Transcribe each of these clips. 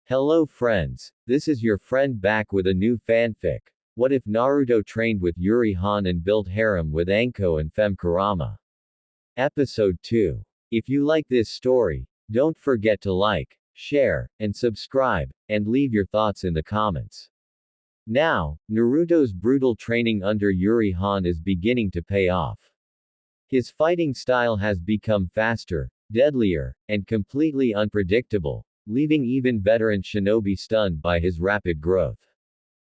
Hello friends, this is your friend back with a new fanfic. What if Naruto trained with Juri Han and built harem with Anko and Fem Kurama? Episode 2. If you like this story, don't forget to like, share, and subscribe, and leave your thoughts in the comments. Now, Naruto's brutal training under Juri Han is beginning to pay off. His fighting style has become faster, deadlier, and completely unpredictable, leaving even veteran Shinobi stunned by his rapid growth.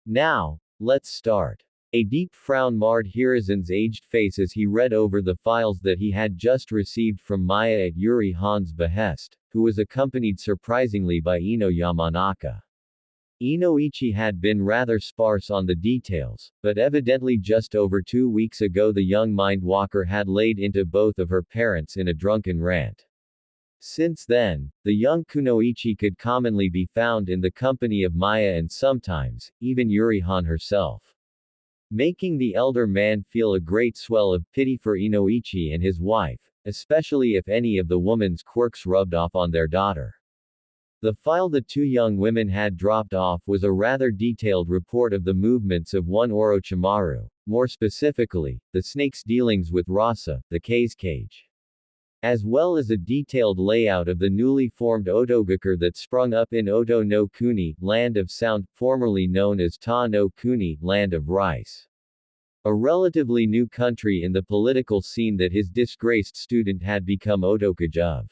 Now, let's start. A deep frown marred Hiruzen's aged face as he read over the files that he had just received from Maya at Juri Han's behest, who was accompanied surprisingly by Ino Yamanaka. Inoichi had been rather sparse on the details, but evidently just over 2 weeks ago the young mind-walker had laid into both of her parents in a drunken rant. Since then, the young Kunoichi could commonly be found in the company of Maya and sometimes, even Juri Han herself. Making the elder man feel a great swell of pity for Inoichi and his wife, especially if any of the woman's quirks rubbed off on their daughter. The file the two young women had dropped off was a rather detailed report of the movements of one Orochimaru, more specifically, the snake's dealings with Rasa, the cage, as well as a detailed layout of the newly formed Otogakure that sprung up in Oto no Kuni, land of sound, formerly known as Ta no Kuni, land of rice. A relatively new country in the political scene that his disgraced student had become Otokage of.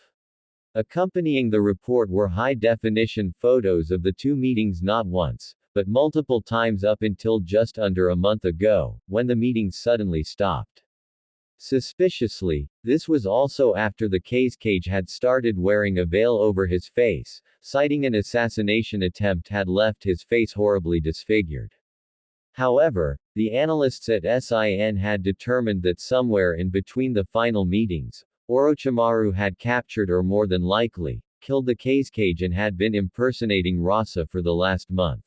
Accompanying the report were high-definition photos of the two meetings not once, but multiple times up until just under a month ago, when the meetings suddenly stopped. Suspiciously, this was also after the cage had started wearing a veil over his face, citing an assassination attempt had left his face horribly disfigured. However, the analysts at SIN had determined that somewhere in between the final meetings, Orochimaru had captured or more than likely, killed the cage and had been impersonating Rasa for the last month.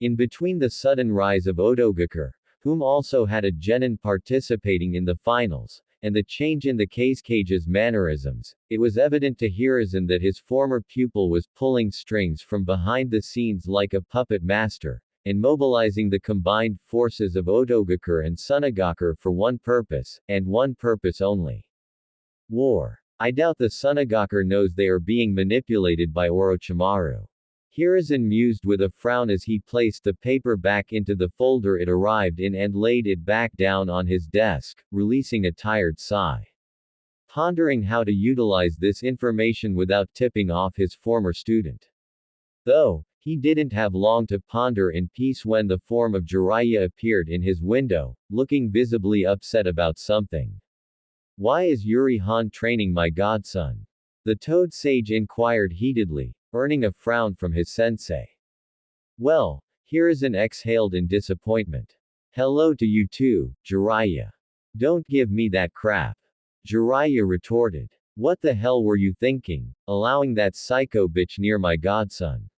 In between the sudden rise of Otogakure, whom also had a genin participating in the finals, and the change in the cage's mannerisms, it was evident to Hiruzen that his former pupil was pulling strings from behind the scenes like a puppet master, and mobilizing the combined forces of Otogakure and Tsunagakure for one purpose, and one purpose only. War. I doubt the Tsunagakure knows they are being manipulated by Orochimaru. Hiruzen mused with a frown as he placed the paper back into the folder it arrived in and laid it back down on his desk, releasing a tired sigh. Pondering how to utilize this information without tipping off his former student. Though, he didn't have long to ponder in peace when the form of Jiraiya appeared in his window, looking visibly upset about something. Why is Juri Han training my godson? The toad sage inquired heatedly, earning a frown from his sensei. Well, Hiruzen exhaled in disappointment. Hello to you too, Jiraiya. Don't give me that crap. Jiraiya retorted. What the hell were you thinking, allowing that psycho bitch near my godson?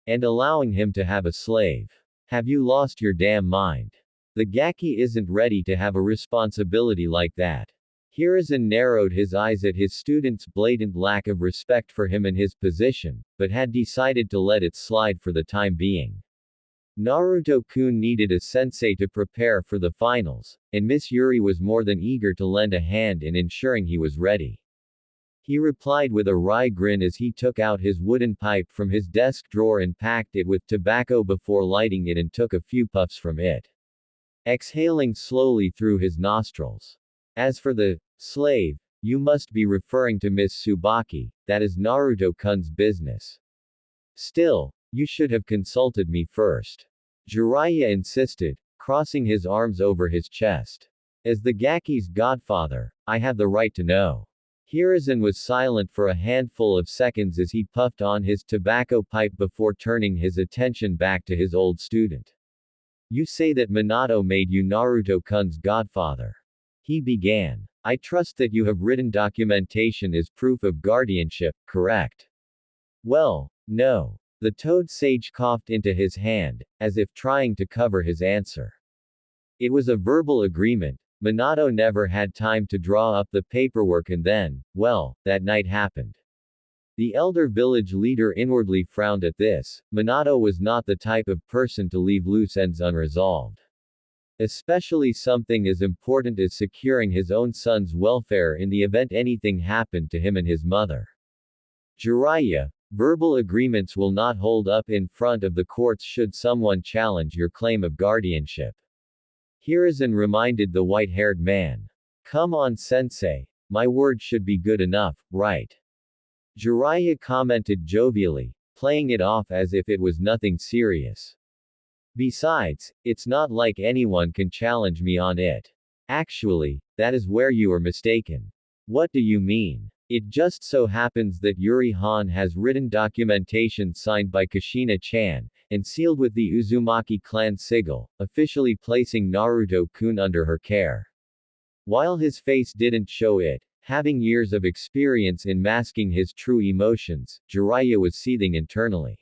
And allowing him to have a slave? Have you lost your damn mind? The Gaki isn't ready to have a responsibility like that. Hiruzen narrowed his eyes at his student's blatant lack of respect for him and his position, but had decided to let it slide for the time being. Naruto-kun needed a sensei to prepare for the finals, and Miss Yuri was more than eager to lend a hand in ensuring he was ready. He replied with a wry grin as he took out his wooden pipe from his desk drawer and packed it with tobacco before lighting it and took a few puffs from it, exhaling slowly through his nostrils. As for the slave, you must be referring to Miss Tsubaki, that is Naruto-kun's business. Still, you should have consulted me first. Jiraiya insisted, crossing his arms over his chest. As the Gaki's godfather, I have the right to know. Hiruzen was silent for a handful of seconds as he puffed on his tobacco pipe before turning his attention back to his old student. You say that Minato made you Naruto-kun's godfather. He began. I trust that you have written documentation as proof of guardianship, correct? Well, no. The toad sage coughed into his hand, as if trying to cover his answer. It was a verbal agreement. Minato never had time to draw up the paperwork and then, well, that night happened. The elder village leader inwardly frowned at this. Minato was not the type of person to leave loose ends unresolved. Especially something as important as securing his own son's welfare in the event anything happened to him and his mother. Jiraiya, verbal agreements will not hold up in front of the courts should someone challenge your claim of guardianship. Hiruzen reminded the white-haired man. Come on sensei. My word should be good enough, right? Jiraiya commented jovially, playing it off as if it was nothing serious. Besides, it's not like anyone can challenge me on it. Actually, that is where you are mistaken. What do you mean? It just so happens that Juri Han has written documentation signed by Kushina-chan, and sealed with the Uzumaki clan sigil, officially placing Naruto-kun under her care. While his face didn't show it, having years of experience in masking his true emotions, Jiraiya was seething internally.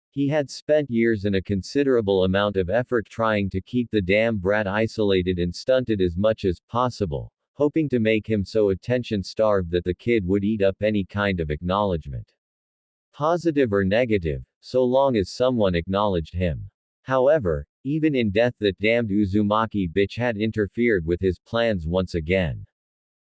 He had spent years and a considerable amount of effort trying to keep the damn brat isolated and stunted as much as possible, hoping to make him so attention-starved that the kid would eat up any kind of acknowledgement. Positive or negative, so long as someone acknowledged him. However, even in death that damned Uzumaki bitch had interfered with his plans once again.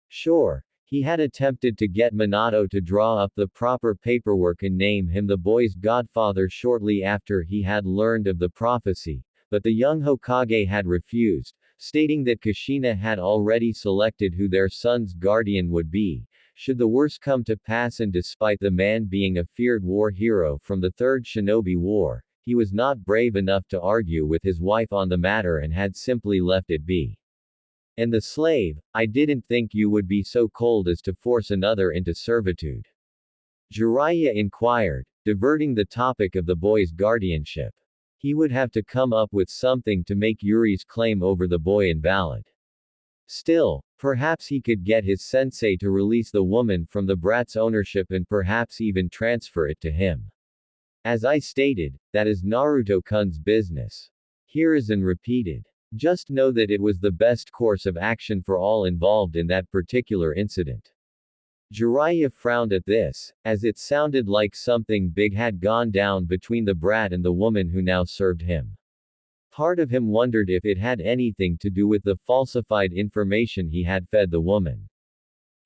Sure, he had attempted to get Minato to draw up the proper paperwork and name him the boy's godfather shortly after he had learned of the prophecy, but the young Hokage had refused, stating that Kushina had already selected who their son's guardian would be, should the worst come to pass, and despite the man being a feared war hero from the Third Shinobi War, he was not brave enough to argue with his wife on the matter and had simply left it be. And the slave, I didn't think you would be so cold as to force another into servitude. Jiraiya inquired, diverting the topic of the boy's guardianship. He would have to come up with something to make Yuri's claim over the boy invalid. Still, perhaps he could get his sensei to release the woman from the brat's ownership and perhaps even transfer it to him. As I stated, that is Naruto-kun's business. Hiruzen repeated. Just know that it was the best course of action for all involved in that particular incident. Jiraiya frowned at this, as it sounded like something big had gone down between the brat and the woman who now served him. Part of him wondered if it had anything to do with the falsified information he had fed the woman.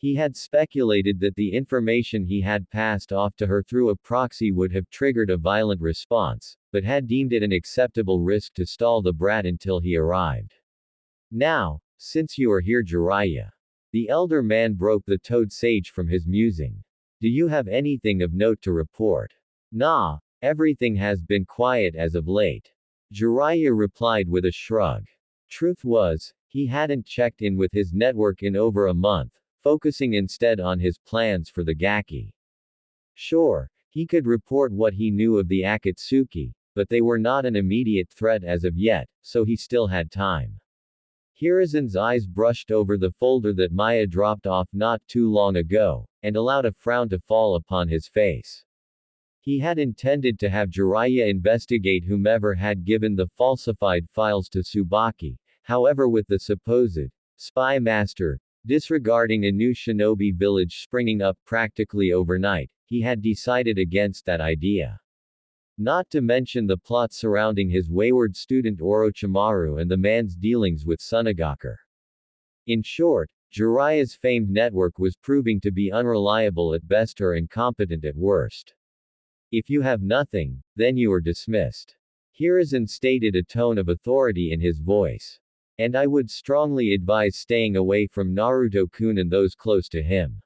He had speculated that the information he had passed off to her through a proxy would have triggered a violent response, but had deemed it an acceptable risk to stall the brat until he arrived. Now, since you are here, Jiraiya. The elder man broke the toad sage from his musing. Do you have anything of note to report? Nah, everything has been quiet as of late. Jiraiya replied with a shrug. Truth was, he hadn't checked in with his network in over a month, focusing instead on his plans for the Gaki. Sure, he could report what he knew of the Akatsuki, but they were not an immediate threat as of yet, so he still had time. Hiruzen's eyes brushed over the folder that Maya dropped off not too long ago, and allowed a frown to fall upon his face. He had intended to have Jiraiya investigate whomever had given the falsified files to Tsubaki, however with the supposed spy master, disregarding a new shinobi village springing up practically overnight, he had decided against that idea. Not to mention the plot surrounding his wayward student Orochimaru and the man's dealings with Sunagaku. In short, Jiraiya's famed network was proving to be unreliable at best or incompetent at worst. If you have nothing, then you are dismissed. Hiruzen stated, a tone of authority in his voice. And I would strongly advise staying away from Naruto-kun and those close to him.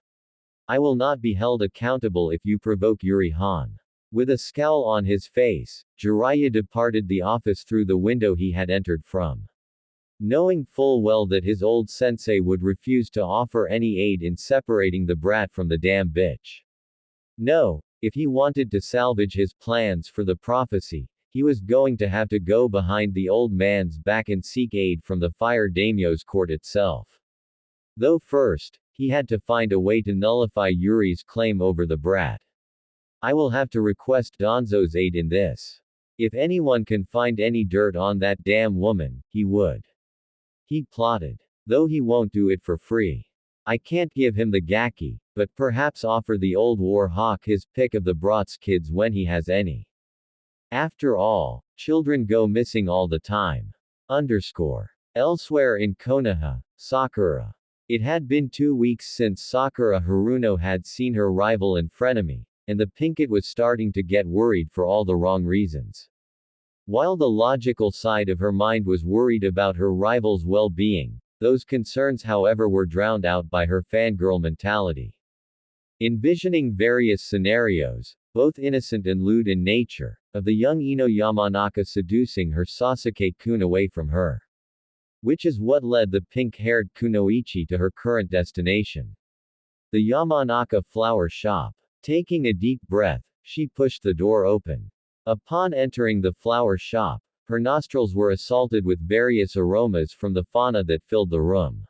I will not be held accountable if you provoke Juri Han. With a scowl on his face, Jiraiya departed the office through the window he had entered from. Knowing full well that his old sensei would refuse to offer any aid in separating the brat from the damn bitch. No, if he wanted to salvage his plans for the prophecy, he was going to have to go behind the old man's back and seek aid from the fire daimyo's court itself. Though first, he had to find a way to nullify Yuri's claim over the brat. I will have to request Danzo's aid in this. If anyone can find any dirt on that damn woman, he would. He plotted. Though he won't do it for free. I can't give him the Gaki, but perhaps offer the old war hawk his pick of the brats kids when he has any. After all, children go missing all the time. Elsewhere in Konoha, Sakura. It had been 2 weeks since Sakura Haruno had seen her rival and frenemy, and the Pinkett was starting to get worried for all the wrong reasons. While the logical side of her mind was worried about her rival's well-being, those concerns however were drowned out by her fangirl mentality. Envisioning various scenarios, both innocent and lewd in nature, of the young Ino Yamanaka seducing her Sasuke-kun away from her. Which is what led the pink-haired Kunoichi to her current destination. The Yamanaka flower shop. Taking a deep breath, she pushed the door open. Upon entering the flower shop, her nostrils were assaulted with various aromas from the fauna that filled the room.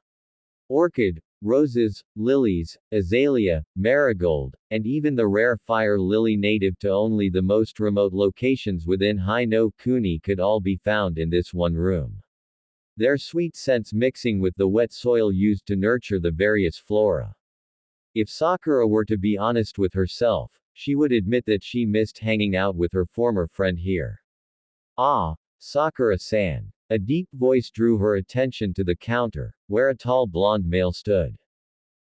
Orchid, roses, lilies, azalea, marigold, and even the rare fire lily native to only the most remote locations within Hi-no-Kuni could all be found in this one room. Their sweet scents mixing with the wet soil used to nurture the various flora. If Sakura were to be honest with herself, she would admit that she missed hanging out with her former friend here. Ah, Sakura-san. A deep voice drew her attention to the counter, where a tall blonde male stood.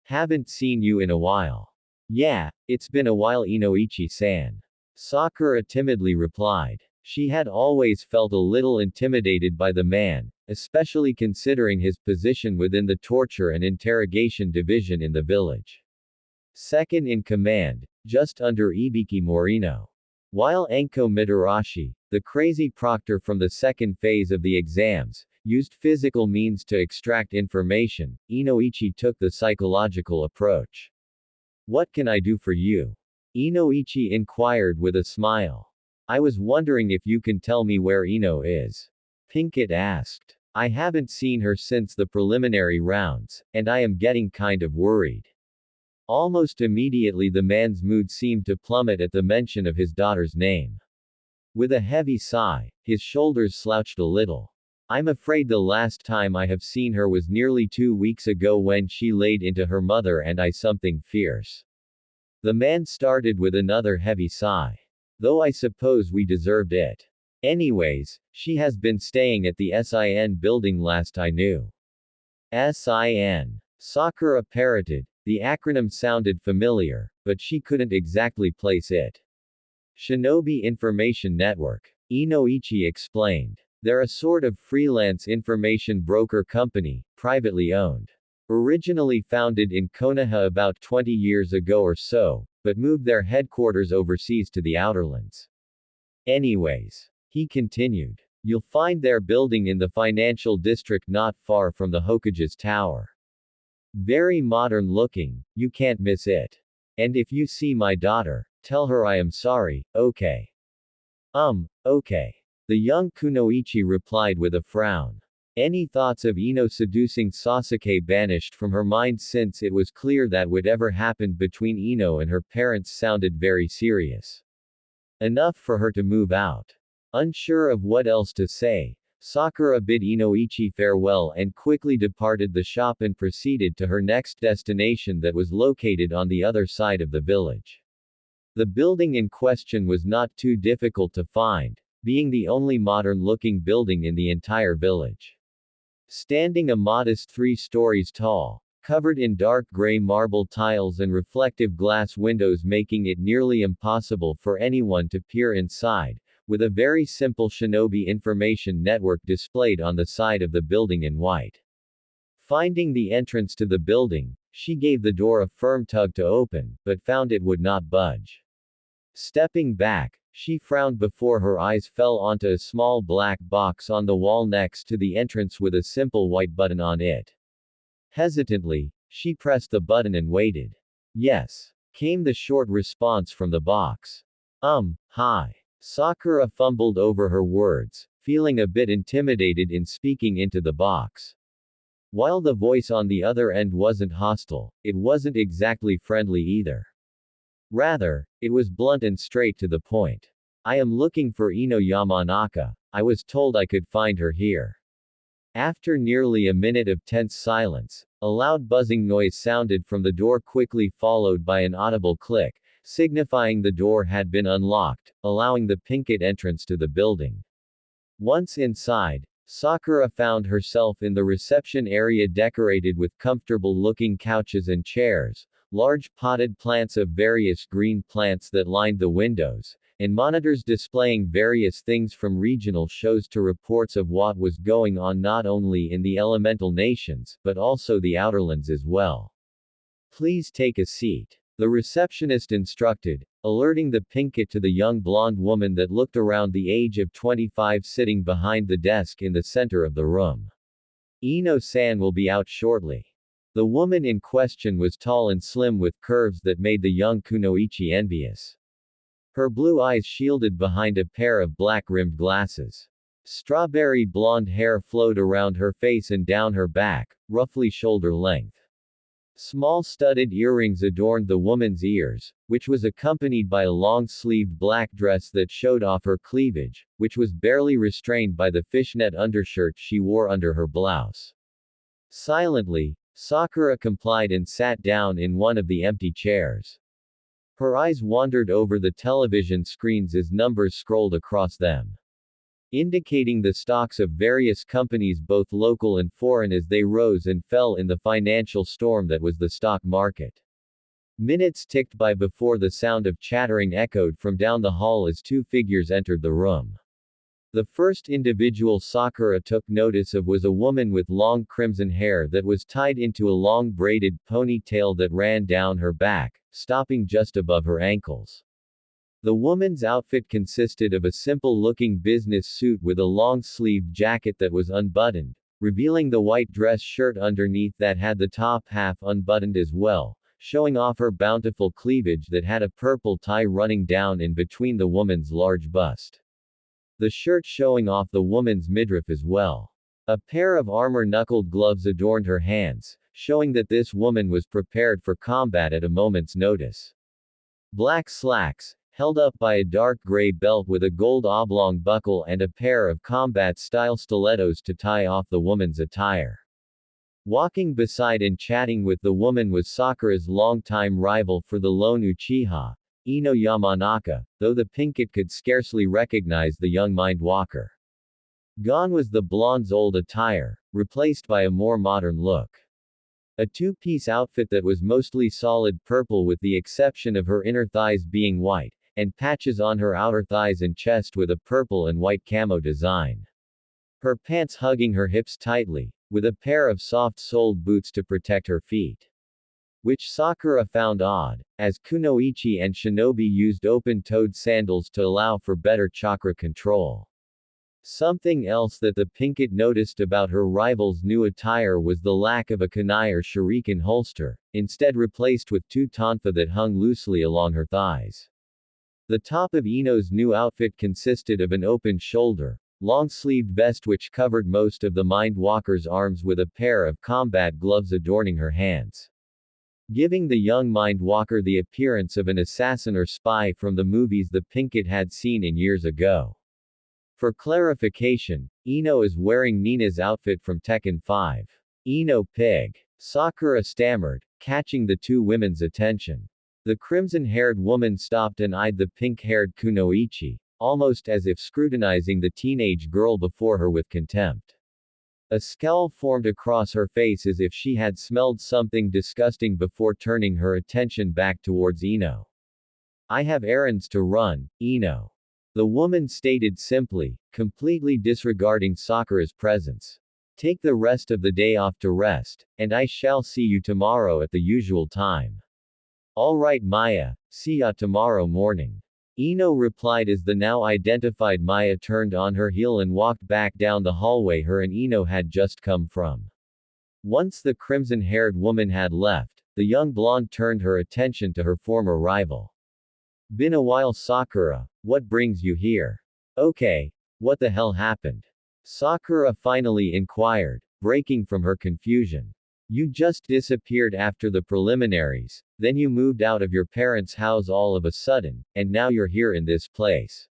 Haven't seen you in a while. Yeah, it's been a while, Inoichi-san. Sakura timidly replied. She had always felt a little intimidated by the man, especially considering his position within the torture and interrogation division in the village. Second in command, just under Ibiki Morino. While Anko Mitarashi, the crazy proctor from the second phase of the exams, used physical means to extract information, Inoichi took the psychological approach. What can I do for you? Inoichi inquired with a smile. I was wondering if you can tell me where Ino is. Pinkett asked. I haven't seen her since the preliminary rounds, and I am getting kind of worried. Almost immediately the man's mood seemed to plummet at the mention of his daughter's name. With a heavy sigh, his shoulders slouched a little. I'm afraid the last time I have seen her was nearly 2 weeks ago when she laid into her mother and I something fierce. The man started with another heavy sigh. Though I suppose we deserved it. Anyways, she has been staying at the SIN building last I knew. SIN. Sakura parroted. The acronym sounded familiar, but she couldn't exactly place it. Shinobi Information Network. Inoichi explained. They're a sort of freelance information broker company, privately owned. Originally founded in Konoha about 20 years ago or so, but moved their headquarters overseas to the outerlands. Anyways, he continued. You'll find their building in the financial district not far from the Hokage's tower. Very modern looking, you can't miss it. And if you see my daughter, tell her I am sorry, okay? Okay. The young Kunoichi replied with a frown. Any thoughts of Ino seducing Sasuke banished from her mind since it was clear that whatever happened between Ino and her parents sounded very serious. Enough for her to move out. Unsure of what else to say, Sakura bid Inoichi farewell and quickly departed the shop and proceeded to her next destination that was located on the other side of the village. The building in question was not too difficult to find, being the only modern-looking building in the entire village. Standing a modest 3 stories tall, covered in dark gray marble tiles and reflective glass windows making it nearly impossible for anyone to peer inside, with a very simple Shinobi information network displayed on the side of the building in white. Finding the entrance to the building, she gave the door a firm tug to open, but found it would not budge. Stepping back, she frowned before her eyes fell onto a small black box on the wall next to the entrance with a simple white button on it. Hesitantly, she pressed the button and waited. Yes, came the short response from the box. Hi. Sakura fumbled over her words, feeling a bit intimidated in speaking into the box. While the voice on the other end wasn't hostile, it wasn't exactly friendly either. Rather, it was blunt and straight to the point. I am looking for Ino Yamanaka. I was told I could find her here. After nearly a minute of tense silence, A loud buzzing noise sounded from the door, quickly followed by an audible click, signifying the door had been unlocked, allowing the Pinkett entrance to the building. Once inside, Sakura found herself in the reception area decorated with comfortable-looking couches and chairs, large potted plants of various green plants that lined the windows, and monitors displaying various things from regional shows to reports of what was going on not only in the elemental nations, but also the outerlands as well. Please take a seat, the receptionist instructed, alerting the Pinkett to the young blonde woman that looked around the age of 25 sitting behind the desk in the center of the room. Ino-san will be out shortly. The woman in question was tall and slim with curves that made the young Kunoichi envious. Her blue eyes shielded behind a pair of black-rimmed glasses. Strawberry blonde hair flowed around her face and down her back, roughly shoulder length. Small studded earrings adorned the woman's ears, which was accompanied by a long-sleeved black dress that showed off her cleavage, which was barely restrained by the fishnet undershirt she wore under her blouse. Silently, Sakura complied and sat down in one of the empty chairs. Her eyes wandered over the television screens as numbers scrolled across them, indicating the stocks of various companies both local and foreign as they rose and fell in the financial storm that was the stock market. Minutes ticked by before the sound of chattering echoed from down the hall as two figures entered the room. The first individual Sakura took notice of was a woman with long crimson hair that was tied into a long braided ponytail that ran down her back, stopping just above her ankles. The woman's outfit consisted of a simple-looking business suit with a long-sleeved jacket that was unbuttoned, revealing the white dress shirt underneath that had the top half unbuttoned as well, showing off her bountiful cleavage that had a purple tie running down in between the woman's large bust. The shirt showing off the woman's midriff as well. A pair of armor-knuckled gloves adorned her hands, showing that this woman was prepared for combat at a moment's notice. Black slacks, held up by a dark gray belt with a gold oblong buckle and a pair of combat-style stilettos to tie off the woman's attire. Walking beside and chatting with the woman was Sakura's longtime rival for the lone Uchiha, Ino Yamanaka, though the Pinkett could scarcely recognize the young mind-walker. Gone was the blonde's old attire, replaced by a more modern look. A two-piece outfit that was mostly solid purple with the exception of her inner thighs being white, and patches on her outer thighs and chest with a purple and white camo design. Her pants hugging her hips tightly, with a pair of soft-soled boots to protect her feet. Which Sakura found odd, as Kunoichi and Shinobi used open-toed sandals to allow for better chakra control. Something else that the Pinkett noticed about her rival's new attire was the lack of a kunai or shuriken holster, instead replaced with two tonfa that hung loosely along her thighs. The top of Ino's new outfit consisted of an open-shoulder, long-sleeved vest which covered most of the mind-walker's arms with a pair of combat gloves adorning her hands, giving the young mind-walker the appearance of an assassin or spy from the movies the Pinkett had seen in years ago. For clarification, Ino is wearing Nina's outfit from Tekken 5. Ino pig. Sakura stammered, catching the two women's attention. The crimson-haired woman stopped and eyed the pink-haired Kunoichi, almost as if scrutinizing the teenage girl before her with contempt. A scowl formed across her face as if she had smelled something disgusting before turning her attention back towards Ino. I have errands to run, Ino. The woman stated simply, completely disregarding Sakura's presence. Take the rest of the day off to rest, and I shall see you tomorrow at the usual time. All right Maya, see ya tomorrow morning. Ino replied as the now identified Maya turned on her heel and walked back down the hallway her and Ino had just come from. Once the crimson-haired woman had left, the young blonde turned her attention to her former rival. Been a while Sakura, what brings you here? Okay, what the hell happened? Sakura finally inquired, breaking from her confusion. You just disappeared after the preliminaries, then you moved out of your parents' house all of a sudden, and now you're here in this place.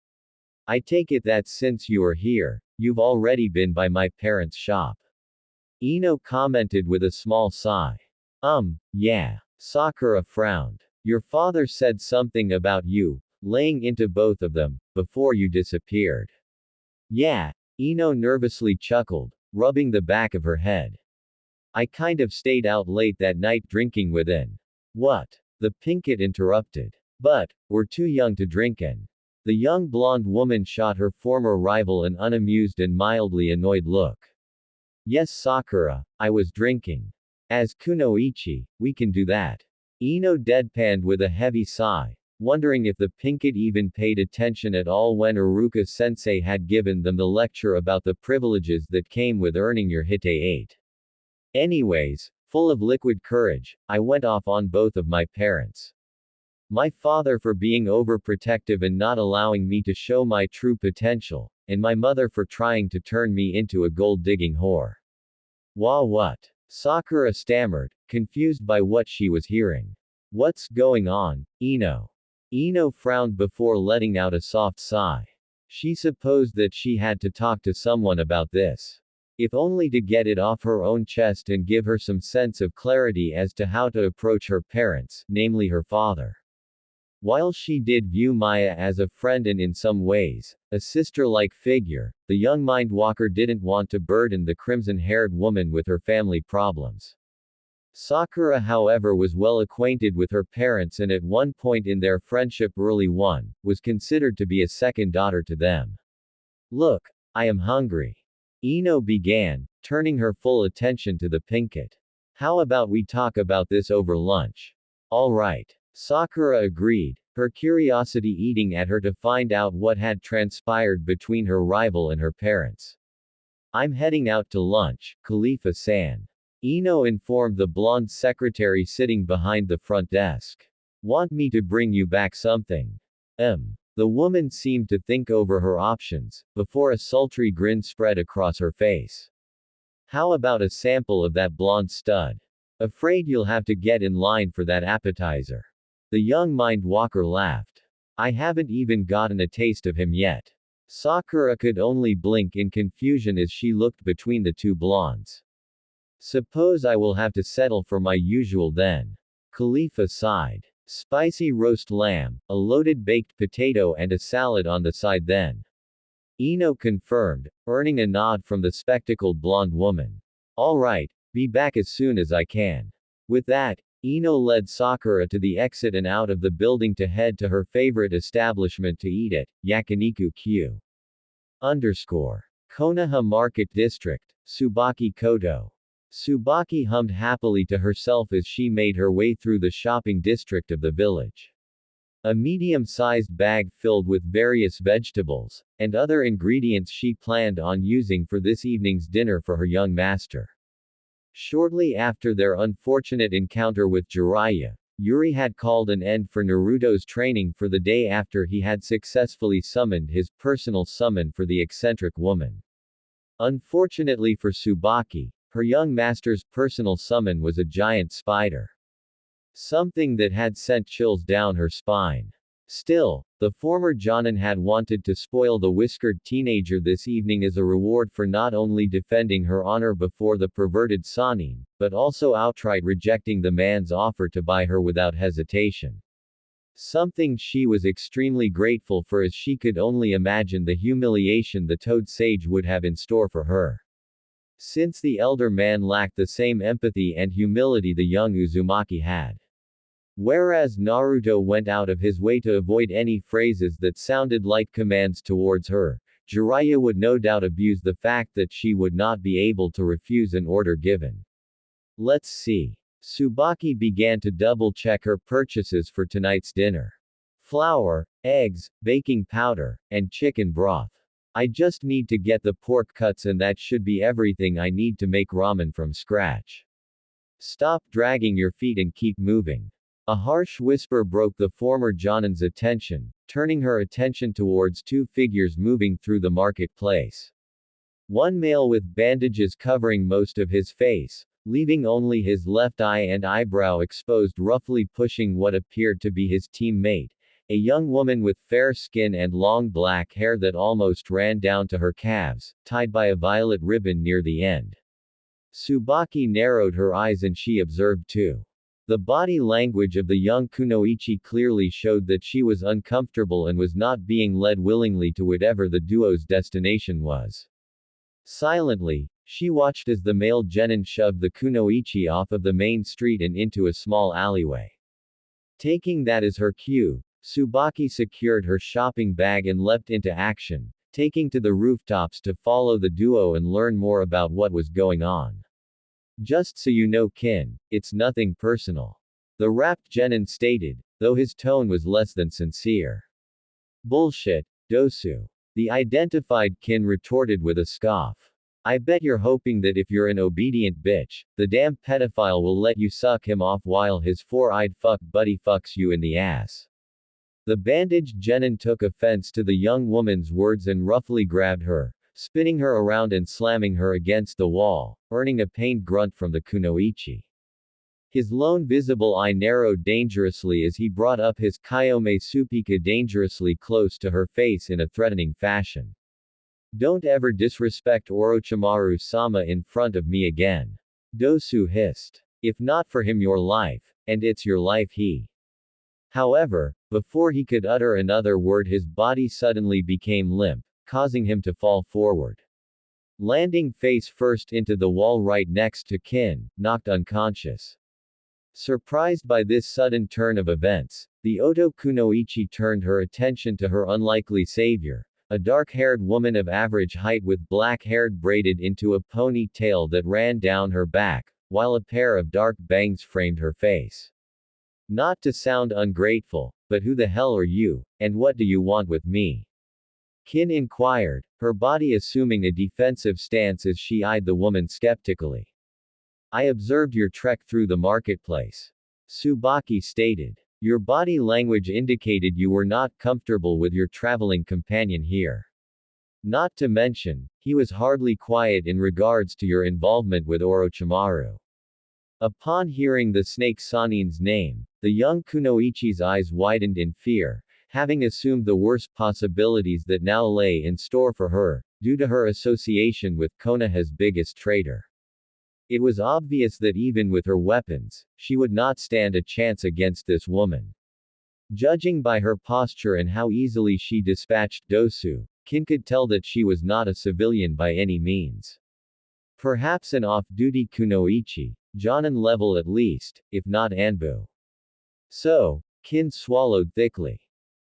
I take it that since you are here, you've already been by my parents' shop. Ino commented with a small sigh. Yeah. Sakura frowned. Your father said something about you laying into both of them before you disappeared. Yeah. Ino nervously chuckled, rubbing the back of her head. I kind of stayed out late that night drinking within. What? The Pinkett interrupted. But, we're too young to drink and. The young blonde woman shot her former rival an unamused and mildly annoyed look. Yes, Sakura, I was drinking. As kunoichi, we can do that. Ino deadpanned with a heavy sigh, wondering if the Pinkett even paid attention at all when Iruka-sensei had given them the lecture about the privileges that came with earning your Hite 8. Anyways, full of liquid courage, I went off on both of my parents. My father for being overprotective and not allowing me to show my true potential, and my mother for trying to turn me into a gold-digging whore. What? Sakura stammered, confused by what she was hearing. What's going on, Ino? Ino frowned before letting out a soft sigh. She supposed that she had to talk to someone about this. If only to get it off her own chest and give her some sense of clarity as to how to approach her parents, namely her father. While she did view Maya as a friend and in some ways, a sister-like figure, the young mindwalker didn't want to burden the crimson-haired woman with her family problems. Sakura however was well acquainted with her parents and at one point in their friendship early on, was considered to be a second daughter to them. Look, I am hungry. Ino began, turning her full attention to the Pinkett. How about we talk about this over lunch? All right. Sakura agreed, her curiosity eating at her to find out what had transpired between her rival and her parents. I'm heading out to lunch, Khalifa-san. Ino informed the blonde secretary sitting behind the front desk. Want me to bring you back something? The woman seemed to think over her options, before a sultry grin spread across her face. How about a sample of that blonde stud? Afraid you'll have to get in line for that appetizer. The young mindwalker laughed. I haven't even gotten a taste of him yet. Sakura could only blink in confusion as she looked between the two blondes. Suppose I will have to settle for my usual then. Khalifa sighed. Spicy roast lamb, a loaded baked potato and a salad on the side then. Ino confirmed, earning a nod from the spectacled blonde woman. All right, be back as soon as I can. With that, Ino led Sakura to the exit and out of the building to head to her favorite establishment to eat at, Yakiniku Q. Konoha Market District, Tsubaki Koto. Tsubaki hummed happily to herself as she made her way through the shopping district of the village. A medium-sized bag filled with various vegetables, and other ingredients she planned on using for this evening's dinner for her young master. Shortly after their unfortunate encounter with Jiraiya, Yuri had called an end for Naruto's training for the day after he had successfully summoned his personal summon for the eccentric woman. Unfortunately for Tsubaki, her young master's personal summon was a giant spider. Something that had sent chills down her spine. Still, the former Jonin had wanted to spoil the whiskered teenager this evening as a reward for not only defending her honor before the perverted Sanin, but also outright rejecting the man's offer to buy her without hesitation. Something she was extremely grateful for as she could only imagine the humiliation the Toad Sage would have in store for her. Since the elder man lacked the same empathy and humility the young Uzumaki had. Whereas Naruto went out of his way to avoid any phrases that sounded like commands towards her, Jiraiya would no doubt abuse the fact that she would not be able to refuse an order given. Let's see. Tsubaki began to double-check her purchases for tonight's dinner. Flour, eggs, baking powder, and chicken broth. I just need to get the pork cuts and that should be everything I need to make ramen from scratch. Stop dragging your feet and keep moving. A harsh whisper broke the former Jonin's attention, turning her attention towards two figures moving through the marketplace. One male with bandages covering most of his face, leaving only his left eye and eyebrow exposed, roughly pushing what appeared to be his teammate, a young woman with fair skin and long black hair that almost ran down to her calves, tied by a violet ribbon near the end. Tsubaki narrowed her eyes and she observed too. The body language of the young kunoichi clearly showed that she was uncomfortable and was not being led willingly to whatever the duo's destination was. Silently, she watched as the male genin shoved the kunoichi off of the main street and into a small alleyway. Taking that as her cue, Tsubaki secured her shopping bag and leapt into action, taking to the rooftops to follow the duo and learn more about what was going on. Just so you know, Kin, it's nothing personal. The rapt genin stated, though his tone was less than sincere. Bullshit, Dosu. The identified Kin retorted with a scoff. I bet you're hoping that if you're an obedient bitch, the damn pedophile will let you suck him off while his four-eyed fuck buddy fucks you in the ass. The bandaged genin took offense to the young woman's words and roughly grabbed her, spinning her around and slamming her against the wall, earning a pained grunt from the kunoichi. His lone visible eye narrowed dangerously as he brought up his Kayome Supika dangerously close to her face in a threatening fashion. Don't ever disrespect Orochimaru-sama in front of me again. Dosu hissed. If not for him your life, and it's your life he. However, before he could utter another word his body suddenly became limp, causing him to fall forward. Landing face first into the wall right next to Kin, knocked unconscious. Surprised by this sudden turn of events, the Oto kunoichi turned her attention to her unlikely savior, a dark-haired woman of average height with black hair braided into a ponytail that ran down her back, while a pair of dark bangs framed her face. Not to sound ungrateful, but who the hell are you, and what do you want with me? Kin inquired, her body assuming a defensive stance as she eyed the woman skeptically. I observed your trek through the marketplace. Tsubaki stated. Your body language indicated you were not comfortable with your traveling companion here. Not to mention, he was hardly quiet in regards to your involvement with Orochimaru. Upon hearing the snake Sanin's name, the young kunoichi's eyes widened in fear, having assumed the worst possibilities that now lay in store for her, due to her association with Konoha's biggest traitor. It was obvious that even with her weapons, she would not stand a chance against this woman. Judging by her posture and how easily she dispatched Dosu, Kin could tell that she was not a civilian by any means. Perhaps an off-duty kunoichi, Jonin level at least, if not Anbu. So, Kin swallowed thickly.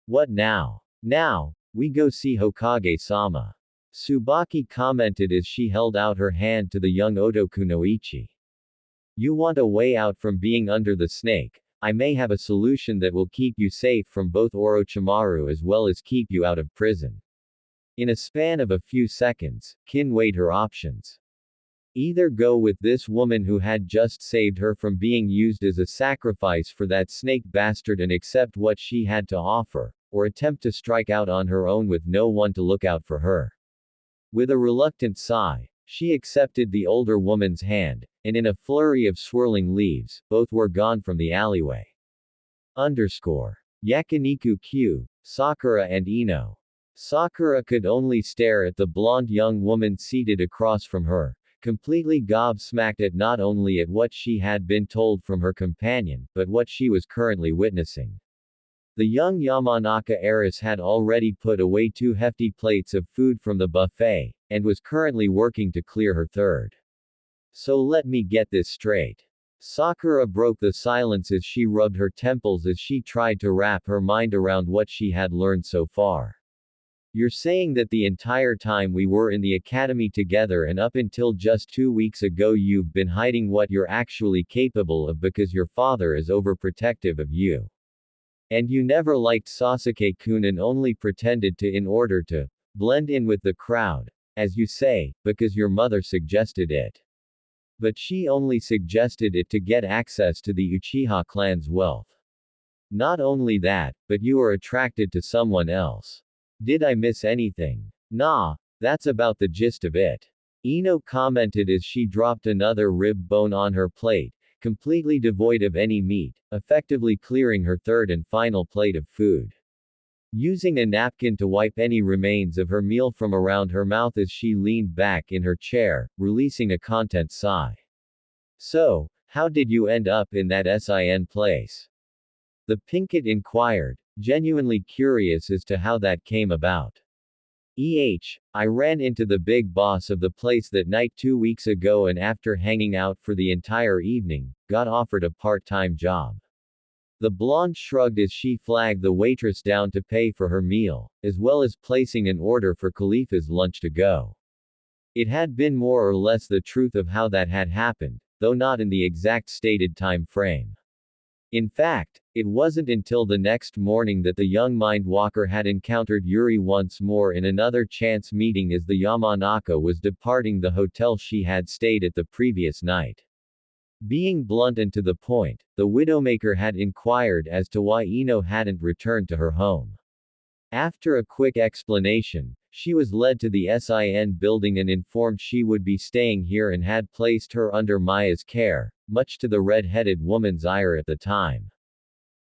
What now? Now, we go see Hokage-sama. Tsubaki commented as she held out her hand to the young Oto kunoichi. You want a way out from being under the snake? I may have a solution that will keep you safe from both Orochimaru as well as keep you out of prison. In a span of a few seconds, Kin weighed her options. Either go with this woman who had just saved her from being used as a sacrifice for that snake bastard and accept what she had to offer, or attempt to strike out on her own with no one to look out for her. With a reluctant sigh, she accepted the older woman's hand, and in a flurry of swirling leaves, both were gone from the alleyway. Yakiniku Q, Sakura and Ino. Sakura could only stare at the blonde young woman seated across from her, completely gobsmacked at not only at what she had been told from her companion, but what she was currently witnessing. The young Yamanaka heiress had already put away 2 hefty plates of food from the buffet, and was currently working to clear her third. So let me get this straight. Sakura broke the silence as she rubbed her temples as she tried to wrap her mind around what she had learned so far. You're saying that the entire time we were in the academy together and up until just 2 weeks ago you've been hiding what you're actually capable of because your father is overprotective of you. And you never liked Sasuke-kun and only pretended to in order to blend in with the crowd, as you say, because your mother suggested it. But she only suggested it to get access to the Uchiha clan's wealth. Not only that, but you are attracted to someone else. Did I miss anything? Nah, that's about the gist of it. Ino commented as she dropped another rib bone on her plate, completely devoid of any meat, effectively clearing her third and final plate of food. Using a napkin to wipe any remains of her meal from around her mouth as she leaned back in her chair, releasing a content sigh. So, how did you end up in that SIN place? The Pinkett inquired, genuinely curious as to how that came about. I ran into the big boss of the place that night 2 weeks ago and after hanging out for the entire evening, got offered a part-time job. The blonde shrugged as she flagged the waitress down to pay for her meal, as well as placing an order for Khalifa's lunch to go. It had been more or less the truth of how that had happened, though not in the exact stated time frame. In fact, it wasn't until the next morning that the young Mindwalker had encountered Yuri once more in another chance meeting as the Yamanaka was departing the hotel she had stayed at the previous night. Being blunt and to the point, the Widowmaker had inquired as to why Ino hadn't returned to her home. After a quick explanation, she was led to the SIN building and informed she would be staying here and had placed her under Maya's care, much to the red-headed woman's ire at the time.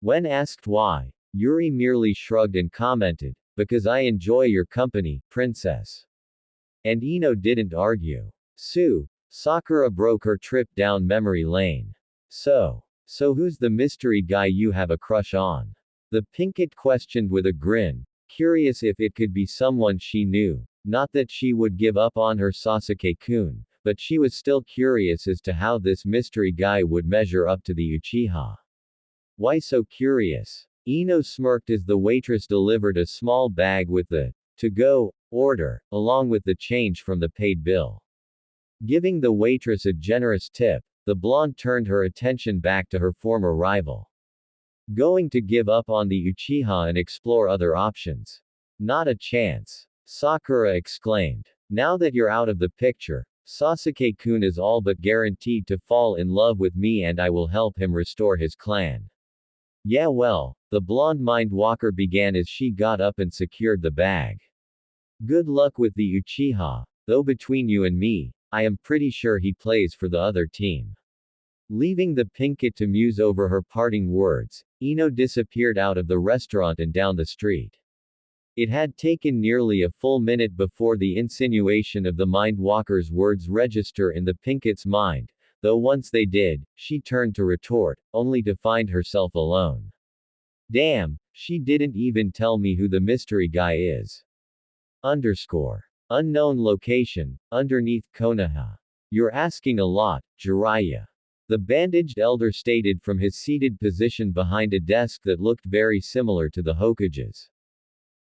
When asked why, Yuri merely shrugged and commented, "Because I enjoy your company, princess." And Ino didn't argue. Sakura broke her trip down memory lane. So who's the mystery guy you have a crush on? The Pinkett questioned with a grin, curious if it could be someone she knew. Not that she would give up on her Sasuke-kun, but she was still curious as to how this mystery guy would measure up to the Uchiha. Why so curious? Ino smirked as the waitress delivered a small bag with the to-go order, along with the change from the paid bill. Giving the waitress a generous tip, the blonde turned her attention back to her former rival. Going to give up on the Uchiha and explore other options? Not a chance. Sakura exclaimed. Now that you're out of the picture, Sasuke-kun is all but guaranteed to fall in love with me and I will help him restore his clan. Yeah well, the blonde Mindwalker began as she got up and secured the bag. Good luck with the Uchiha, though between you and me, I am pretty sure he plays for the other team. Leaving the Pinkett to muse over her parting words, Ino disappeared out of the restaurant and down the street. It had taken nearly a full minute before the insinuation of the Mindwalker's words register in the Pinkett's mind, though once they did, she turned to retort, only to find herself alone. Damn, she didn't even tell me who the mystery guy is. Unknown location, underneath Konoha. You're asking a lot, Jiraiya. The bandaged elder stated from his seated position behind a desk that looked very similar to the Hokage's.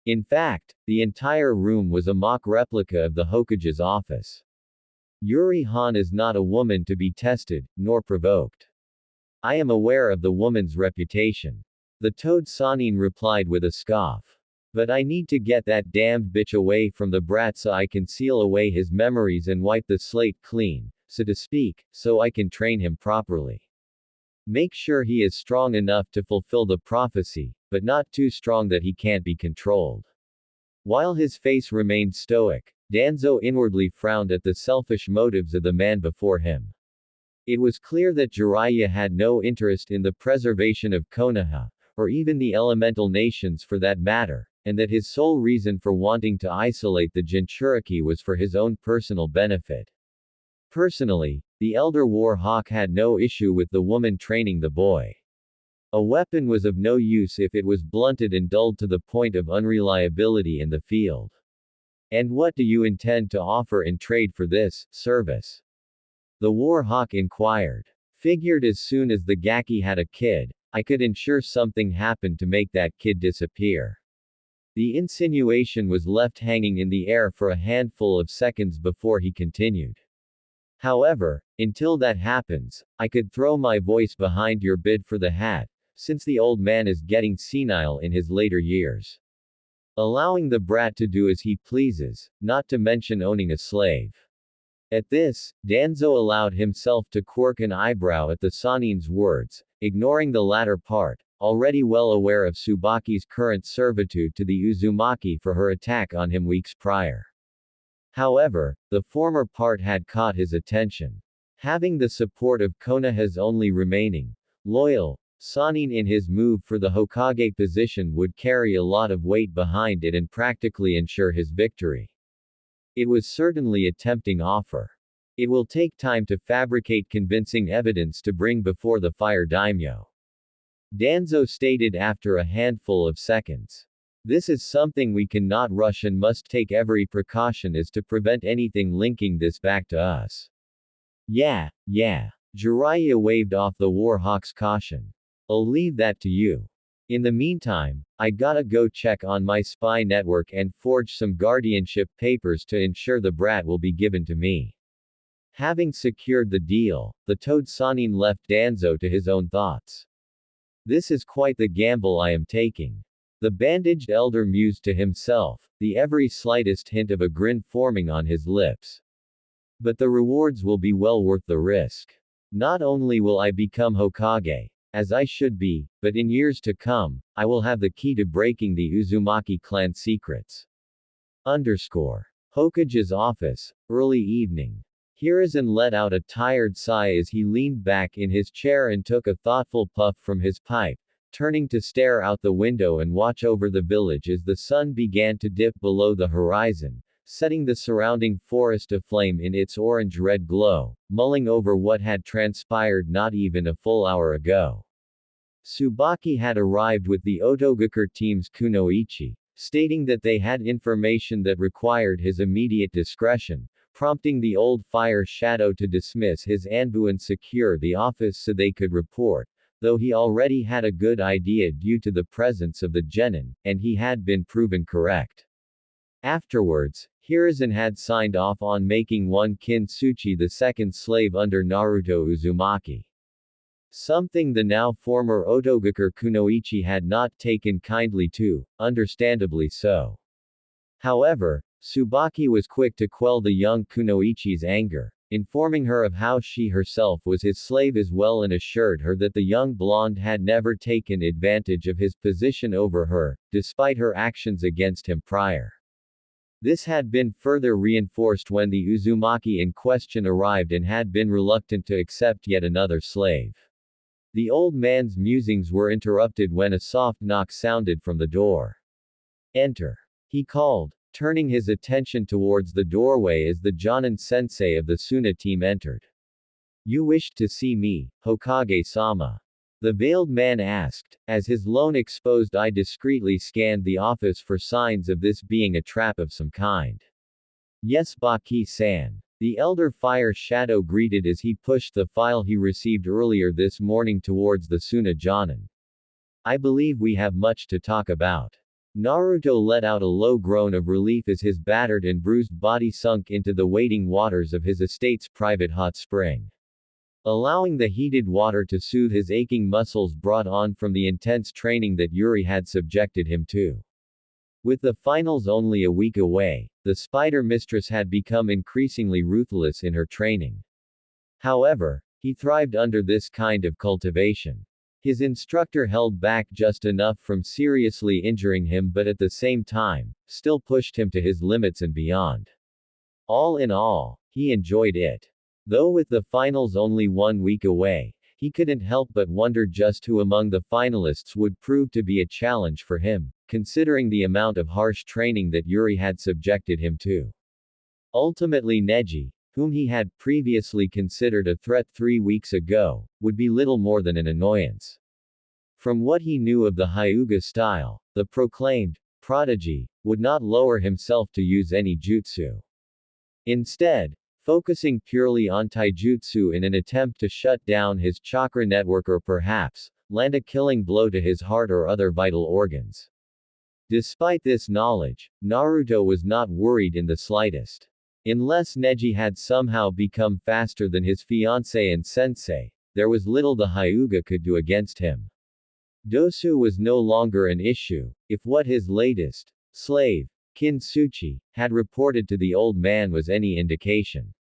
In fact, the entire room was a mock replica of the Hokage's office. Juri Han is not a woman to be tested, nor provoked. I am aware of the woman's reputation. The Toad Sanin replied with a scoff. But I need to get that damned bitch away from the brat so I can seal away his memories and wipe the slate clean, so to speak, so I can train him properly. Make sure he is strong enough to fulfill the prophecy, but not too strong that he can't be controlled. While his face remained stoic, Danzo inwardly frowned at the selfish motives of the man before him. It was clear that Jiraiya had no interest in the preservation of Konoha, or even the elemental nations for that matter, and that his sole reason for wanting to isolate the Jinchuriki was for his own personal benefit. Personally, the elder war hawk had no issue with the woman training the boy. A weapon was of no use if it was blunted and dulled to the point of unreliability in the field. And what do you intend to offer in trade for this service? The war hawk inquired. Figured as soon as the Gaki had a kid, I could ensure something happened to make that kid disappear. The insinuation was left hanging in the air for a handful of seconds before he continued. However, until that happens, I could throw my voice behind your bid for the hat, since the old man is getting senile in his later years. Allowing the brat to do as he pleases, not to mention owning a slave. At this, Danzo allowed himself to quirk an eyebrow at the Sanin's words, ignoring the latter part, already well aware of Tsubaki's current servitude to the Uzumaki for her attack on him weeks prior. However, the former part had caught his attention. Having the support of Konoha's only remaining, loyal, Sanin in his move for the Hokage position would carry a lot of weight behind it and practically ensure his victory. It was certainly a tempting offer. It will take time to fabricate convincing evidence to bring before the fire daimyo. Danzo stated after a handful of seconds. This is something we cannot rush and must take every precaution as to prevent anything linking this back to us. Yeah. Jiraiya waved off the Warhawk's caution. I'll leave that to you. In the meantime, I gotta go check on my spy network and forge some guardianship papers to ensure the brat will be given to me. Having secured the deal, the Toad Sanin left Danzo to his own thoughts. This is quite the gamble I am taking. The bandaged elder mused to himself, the every slightest hint of a grin forming on his lips. But the rewards will be well worth the risk. Not only will I become Hokage, as I should be, but in years to come, I will have the key to breaking the Uzumaki clan secrets. Hokage's office, early evening. Hiruzen let out a tired sigh as he leaned back in his chair and took a thoughtful puff from his pipe, turning to stare out the window and watch over the village as the sun began to dip below the horizon, setting the surrounding forest aflame in its orange-red glow, mulling over what had transpired not even a full hour ago. Tsubaki had arrived with the Otogakure team's kunoichi, stating that they had information that required his immediate discretion, prompting the old fire shadow to dismiss his anbu and secure the office so they could report, though he already had a good idea due to the presence of the genin, and he had been proven correct. Afterwards, Hiruzen had signed off on making one Kintsuchi the second slave under Naruto Uzumaki. Something the now former Otogakure kunoichi had not taken kindly to, understandably so. However, Tsubaki was quick to quell the young kunoichi's anger, informing her of how she herself was his slave as well and assured her that the young blonde had never taken advantage of his position over her, despite her actions against him prior. This had been further reinforced when the Uzumaki in question arrived and had been reluctant to accept yet another slave. The old man's musings were interrupted when a soft knock sounded from the door. Enter. He called, turning his attention towards the doorway as the Jonin sensei of the Suna team entered. You wished to see me, Hokage-sama? The veiled man asked, as his lone exposed eye discreetly scanned the office for signs of this being a trap of some kind. Yes, Baki-san. The elder fire shadow greeted as he pushed the file he received earlier this morning towards the Suna Jonin. I believe we have much to talk about. Naruto let out a low groan of relief as his battered and bruised body sunk into the waiting waters of his estate's private hot spring. Allowing the heated water to soothe his aching muscles brought on from the intense training that Yuri had subjected him to. With the finals only a week away, the Spider Mistress had become increasingly ruthless in her training. However, he thrived under this kind of cultivation. His instructor held back just enough from seriously injuring him but at the same time, still pushed him to his limits and beyond. All in all, he enjoyed it. Though with the finals only 1 week away, he couldn't help but wonder just who among the finalists would prove to be a challenge for him, considering the amount of harsh training that Yuri had subjected him to. Ultimately Neji, whom he had previously considered a threat 3 weeks ago, would be little more than an annoyance. From what he knew of the Hyuga style, the proclaimed prodigy would not lower himself to use any jutsu. Instead, focusing purely on taijutsu in an attempt to shut down his chakra network or perhaps land a killing blow to his heart or other vital organs. Despite this knowledge, Naruto was not worried in the slightest. Unless Neji had somehow become faster than his fiancé and sensei, there was little the Hyuga could do against him. Dosu was no longer an issue, if what his latest slave, Kintsuchi, had reported to the old man was any indication.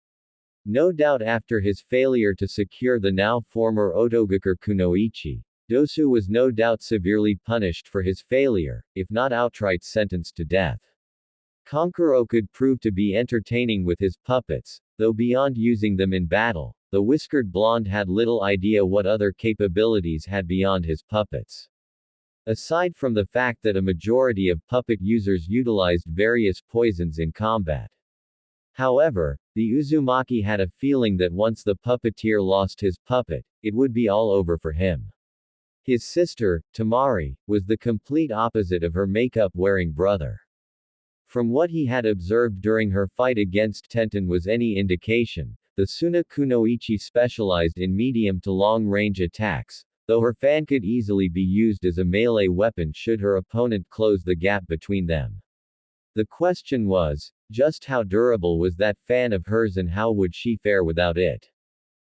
No doubt after his failure to secure the now former Otogakure kunoichi, Dosu was no doubt severely punished for his failure, if not outright sentenced to death. Kankuro could prove to be entertaining with his puppets, though beyond using them in battle, the whiskered blonde had little idea what other capabilities had beyond his puppets. Aside from the fact that a majority of puppet users utilized various poisons in combat. However, The Uzumaki had a feeling that once the puppeteer lost his puppet, it would be all over for him. His sister, Tamari, was the complete opposite of her makeup-wearing brother. From what he had observed during her fight against Tenten was any indication, the Suna Kunoichi specialized in medium to long-range attacks, though her fan could easily be used as a melee weapon should her opponent close the gap between them. The question was, just how durable was that fan of hers and how would she fare without it?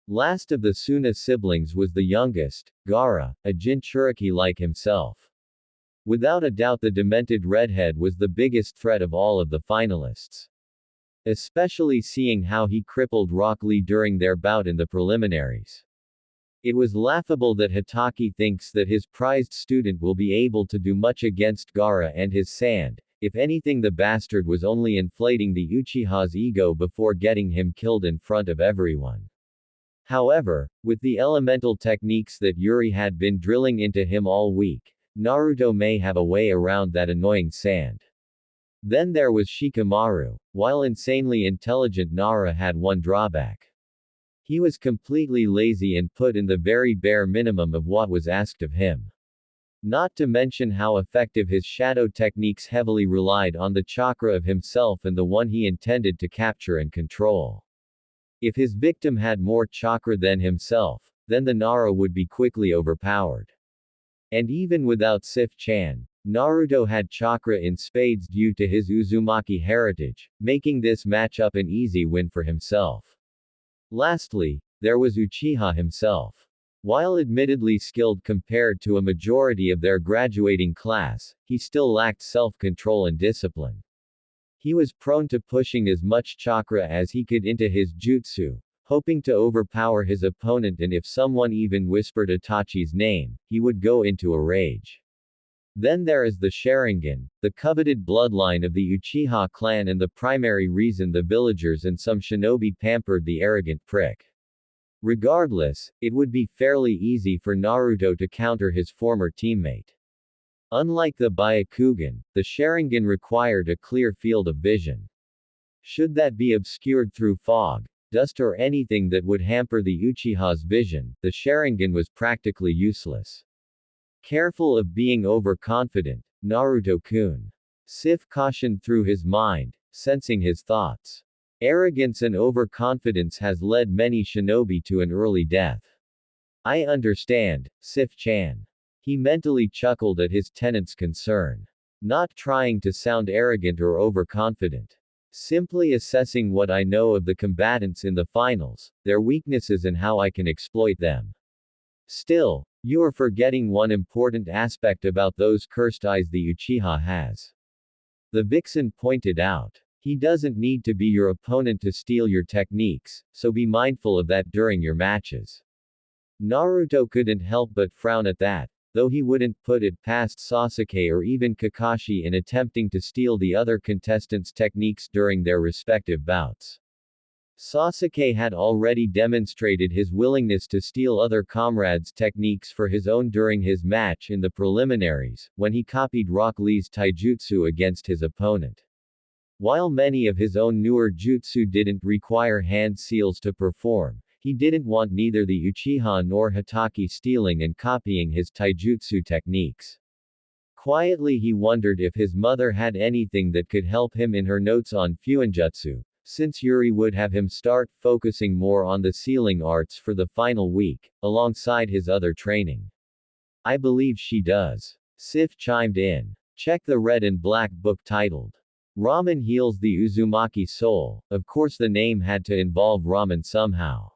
Last of the Suna siblings was the youngest, Gaara, a Jinchuriki like himself. Without a doubt the demented redhead was the biggest threat of all of the finalists. Especially seeing how he crippled Rock Lee during their bout in the preliminaries. It was laughable that Hitaki thinks that his prized student will be able to do much against Gaara and his sand. If anything, the bastard was only inflating the Uchiha's ego before getting him killed in front of everyone. However, with the elemental techniques that Yuri had been drilling into him all week, Naruto may have a way around that annoying sand. Then there was Shikamaru. While insanely intelligent, Nara had one drawback. He was completely lazy and put in the very bare minimum of what was asked of him. Not to mention how effective his shadow techniques heavily relied on the chakra of himself and the one he intended to capture and control. If his victim had more chakra than himself, then the Nara would be quickly overpowered. And even without Sif-chan, Naruto had chakra in spades due to his Uzumaki heritage, making this matchup an easy win for himself. Lastly, there was Uchiha himself. While admittedly skilled compared to a majority of their graduating class, he still lacked self-control and discipline. He was prone to pushing as much chakra as he could into his jutsu, hoping to overpower his opponent, and if someone even whispered Itachi's name, he would go into a rage. Then there is the Sharingan, the coveted bloodline of the Uchiha clan and the primary reason the villagers and some shinobi pampered the arrogant prick. Regardless, it would be fairly easy for Naruto to counter his former teammate. Unlike the Byakugan, the Sharingan required a clear field of vision. Should that be obscured through fog, dust or anything that would hamper the Uchiha's vision, the Sharingan was practically useless. Careful of being overconfident, Naruto-kun. Sif cautioned through his mind, sensing his thoughts. Arrogance and overconfidence has led many shinobi to an early death. I understand, Sif-chan. He mentally chuckled at his tenant's concern. Not trying to sound arrogant or overconfident. Simply assessing what I know of the combatants in the finals, their weaknesses and how I can exploit them. Still, you are forgetting one important aspect about those cursed eyes the Uchiha has. The vixen pointed out. He doesn't need to be your opponent to steal your techniques, so be mindful of that during your matches. Naruto couldn't help but frown at that, though he wouldn't put it past Sasuke or even Kakashi in attempting to steal the other contestants' techniques during their respective bouts. Sasuke had already demonstrated his willingness to steal other comrades' techniques for his own during his match in the preliminaries, when he copied Rock Lee's taijutsu against his opponent. While many of his own newer jutsu didn't require hand seals to perform, he didn't want neither the Uchiha nor Hitaki stealing and copying his taijutsu techniques. Quietly he wondered if his mother had anything that could help him in her notes on Fuinjutsu, since Yuri would have him start focusing more on the sealing arts for the final week, alongside his other training. I believe she does. Sif chimed in. Check the red and black book titled Ramen Heals the Uzumaki Soul. Of course the name had to involve ramen somehow.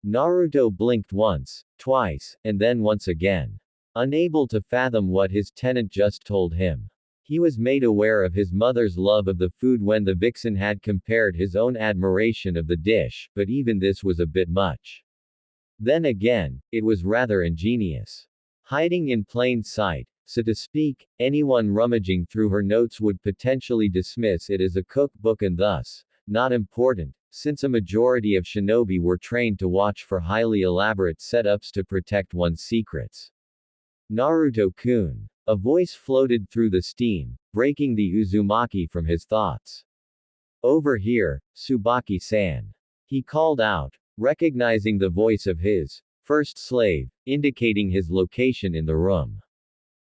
Naruto blinked once, twice, and then once again. Unable to fathom what his tenant just told him. He was made aware of his mother's love of the food when the vixen had compared his own admiration of the dish, but even this was a bit much. Then again, it was rather ingenious. Hiding in plain sight, so to speak, anyone rummaging through her notes would potentially dismiss it as a cookbook and thus, not important, since a majority of shinobi were trained to watch for highly elaborate setups to protect one's secrets. Naruto-kun. A voice floated through the steam, breaking the Uzumaki from his thoughts. Over here, Tsubaki-san. He called out, recognizing the voice of his first slave, indicating his location in the room.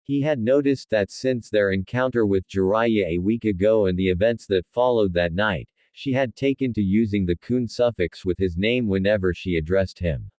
He had noticed that since their encounter with Jiraiya a week ago and the events that followed that night, she had taken to using the kun suffix with his name whenever she addressed him.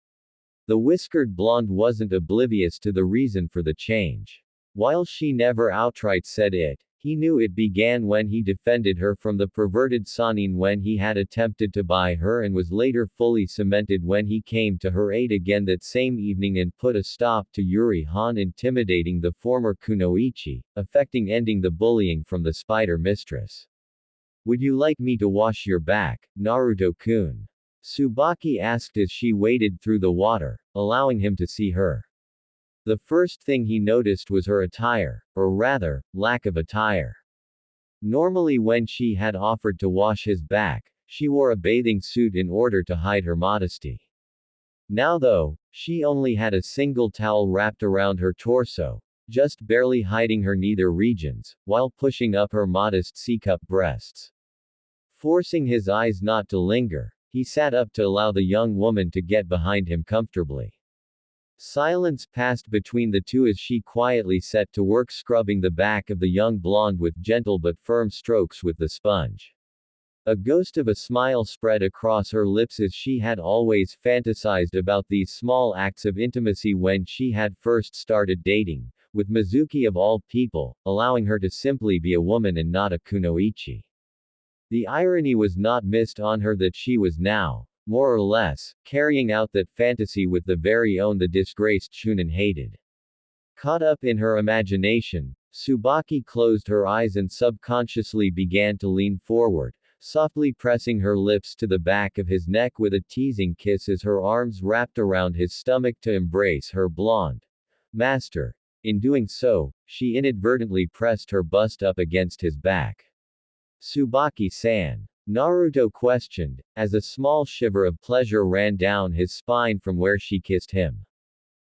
The whiskered blonde wasn't oblivious to the reason for the change. While she never outright said it, he knew it began when he defended her from the perverted Sanin when he had attempted to buy her and was later fully cemented when he came to her aid again that same evening and put a stop to Juri Han intimidating the former kunoichi, affecting ending the bullying from the spider mistress. Would you like me to wash your back, Naruto-kun? Tsubaki asked as she waded through the water, allowing him to see her. The first thing he noticed was her attire, or rather, lack of attire. Normally when she had offered to wash his back, she wore a bathing suit in order to hide her modesty. Now though, she only had a single towel wrapped around her torso, just barely hiding her nether regions, while pushing up her modest C-cup breasts. Forcing his eyes not to linger, he sat up to allow the young woman to get behind him comfortably. Silence passed between the two as she quietly set to work scrubbing the back of the young blonde with gentle but firm strokes with the sponge. A ghost of a smile spread across her lips as she had always fantasized about these small acts of intimacy when she had first started dating, with Mizuki of all people, allowing her to simply be a woman and not a kunoichi. The irony was not missed on her that she was now, more or less, carrying out that fantasy with the very own the disgraced Shunin hated. Caught up in her imagination, Tsubaki closed her eyes and subconsciously began to lean forward, softly pressing her lips to the back of his neck with a teasing kiss as her arms wrapped around his stomach to embrace her blonde master. In doing so, she inadvertently pressed her bust up against his back. Tsubaki-san. Naruto questioned, as a small shiver of pleasure ran down his spine from where she kissed him.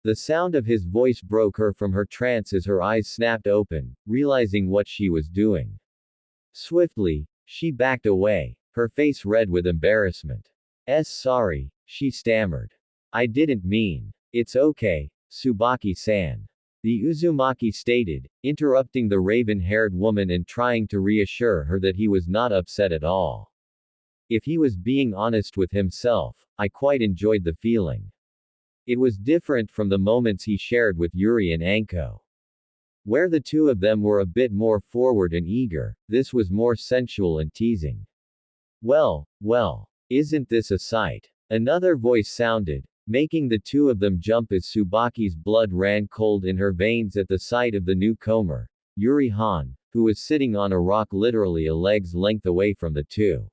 The sound of his voice broke her from her trance as her eyes snapped open, realizing what she was doing. Swiftly, she backed away, her face red with embarrassment. Sorry, she stammered. I didn't mean. It's okay, Tsubaki-san. The Uzumaki stated, interrupting the raven-haired woman and trying to reassure her that he was not upset at all. If he was being honest with himself, I quite enjoyed the feeling. It was different from the moments he shared with Yuri and Anko. Where the two of them were a bit more forward and eager, this was more sensual and teasing. Well, isn't this a sight? Another voice sounded, making the two of them jump as Tsubaki's blood ran cold in her veins at the sight of the newcomer, Juri Han, who was sitting on a rock literally a leg's length away from the two.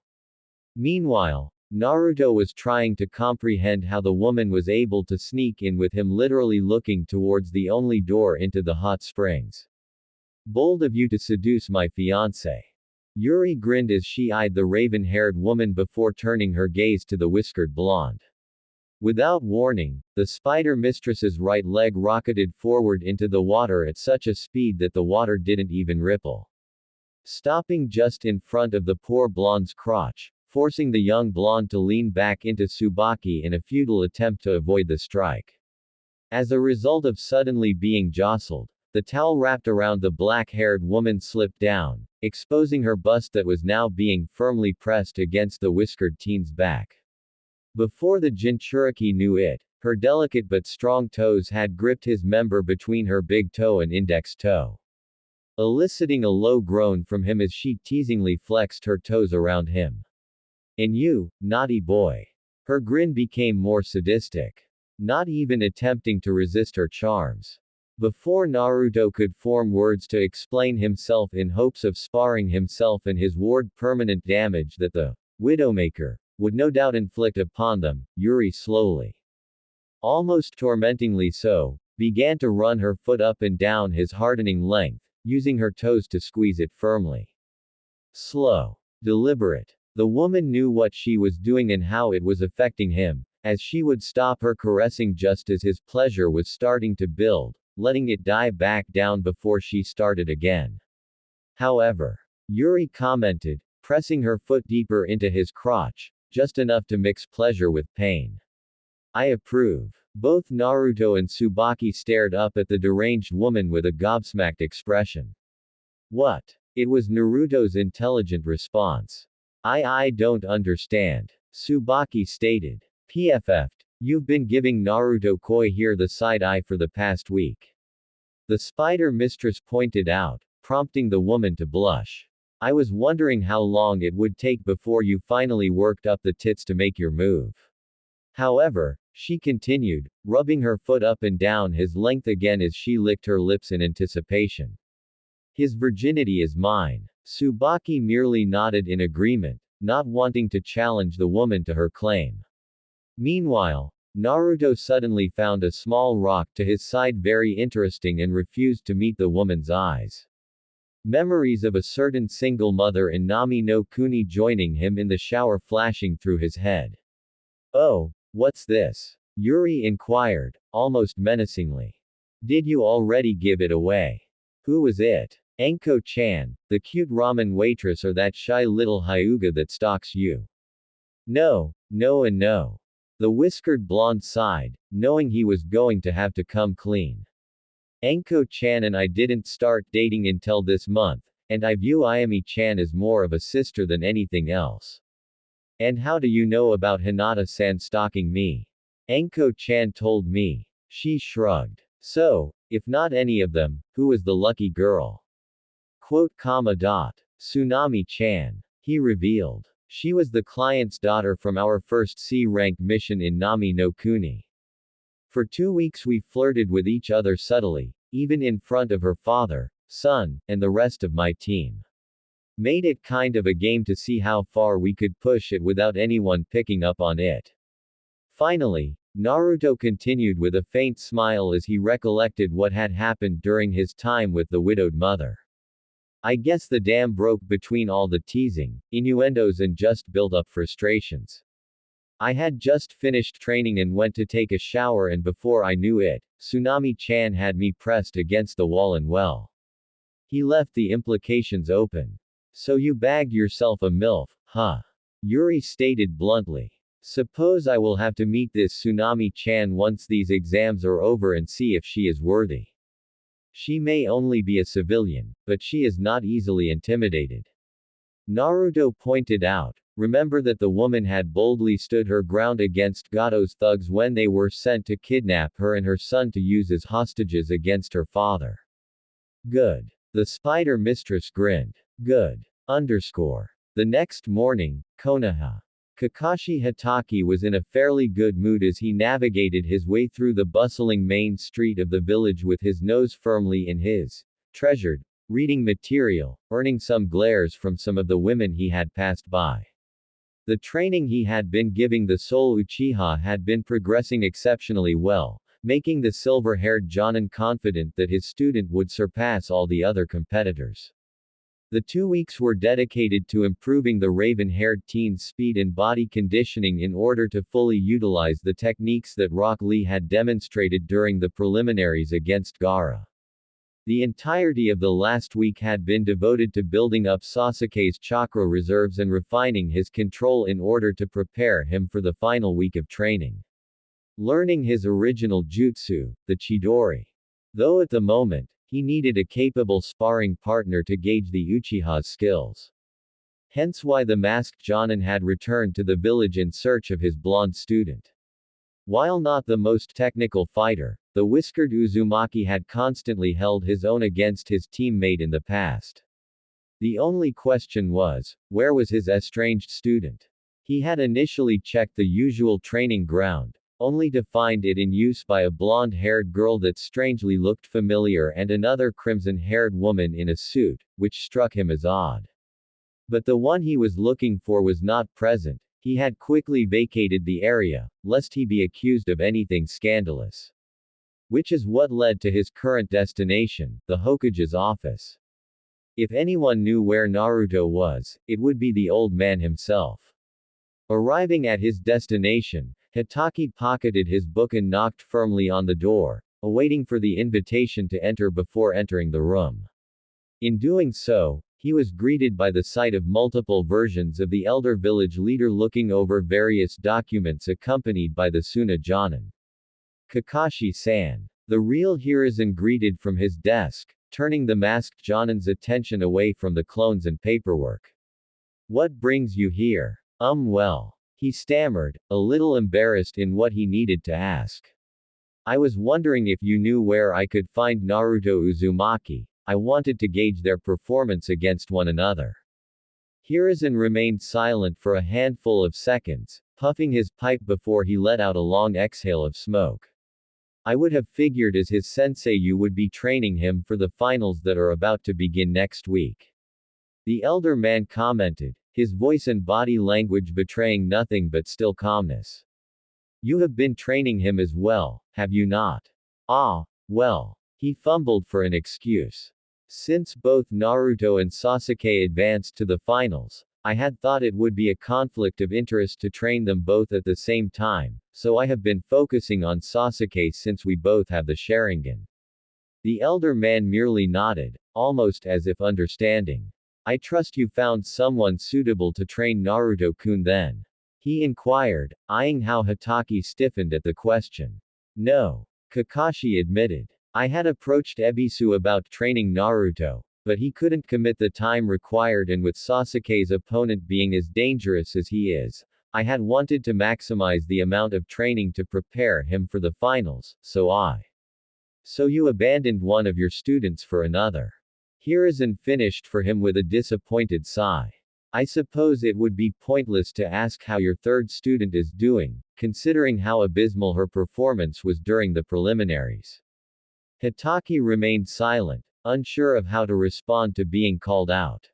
Meanwhile, Naruto was trying to comprehend how the woman was able to sneak in with him literally looking towards the only door into the hot springs. Bold of you to seduce my fiancé. Yuri grinned as she eyed the raven-haired woman before turning her gaze to the whiskered blonde. Without warning, the spider mistress's right leg rocketed forward into the water at such a speed that the water didn't even ripple. Stopping just in front of the poor blonde's crotch, forcing the young blonde to lean back into Tsubaki in a futile attempt to avoid the strike. As a result of suddenly being jostled, the towel wrapped around the black-haired woman slipped down, exposing her bust that was now being firmly pressed against the whiskered teen's back. Before the Jinchuriki knew it, her delicate but strong toes had gripped his member between her big toe and index toe, eliciting a low groan from him as she teasingly flexed her toes around him. And you, naughty boy. Her grin became more sadistic. Not even attempting to resist her charms. Before Naruto could form words to explain himself in hopes of sparing himself and his ward permanent damage that the Widowmaker would no doubt inflict upon them, Yuri slowly, almost tormentingly so, began to run her foot up and down his hardening length, using her toes to squeeze it firmly. Slow. Deliberate. The woman knew what she was doing and how it was affecting him, as she would stop her caressing just as his pleasure was starting to build, letting it die back down before she started again. However, Yuri commented, pressing her foot deeper into his crotch, just enough to mix pleasure with pain. I approve. Both Naruto and Tsubaki stared up at the deranged woman with a gobsmacked expression. What? It was Naruto's intelligent response. I don't understand. Tsubaki stated. PFF'd. You've been giving Naruto Koi here the side eye for the past week. The spider mistress pointed out, prompting the woman to blush. I was wondering how long it would take before you finally worked up the tits to make your move. However, she continued, rubbing her foot up and down his length again as she licked her lips in anticipation. His virginity is mine. Tsubaki merely nodded in agreement, not wanting to challenge the woman to her claim. Meanwhile, Naruto suddenly found a small rock to his side very interesting and refused to meet the woman's eyes. Memories of a certain single mother in Nami no Kuni joining him in the shower flashing through his head. Oh, what's this? Yuri inquired, almost menacingly. Did you already give it away? Who was it? Anko-chan, the cute ramen waitress, or that shy little Hyuga that stalks you? No, no and no. The whiskered blonde sighed, knowing he was going to have to come clean. Anko-chan and I didn't start dating until this month, and I view Ayami-chan as more of a sister than anything else. And how do you know about Hinata-san stalking me? Anko-chan told me. She shrugged. So, if not any of them, who was the lucky girl? Quote, Tsunami-chan. He revealed. She was the client's daughter from our first C-rank mission in Nami no Kuni. For 2 weeks we flirted with each other subtly, even in front of her father, son, and the rest of my team. Made it kind of a game to see how far we could push it without anyone picking up on it. Finally, Naruto continued with a faint smile as he recollected what had happened during his time with the widowed mother. I guess the dam broke between all the teasing, innuendos and just built-up frustrations. I had just finished training and went to take a shower, and before I knew it, Tsunami-chan had me pressed against the wall and well. He left the implications open. So you bagged yourself a MILF, huh? Yuri stated bluntly. Suppose I will have to meet this Tsunami-chan once these exams are over and see if she is worthy. She may only be a civilian, but she is not easily intimidated. Naruto pointed out, remember that the woman had boldly stood her ground against Gato's thugs when they were sent to kidnap her and her son to use as hostages against her father. Good. The spider mistress grinned. Good. The next morning, Konoha. Kakashi Hatake was in a fairly good mood as he navigated his way through the bustling main street of the village with his nose firmly in his treasured reading material, earning some glares from some of the women he had passed by. The training he had been giving the sole Uchiha had been progressing exceptionally well, making the silver-haired Jonin confident that his student would surpass all the other competitors. The 2 weeks were dedicated to improving the raven-haired teen's speed and body conditioning in order to fully utilize the techniques that Rock Lee had demonstrated during the preliminaries against Gaara. The entirety of the last week had been devoted to building up Sasuke's chakra reserves and refining his control in order to prepare him for the final week of training. Learning his original jutsu, the Chidori. Though at the moment, he needed a capable sparring partner to gauge the Uchiha's skills. Hence why the masked Jonin had returned to the village in search of his blonde student. While not the most technical fighter, the whiskered Uzumaki had constantly held his own against his teammate in the past. The only question was, where was his estranged student? He had initially checked the usual training ground, only to find it in use by a blonde-haired girl that strangely looked familiar and another crimson-haired woman in a suit, which struck him as odd. But the one he was looking for was not present. He had quickly vacated the area, lest he be accused of anything scandalous. Which is what led to his current destination, the Hokage's office. If anyone knew where Naruto was, it would be the old man himself. Arriving at his destination, Hatake pocketed his book and knocked firmly on the door, awaiting for the invitation to enter before entering the room. In doing so, he was greeted by the sight of multiple versions of the elder village leader looking over various documents accompanied by the Suna Jonin. Kakashi-san. The real Hiruzen greeted from his desk, turning the masked Jonin's attention away from the clones and paperwork. What brings you here? Well. He stammered, a little embarrassed in what he needed to ask. I was wondering if you knew where I could find Naruto Uzumaki. I wanted to gauge their performance against one another. Hiruzen remained silent for a handful of seconds, puffing his pipe before he let out a long exhale of smoke. I would have figured as his sensei you would be training him for the finals that are about to begin next week. The elder man commented, his voice and body language betraying nothing but still calmness. You have been training him as well, have you not? Well. He fumbled for an excuse. Since both Naruto and Sasuke advanced to the finals, I had thought it would be a conflict of interest to train them both at the same time, so I have been focusing on Sasuke since we both have the Sharingan. The elder man merely nodded, almost as if understanding. I trust you found someone suitable to train Naruto-kun then? He inquired, eyeing how Hatake stiffened at the question. No. Kakashi admitted. I had approached Ebisu about training Naruto, but he couldn't commit the time required, and with Sasuke's opponent being as dangerous as he is, I had wanted to maximize the amount of training to prepare him for the finals, So you abandoned one of your students for another. Hiruzen finished for him with a disappointed sigh. I suppose it would be pointless to ask how your third student is doing, considering how abysmal her performance was during the preliminaries. Hatake remained silent, unsure of how to respond to being called out.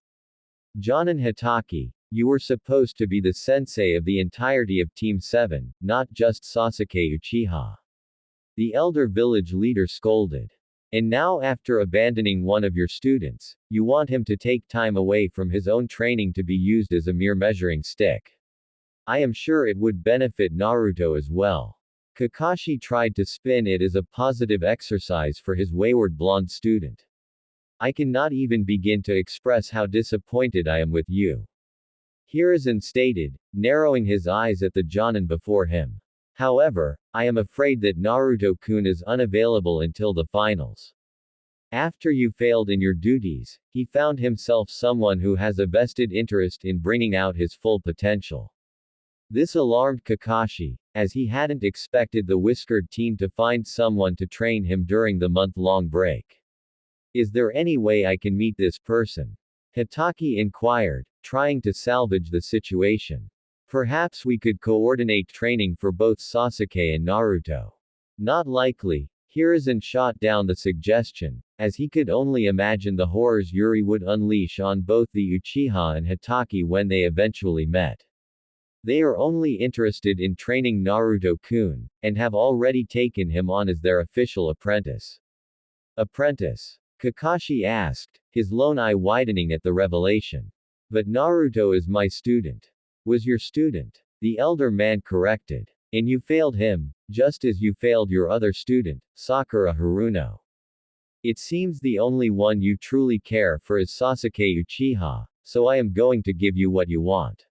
Jonin Hatake, you were supposed to be the sensei of the entirety of Team 7, not just Sasuke Uchiha. The elder village leader scolded. And now, after abandoning one of your students, you want him to take time away from his own training to be used as a mere measuring stick. I am sure it would benefit Naruto as well. Kakashi tried to spin it as a positive exercise for his wayward blonde student. I cannot even begin to express how disappointed I am with you. Hiruzen stated, narrowing his eyes at the Jonin before him. However, I am afraid that Naruto-kun is unavailable until the finals. After you failed in your duties, he found himself someone who has a vested interest in bringing out his full potential. This alarmed Kakashi, as he hadn't expected the whiskered teen to find someone to train him during the month-long break. Is there any way I can meet this person? Hatake inquired, trying to salvage the situation. Perhaps we could coordinate training for both Sasuke and Naruto. Not likely. Hiruzen shot down the suggestion, as he could only imagine the horrors Yuri would unleash on both the Uchiha and Hatake when they eventually met. They are only interested in training Naruto-kun, and have already taken him on as their official apprentice. Apprentice? Kakashi asked, his lone eye widening at the revelation. But Naruto is my student. Was your student? The elder man corrected. And you failed him, just as you failed your other student, Sakura Haruno. It seems the only one you truly care for is Sasuke Uchiha, so I am going to give you what you want.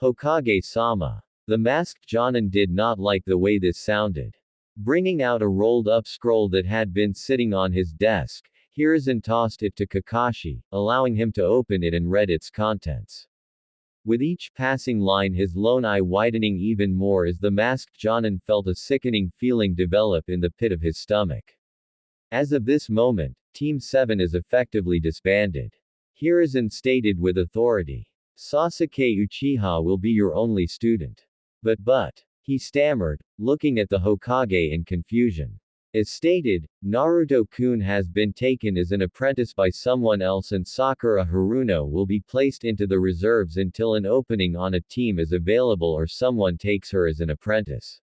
Hokage-sama. The masked Jonin did not like the way this sounded. Bringing out a rolled-up scroll that had been sitting on his desk, Hiruzen tossed it to Kakashi, allowing him to open it and read its contents. With each passing line, his lone eye widening even more as the masked Jonin felt a sickening feeling develop in the pit of his stomach. As of this moment, Team 7 is effectively disbanded. Hiruzen stated with authority. Sasuke Uchiha will be your only student. But, he stammered, looking at the Hokage in confusion. As stated, Naruto-kun has been taken as an apprentice by someone else, and Sakura Haruno will be placed into the reserves until an opening on a team is available or someone takes her as an apprentice.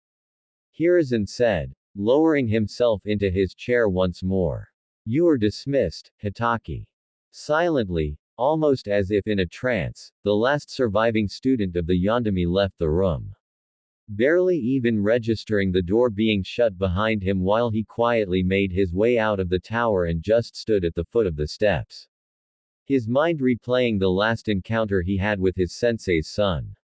Hiruzen said, lowering himself into his chair once more. You are dismissed, Hatake. Silently, almost as if in a trance, the last surviving student of the Yondaime left the room. Barely even registering the door being shut behind him while he quietly made his way out of the tower and just stood at the foot of the steps. his mind replaying the last encounter he had with his sensei's son.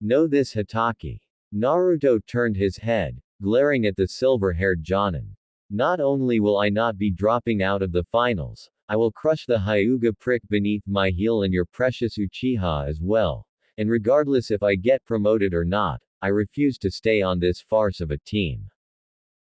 Know this, Hitaki? Naruto turned his head, glaring at the silver-haired Jonin. Not only will I not be dropping out of the finals, I will crush the Hyuga prick beneath my heel and your precious Uchiha as well. And regardless if I get promoted or not, I refuse to stay on this farce of a team.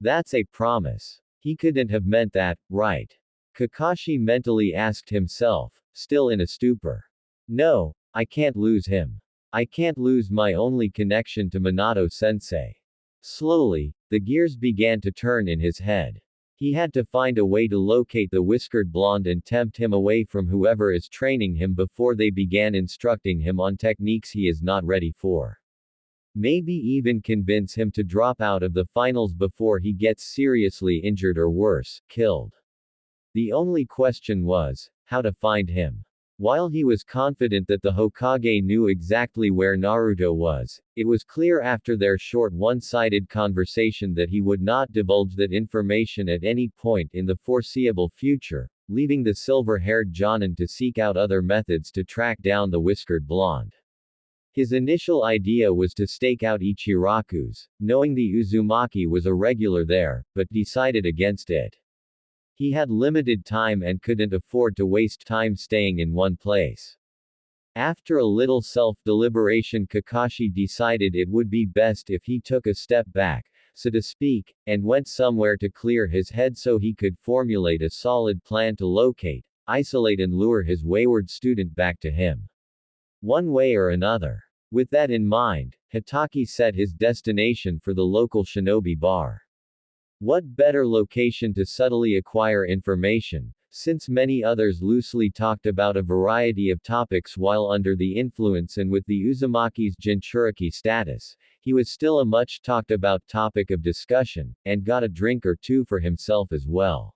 That's a promise. He couldn't have meant that, right? Kakashi mentally asked himself, still in a stupor. No, I can't lose him. I can't lose my only connection to Minato-sensei. Slowly, the gears began to turn in his head. He had to find a way to locate the whiskered blonde and tempt him away from whoever is training him before they began instructing him on techniques he is not ready for. Maybe even convince him to drop out of the finals before he gets seriously injured or worse, killed. The only question was, how to find him. While he was confident that the Hokage knew exactly where Naruto was, it was clear after their short one-sided conversation that he would not divulge that information at any point in the foreseeable future, leaving the silver-haired Jonin to seek out other methods to track down the whiskered blonde. His initial idea was to stake out Ichiraku's, knowing the Uzumaki was a regular there, but decided against it. He had limited time and couldn't afford to waste time staying in one place. After a little self-deliberation, Kakashi decided it would be best if he took a step back, so to speak, and went somewhere to clear his head so he could formulate a solid plan to locate, isolate and lure his wayward student back to him. One way or another. With that in mind, Hitaki set his destination for the local Shinobi bar. What better location to subtly acquire information, since many others loosely talked about a variety of topics while under the influence, and with the Uzumaki's Jinchuriki status, he was still a much talked about topic of discussion, and got a drink or two for himself as well.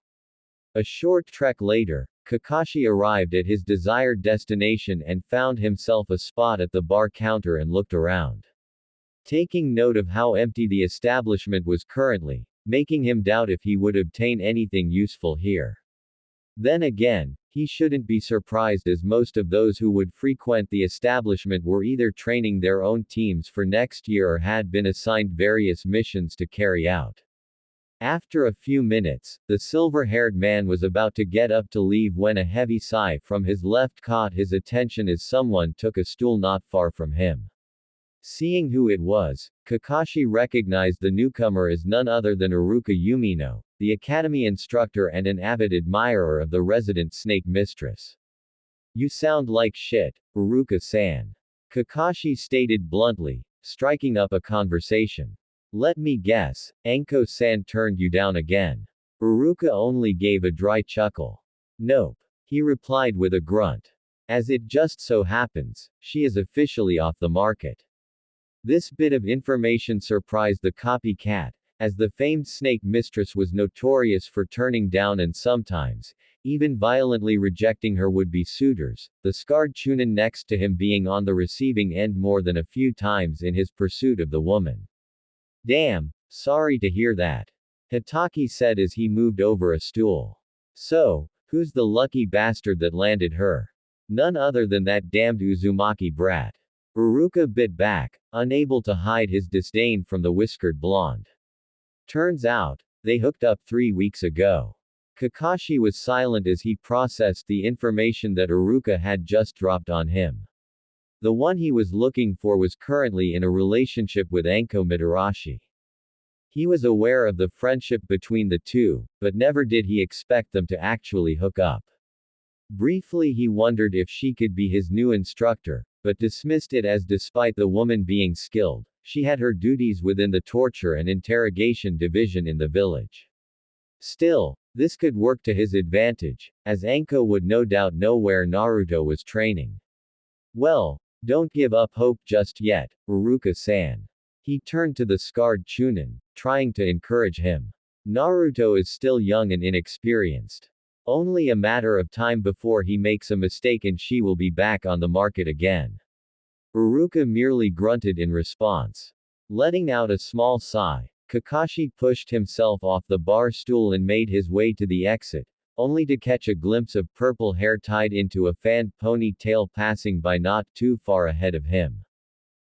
A short trek later, Kakashi arrived at his desired destination and found himself a spot at the bar counter and looked around. Taking note of how empty the establishment was currently, making him doubt if he would obtain anything useful here. Then again, he shouldn't be surprised, as most of those who would frequent the establishment were either training their own teams for next year or had been assigned various missions to carry out. After a few minutes, the silver-haired man was about to get up to leave when a heavy sigh from his left caught his attention as someone took a stool not far from him. Seeing who it was, Kakashi recognized the newcomer as none other than Iruka Yumino, the academy instructor and an avid admirer of the resident snake mistress. You sound like shit, Iruka-san. Kakashi stated bluntly, striking up a conversation. Let me guess, Anko-san turned you down again. Iruka only gave a dry chuckle. Nope. He replied with a grunt. As it just so happens, she is officially off the market. This bit of information surprised the copycat, as the famed snake mistress was notorious for turning down and sometimes, even violently rejecting her would-be suitors, the scarred Chunin next to him being on the receiving end more than a few times in his pursuit of the woman. Damn, sorry to hear that. Hitaki said as he moved over a stool. So, who's the lucky bastard that landed her? None other than that damned Uzumaki brat. Iruka bit back, unable to hide his disdain from the whiskered blonde. Turns out, they hooked up 3 weeks ago. Kakashi was silent as he processed the information that Iruka had just dropped on him. The one he was looking for was currently in a relationship with Anko Mitarashi. He was aware of the friendship between the two, but never did he expect them to actually hook up. Briefly he wondered if she could be his new instructor, but dismissed it as despite the woman being skilled, she had her duties within the torture and interrogation division in the village. Still, this could work to his advantage, as Anko would no doubt know where Naruto was training. Well, don't give up hope just yet, Iruka-san. He turned to the scarred Chunin, trying to encourage him. Naruto is still young and inexperienced. Only a matter of time before he makes a mistake and she will be back on the market again. Iruka merely grunted in response. Letting out a small sigh, Kakashi pushed himself off the bar stool and made his way to the exit, only to catch a glimpse of purple hair tied into a fanned ponytail passing by not too far ahead of him.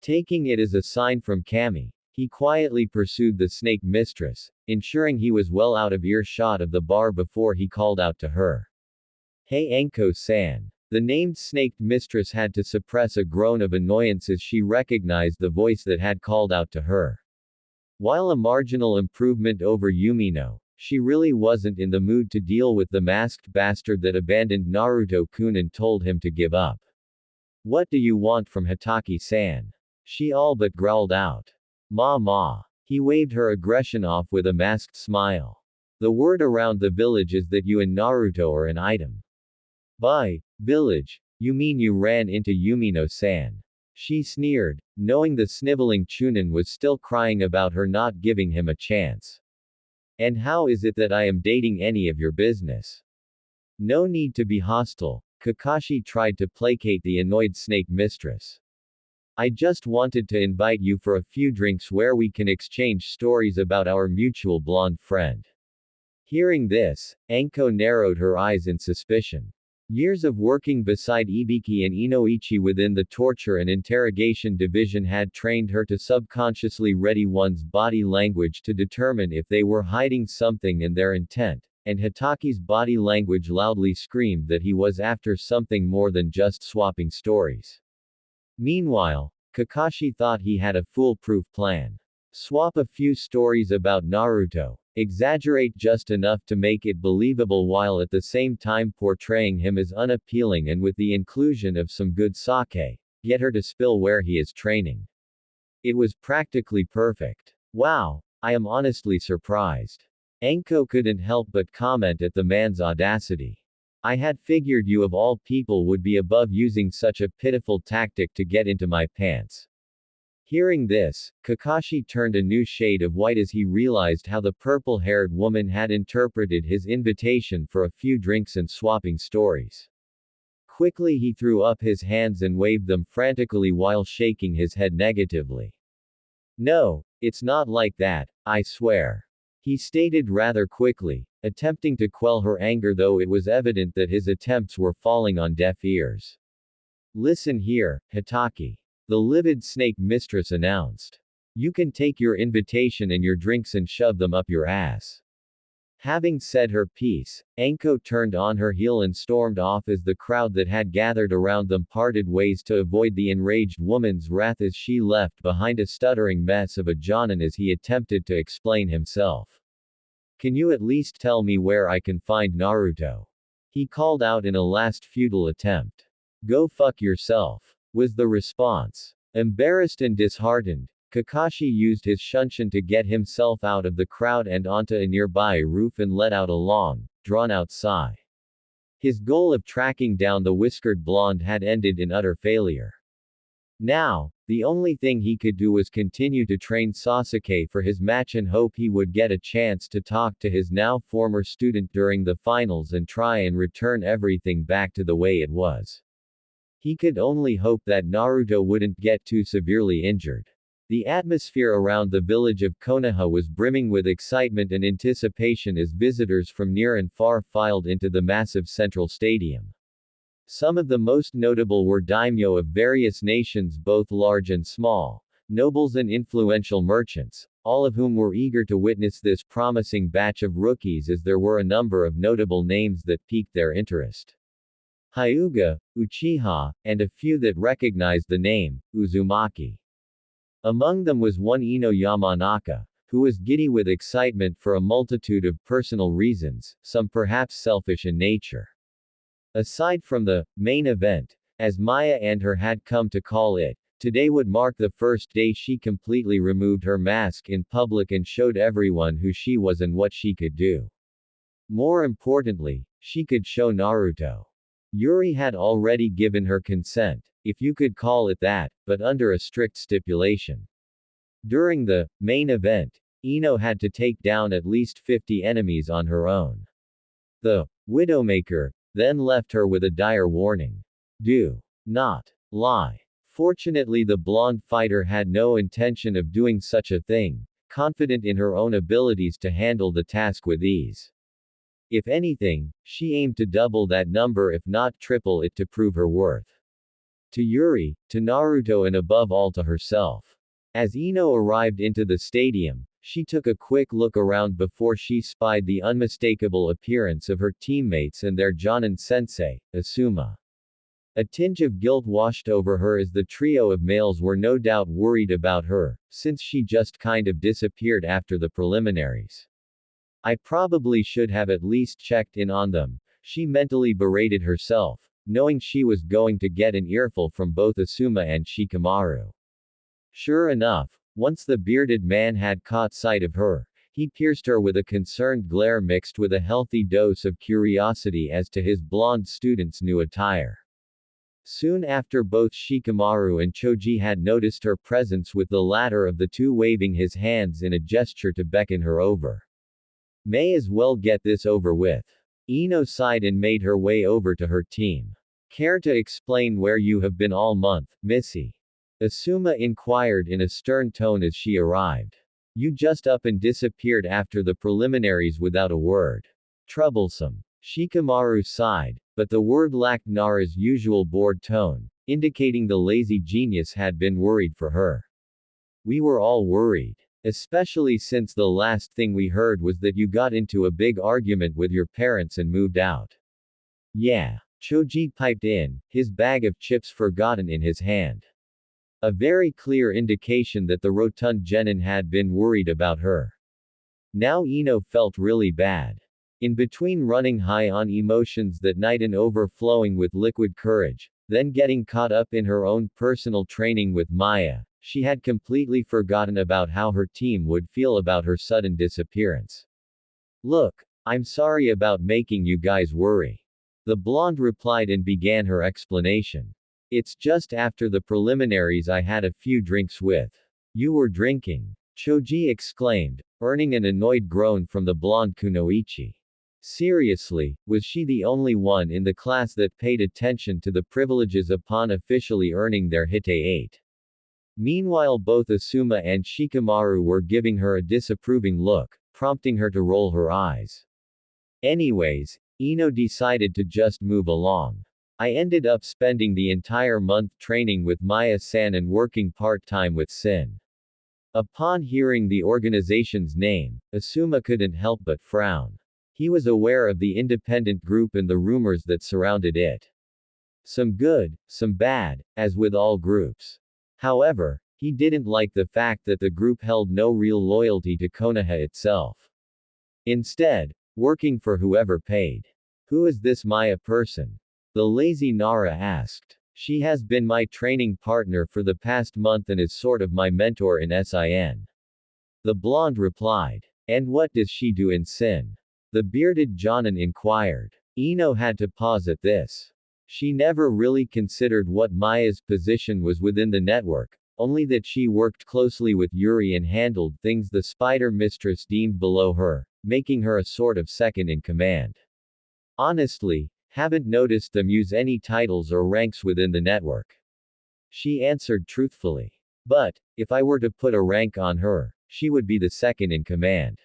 Taking it as a sign from Kami, he quietly pursued the snake mistress, ensuring he was well out of earshot of the bar before he called out to her. Hey Anko-san. The named snake mistress had to suppress a groan of annoyance as she recognized the voice that had called out to her. While a marginal improvement over Yumino, she really wasn't in the mood to deal with the masked bastard that abandoned Naruto-kun and told him to give up. What do you want from Hitaki-san? She all but growled out. Ma. He waved her aggression off with a masked smile. The word around the village is that you and Naruto are an item. By village, you mean you ran into Yumino-san. She sneered, knowing the sniveling Chunin was still crying about her not giving him a chance. And how is it that I am dating any of your business? No need to be hostile, Kakashi tried to placate the annoyed snake mistress. I just wanted to invite you for a few drinks where we can exchange stories about our mutual blonde friend. Hearing this, Anko narrowed her eyes in suspicion. Years of working beside Ibiki and Inoichi within the torture and interrogation division had trained her to subconsciously read one's body language to determine if they were hiding something in their intent, and Hitaki's body language loudly screamed that he was after something more than just swapping stories. Meanwhile, Kakashi thought he had a foolproof plan. Swap a few stories about Naruto, exaggerate just enough to make it believable while at the same time portraying him as unappealing, and with the inclusion of some good sake, get her to spill where he is training. It was practically perfect. Wow, I am honestly surprised. Anko couldn't help but comment at the man's audacity. I had figured you of all people would be above using such a pitiful tactic to get into my pants. Hearing this, Kakashi turned a new shade of white as he realized how the purple-haired woman had interpreted his invitation for a few drinks and swapping stories. Quickly he threw up his hands and waved them frantically while shaking his head negatively. No, it's not like that, I swear. He stated rather quickly, attempting to quell her anger, though it was evident that his attempts were falling on deaf ears. Listen here, Hitaki. The livid snake mistress announced. You can take your invitation and your drinks and shove them up your ass. Having said her piece, Anko turned on her heel and stormed off as the crowd that had gathered around them parted ways to avoid the enraged woman's wrath as she left behind a stuttering mess of a Jonin as he attempted to explain himself. Can you at least tell me where I can find Naruto? He called out in a last futile attempt. Go fuck yourself, was the response. Embarrassed and disheartened, Kakashi used his shunshin to get himself out of the crowd and onto a nearby roof and let out a long, drawn-out sigh. His goal of tracking down the whiskered blonde had ended in utter failure. Now, the only thing he could do was continue to train Sasuke for his match and hope he would get a chance to talk to his now former student during the finals and try and return everything back to the way it was. He could only hope that Naruto wouldn't get too severely injured. The atmosphere around the village of Konoha was brimming with excitement and anticipation as visitors from near and far filed into the massive central stadium. Some of the most notable were daimyo of various nations, both large and small, nobles and influential merchants, all of whom were eager to witness this promising batch of rookies, as there were a number of notable names that piqued their interest. Hyuga, Uchiha, and a few that recognized the name, Uzumaki. Among them was one Ino Yamanaka, who was giddy with excitement for a multitude of personal reasons, some perhaps selfish in nature. Aside from the main event, as Maya and her had come to call it, today would mark the first day she completely removed her mask in public and showed everyone who she was and what she could do. More importantly, she could show Naruto. Yuri had already given her consent, if you could call it that, but under a strict stipulation. During the main event, Ino had to take down at least 50 enemies on her own. The Widowmaker then left her with a dire warning. Do not lie. Fortunately, the blonde fighter had no intention of doing such a thing, confident in her own abilities to handle the task with ease. If anything, she aimed to double that number if not triple it to prove her worth. To Yuri, to Naruto and above all to herself. As Ino arrived into the stadium, she took a quick look around before she spied the unmistakable appearance of her teammates and their Jonin-sensei, Asuma. A tinge of guilt washed over her as the trio of males were no doubt worried about her, since she just kind of disappeared after the preliminaries. I probably should have at least checked in on them, she mentally berated herself, knowing she was going to get an earful from both Asuma and Shikamaru. Sure enough, once the bearded man had caught sight of her, he pierced her with a concerned glare mixed with a healthy dose of curiosity as to his blonde student's new attire. Soon after, both Shikamaru and Choji had noticed her presence, with the latter of the two waving his hands in a gesture to beckon her over. May as well get this over with. Ino sighed and made her way over to her team. Care to explain where you have been all month, Missy? Asuma inquired in a stern tone as she arrived. You just up and disappeared after the preliminaries without a word. Troublesome. Shikamaru sighed, but the word lacked Nara's usual bored tone, indicating the lazy genius had been worried for her. We were all worried. Especially since the last thing we heard was that you got into a big argument with your parents and moved out. Yeah. Choji piped in, his bag of chips forgotten in his hand. A very clear indication that the rotund genin had been worried about her. Now Ino felt really bad. In between running high on emotions that night and overflowing with liquid courage, then getting caught up in her own personal training with Maya, she had completely forgotten about how her team would feel about her sudden disappearance. Look, I'm sorry about making you guys worry. The blonde replied and began her explanation. It's just after the preliminaries I had a few drinks with. You were drinking? Choji exclaimed, earning an annoyed groan from the blonde kunoichi. Seriously, was she the only one in the class that paid attention to the privileges upon officially earning their Hite 8? Meanwhile, both Asuma and Shikamaru were giving her a disapproving look, prompting her to roll her eyes. Anyways, Ino decided to just move along. I ended up spending the entire month training with Maya-san and working part-time with Sin. Upon hearing the organization's name, Asuma couldn't help but frown. He was aware of the independent group and the rumors that surrounded it. Some good, some bad, as with all groups. However, he didn't like the fact that the group held no real loyalty to Konoha itself. Instead, working for whoever paid. Who is this Maya person? The lazy Nara asked. She has been my training partner for the past month and is sort of my mentor in Sin. The blonde replied. And what does she do in Sin? The bearded Jonin inquired. Ino had to pause at this. She never really considered what Maya's position was within the network, only that she worked closely with Yuri and handled things the spider mistress deemed below her, making her a sort of second in command. Honestly, haven't noticed them use any titles or ranks within the network. She answered truthfully. But, if I were to put a rank on her, she would be the second in command.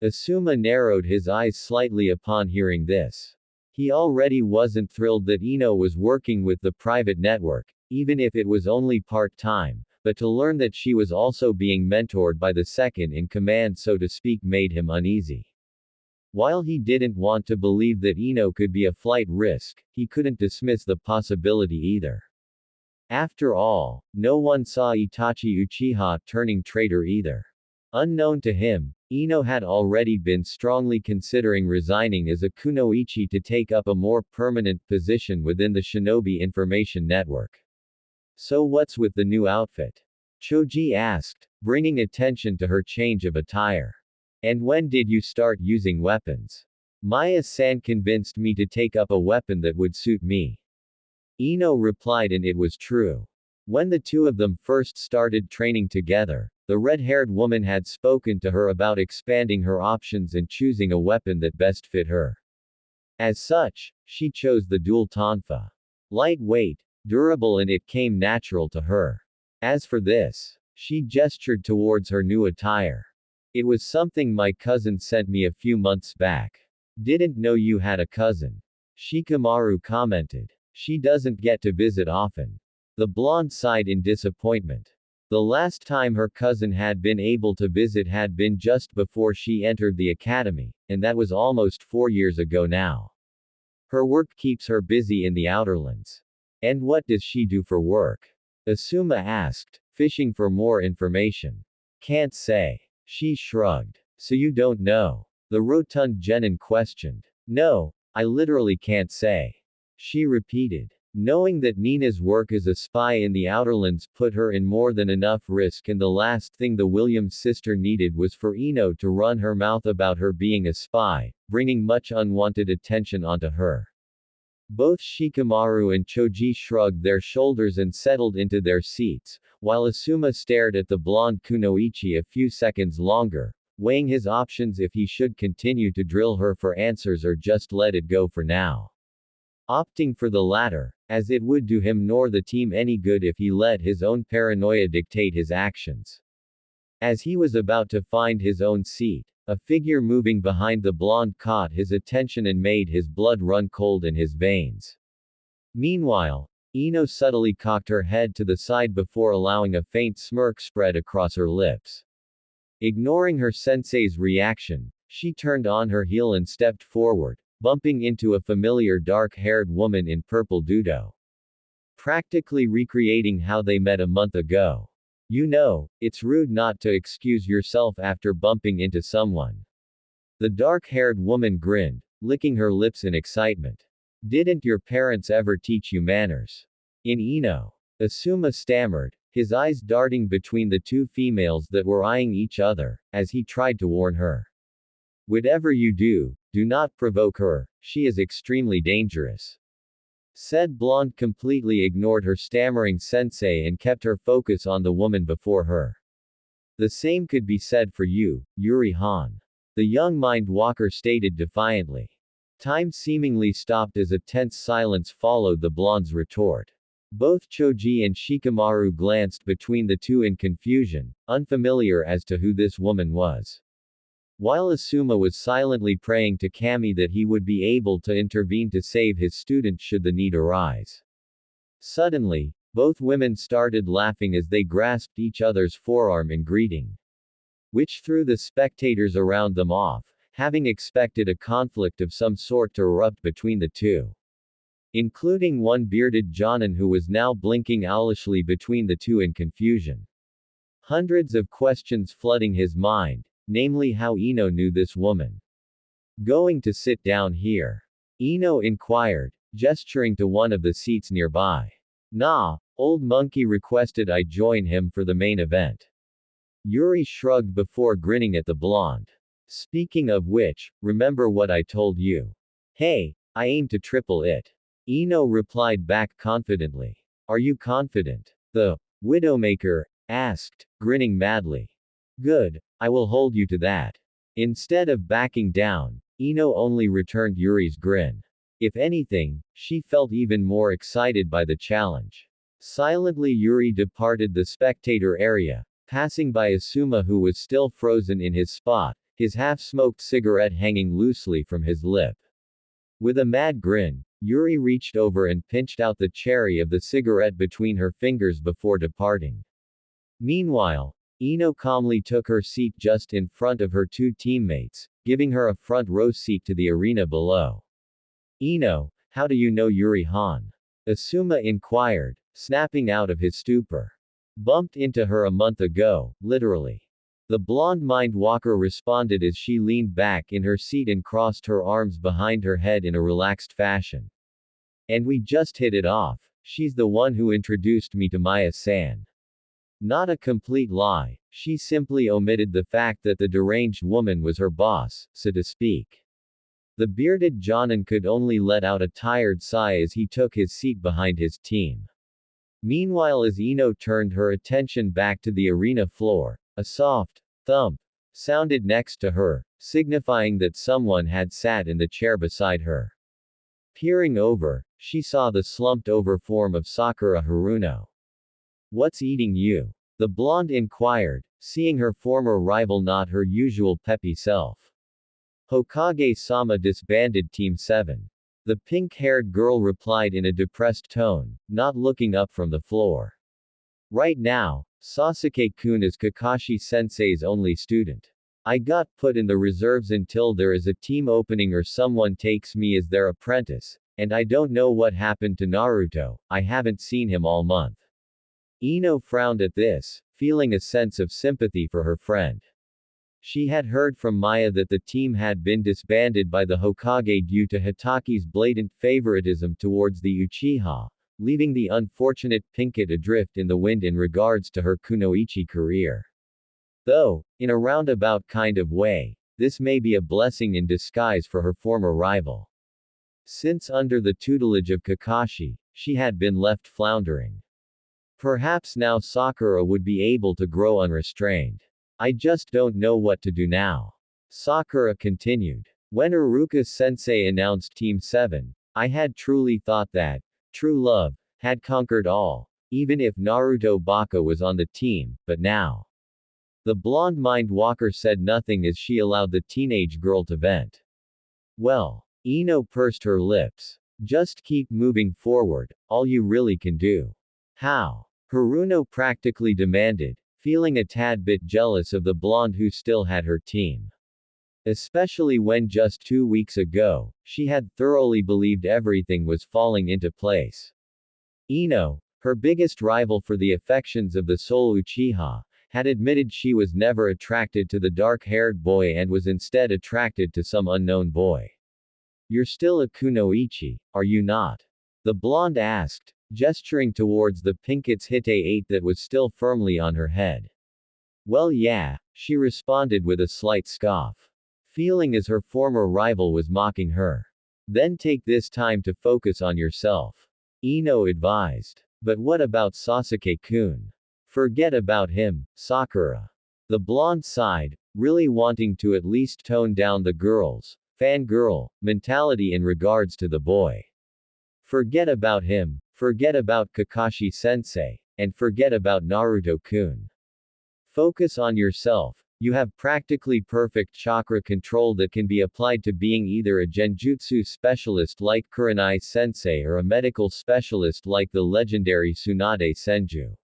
Asuma narrowed his eyes slightly upon hearing this. He already wasn't thrilled that Ino was working with the private network, even if it was only part-time, but to learn that she was also being mentored by the second-in-command, so to speak, made him uneasy. While he didn't want to believe that Ino could be a flight risk, he couldn't dismiss the possibility either. After all, no one saw Itachi Uchiha turning traitor either. Unknown to him, Ino had already been strongly considering resigning as a kunoichi to take up a more permanent position within the Shinobi Information Network. So what's with the new outfit? Choji asked, bringing attention to her change of attire. And when did you start using weapons? Maya-san convinced me to take up a weapon that would suit me. Ino replied, and it was true. When the two of them first started training together, the red-haired woman had spoken to her about expanding her options and choosing a weapon that best fit her. As such, she chose the dual tonfa. Lightweight, durable, and it came natural to her. As for this, she gestured towards her new attire. It was something my cousin sent me a few months back. Didn't know you had a cousin. Shikamaru commented. She doesn't get to visit often. The blonde sighed in disappointment. The last time her cousin had been able to visit had been just before she entered the academy, and that was almost 4 years ago now. Her work keeps her busy in the outerlands. And what does she do for work? Asuma asked, fishing for more information. Can't say. She shrugged. So you don't know? The rotund genin questioned. No, I literally can't say. She repeated. Knowing that Nina's work as a spy in the outerlands put her in more than enough risk, and the last thing the Williams sister needed was for Ino to run her mouth about her being a spy, bringing much unwanted attention onto her. Both Shikamaru and Choji shrugged their shoulders and settled into their seats, while Asuma stared at the blonde Kunoichi a few seconds longer, weighing his options if he should continue to drill her for answers or just let it go for now. Opting for the latter, as it would do him nor the team any good if he let his own paranoia dictate his actions. As he was about to find his own seat, a figure moving behind the blonde caught his attention and made his blood run cold in his veins. Meanwhile, Ino subtly cocked her head to the side before allowing a faint smirk spread across her lips. Ignoring her sensei's reaction, she turned on her heel and stepped forward, bumping into a familiar dark-haired woman in purple dudo. Practically recreating how they met a month ago. You know, it's rude not to excuse yourself after bumping into someone. The dark-haired woman grinned, licking her lips in excitement. Didn't your parents ever teach you manners? In Ino. Asuma stammered, his eyes darting between the two females that were eyeing each other, as he tried to warn her. Whatever you do, do not provoke her, she is extremely dangerous. Said blonde completely ignored her stammering sensei and kept her focus on the woman before her. The same could be said for you, Juri Han. The young mind walker stated defiantly. Time seemingly stopped as a tense silence followed the blonde's retort. Both Choji and Shikamaru glanced between the two in confusion, unfamiliar as to who this woman was. While Asuma was silently praying to Kami that he would be able to intervene to save his student should the need arise. Suddenly, both women started laughing as they grasped each other's forearm in greeting. Which threw the spectators around them off, having expected a conflict of some sort to erupt between the two. Including one bearded Jonin who was now blinking owlishly between the two in confusion. Hundreds of questions flooding his mind. Namely how Ino knew this woman. Going to sit down here? Ino inquired, gesturing to one of the seats nearby. Nah, old monkey requested I join him for the main event. Yuri shrugged before grinning at the blonde. Speaking of which, remember what I told you? Hey, I aim to triple it. Ino replied back confidently. Are you confident? The Widowmaker asked, grinning madly. Good, I will hold you to that. Instead of backing down, Ino only returned Yuri's grin. If anything, she felt even more excited by the challenge. Silently Yuri departed the spectator area, passing by Asuma who was still frozen in his spot, his half-smoked cigarette hanging loosely from his lip. With a mad grin, Yuri reached over and pinched out the cherry of the cigarette between her fingers before departing. Meanwhile, Ino calmly took her seat just in front of her two teammates, giving her a front row seat to the arena below. Ino, how do you know Juri Han? Asuma inquired, snapping out of his stupor. Bumped into her a month ago, literally. The blonde mind walker responded as she leaned back in her seat and crossed her arms behind her head in a relaxed fashion. And we just hit it off. She's the one who introduced me to Maya-san. Not a complete lie, she simply omitted the fact that the deranged woman was her boss, so to speak. The bearded Jonin could only let out a tired sigh as he took his seat behind his team. Meanwhile, as Ino turned her attention back to the arena floor, a soft thump sounded next to her, signifying that someone had sat in the chair beside her. Peering over, she saw the slumped-over form of Sakura Haruno. What's eating you? The blonde inquired, seeing her former rival not her usual peppy self. Hokage-sama disbanded Team 7. The pink-haired girl replied in a depressed tone, not looking up from the floor. Right now, Sasuke-kun is Kakashi-sensei's only student. I got put in the reserves until there is a team opening or someone takes me as their apprentice, and I don't know what happened to Naruto, I haven't seen him all month. Ino frowned at this, feeling a sense of sympathy for her friend. She had heard from Maya that the team had been disbanded by the Hokage due to Hitaki's blatant favoritism towards the Uchiha, leaving the unfortunate Pinkett adrift in the wind in regards to her kunoichi career. Though, in a roundabout kind of way, this may be a blessing in disguise for her former rival. Since under the tutelage of Kakashi, she had been left floundering. Perhaps now Sakura would be able to grow unrestrained. I just don't know what to do now. Sakura continued. When Iruka-sensei announced Team 7, I had truly thought that true love had conquered all, even if Naruto Baka was on the team, but now. The blonde mind walker said nothing as she allowed the teenage girl to vent. Well, Ino pursed her lips. Just keep moving forward, all you really can do. How? Haruno practically demanded, feeling a tad bit jealous of the blonde who still had her team. Especially when just 2 weeks ago, she had thoroughly believed everything was falling into place. Ino, her biggest rival for the affections of the sole Uchiha, had admitted she was never attracted to the dark-haired boy and was instead attracted to some unknown boy. You're still a kunoichi, are you not? The blonde asked, gesturing towards the Pinkett's Hite 8 that was still firmly on her head. Well yeah, she responded with a slight scoff. Feeling as her former rival was mocking her. Then take this time to focus on yourself. Ino advised. But what about Sasuke-kun? Forget about him, Sakura. The blonde sighed, really wanting to at least tone down the girl's fangirl mentality in regards to the boy. Forget about him, forget about Kakashi-sensei, and forget about Naruto-kun. Focus on yourself. You have practically perfect chakra control that can be applied to being either a genjutsu specialist like Kurenai-sensei or a medical specialist like the legendary Tsunade Senju.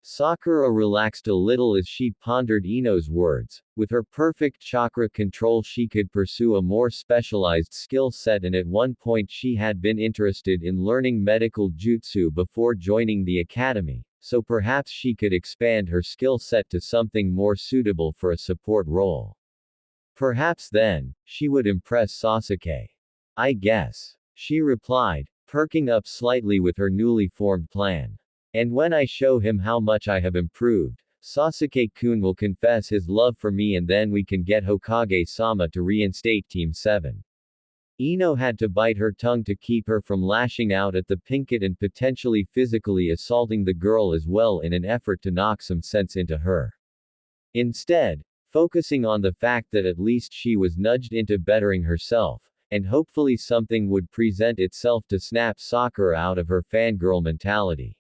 Sakura relaxed a little as she pondered Ino's words. With her perfect chakra control she could pursue a more specialized skill set, and at one point she had been interested in learning medical jutsu before joining the academy, so perhaps she could expand her skill set to something more suitable for a support role. Perhaps then, she would impress Sasuke. I guess, she replied, perking up slightly with her newly formed plan. And when I show him how much I have improved, Sasuke-kun will confess his love for me and then we can get Hokage-sama to reinstate Team 7. Ino had to bite her tongue to keep her from lashing out at the Pinkett and potentially physically assaulting the girl as well in an effort to knock some sense into her. Instead, focusing on the fact that at least she was nudged into bettering herself, and hopefully something would present itself to snap Sakura out of her fangirl mentality.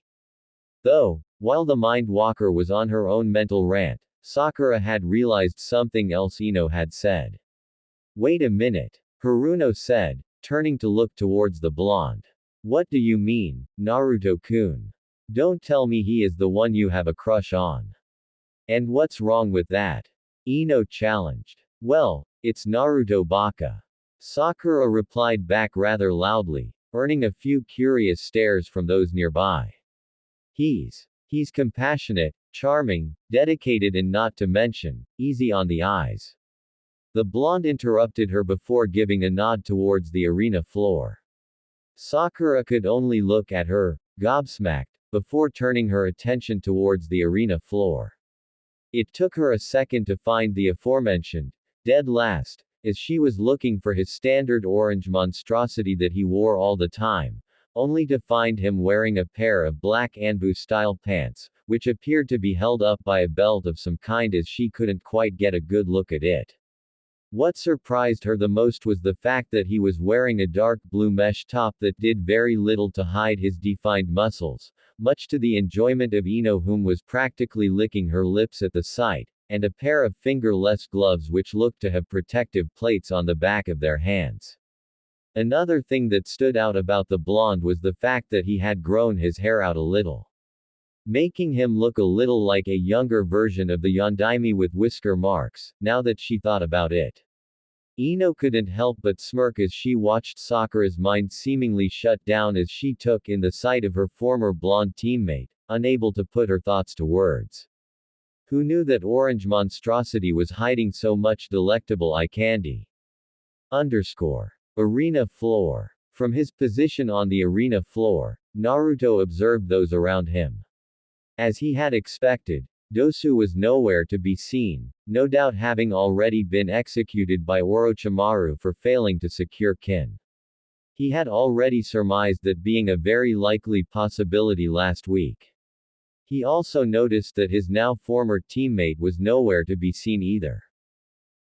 Though, while the Mind Walker was on her own mental rant, Sakura had realized something else Ino had said. Wait a minute, Haruno said, turning to look towards the blonde. What do you mean, Naruto-kun? Don't tell me he is the one you have a crush on. And what's wrong with that? Ino challenged. Well, it's Naruto Baka. Sakura replied back rather loudly, earning a few curious stares from those nearby. He's compassionate, charming, dedicated and not to mention, easy on the eyes. The blonde interrupted her before giving a nod towards the arena floor. Sakura could only look at her, gobsmacked, before turning her attention towards the arena floor. It took her a second to find the aforementioned, dead last, as she was looking for his standard orange monstrosity that he wore all the time, only to find him wearing a pair of black Anbu-style pants, which appeared to be held up by a belt of some kind as she couldn't quite get a good look at it. What surprised her the most was the fact that he was wearing a dark blue mesh top that did very little to hide his defined muscles, much to the enjoyment of Ino, whom was practically licking her lips at the sight, and a pair of fingerless gloves which looked to have protective plates on the back of their hands. Another thing that stood out about the blonde was the fact that he had grown his hair out a little, making him look a little like a younger version of the Yondaime with whisker marks, now that she thought about it. Ino couldn't help but smirk as she watched Sakura's mind seemingly shut down as she took in the sight of her former blonde teammate, unable to put her thoughts to words. Who knew that orange monstrosity was hiding so much delectable eye candy? Arena floor. From his position on the arena floor, Naruto observed those around him. As he had expected, Dosu was nowhere to be seen, no doubt having already been executed by Orochimaru for failing to secure kin. He had already surmised that being a very likely possibility last week. He also noticed that his now former teammate was nowhere to be seen either.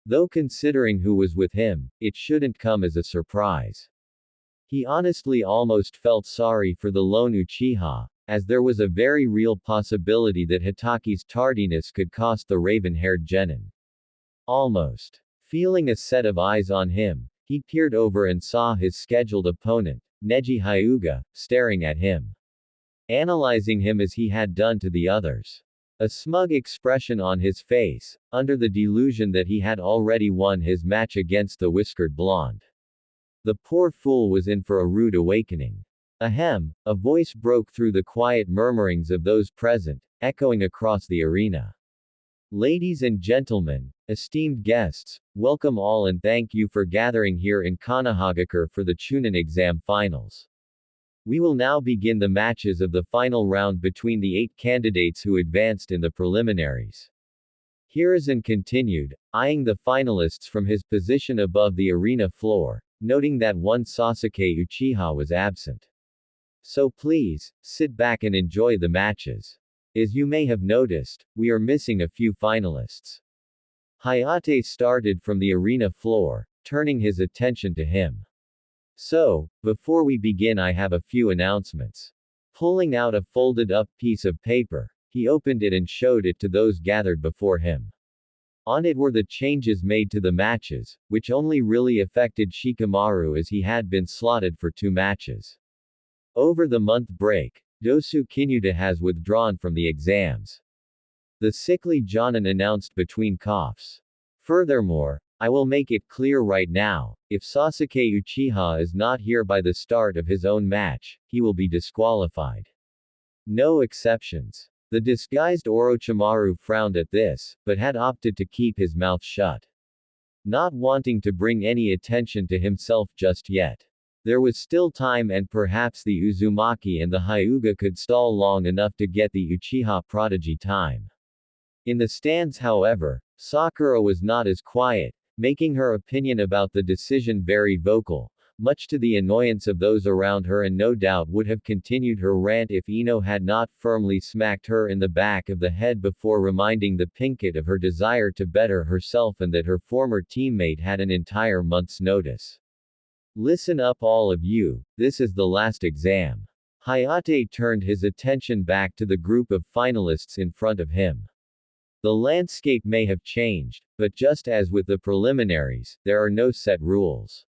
Though considering who was with him, it shouldn't come as a surprise. He honestly almost felt sorry for the lone Uchiha, as there was a very real possibility that Hitaki's tardiness could cost the raven-haired genin. Almost feeling a set of eyes on him, he peered over and saw his scheduled opponent, Neji Hyuga, staring at him, analyzing him as he had done to the others. A smug expression on his face, under the delusion that he had already won his match against the whiskered blonde. The poor fool was in for a rude awakening. Ahem, a voice broke through the quiet murmurings of those present, echoing across the arena. Ladies and gentlemen, esteemed guests, welcome all and thank you for gathering here in Kanahagakure for the Chunin exam finals. We will now begin the matches of the final round between the 8 candidates who advanced in the preliminaries. Hiruzen continued, eyeing the finalists from his position above the arena floor, noting that one Sasuke Uchiha was absent. So please, sit back and enjoy the matches. As you may have noticed, we are missing a few finalists. Hayate started from the arena floor, turning his attention to him. So, before we begin I have a few announcements. Pulling out a folded-up piece of paper, he opened it and showed it to those gathered before him. On it were the changes made to the matches, which only really affected Shikamaru as he had been slotted for 2 matches. Over the month break, Dosu Kinuta has withdrawn from the exams. The sickly Jonin announced between coughs. Furthermore, I will make it clear right now, if Sasuke Uchiha is not here by the start of his own match, he will be disqualified. No exceptions. The disguised Orochimaru frowned at this, but had opted to keep his mouth shut, not wanting to bring any attention to himself just yet. There was still time and perhaps the Uzumaki and the Hyuga could stall long enough to get the Uchiha prodigy time. In the stands however, Sakura was not as quiet, making her opinion about the decision very vocal, much to the annoyance of those around her and no doubt would have continued her rant if Ino had not firmly smacked her in the back of the head before reminding the pinkett of her desire to better herself and that her former teammate had an entire month's notice. Listen up all of you, this is the last exam. Hayate turned his attention back to the group of finalists in front of him. The landscape may have changed, but just as with the preliminaries, there are no set rules.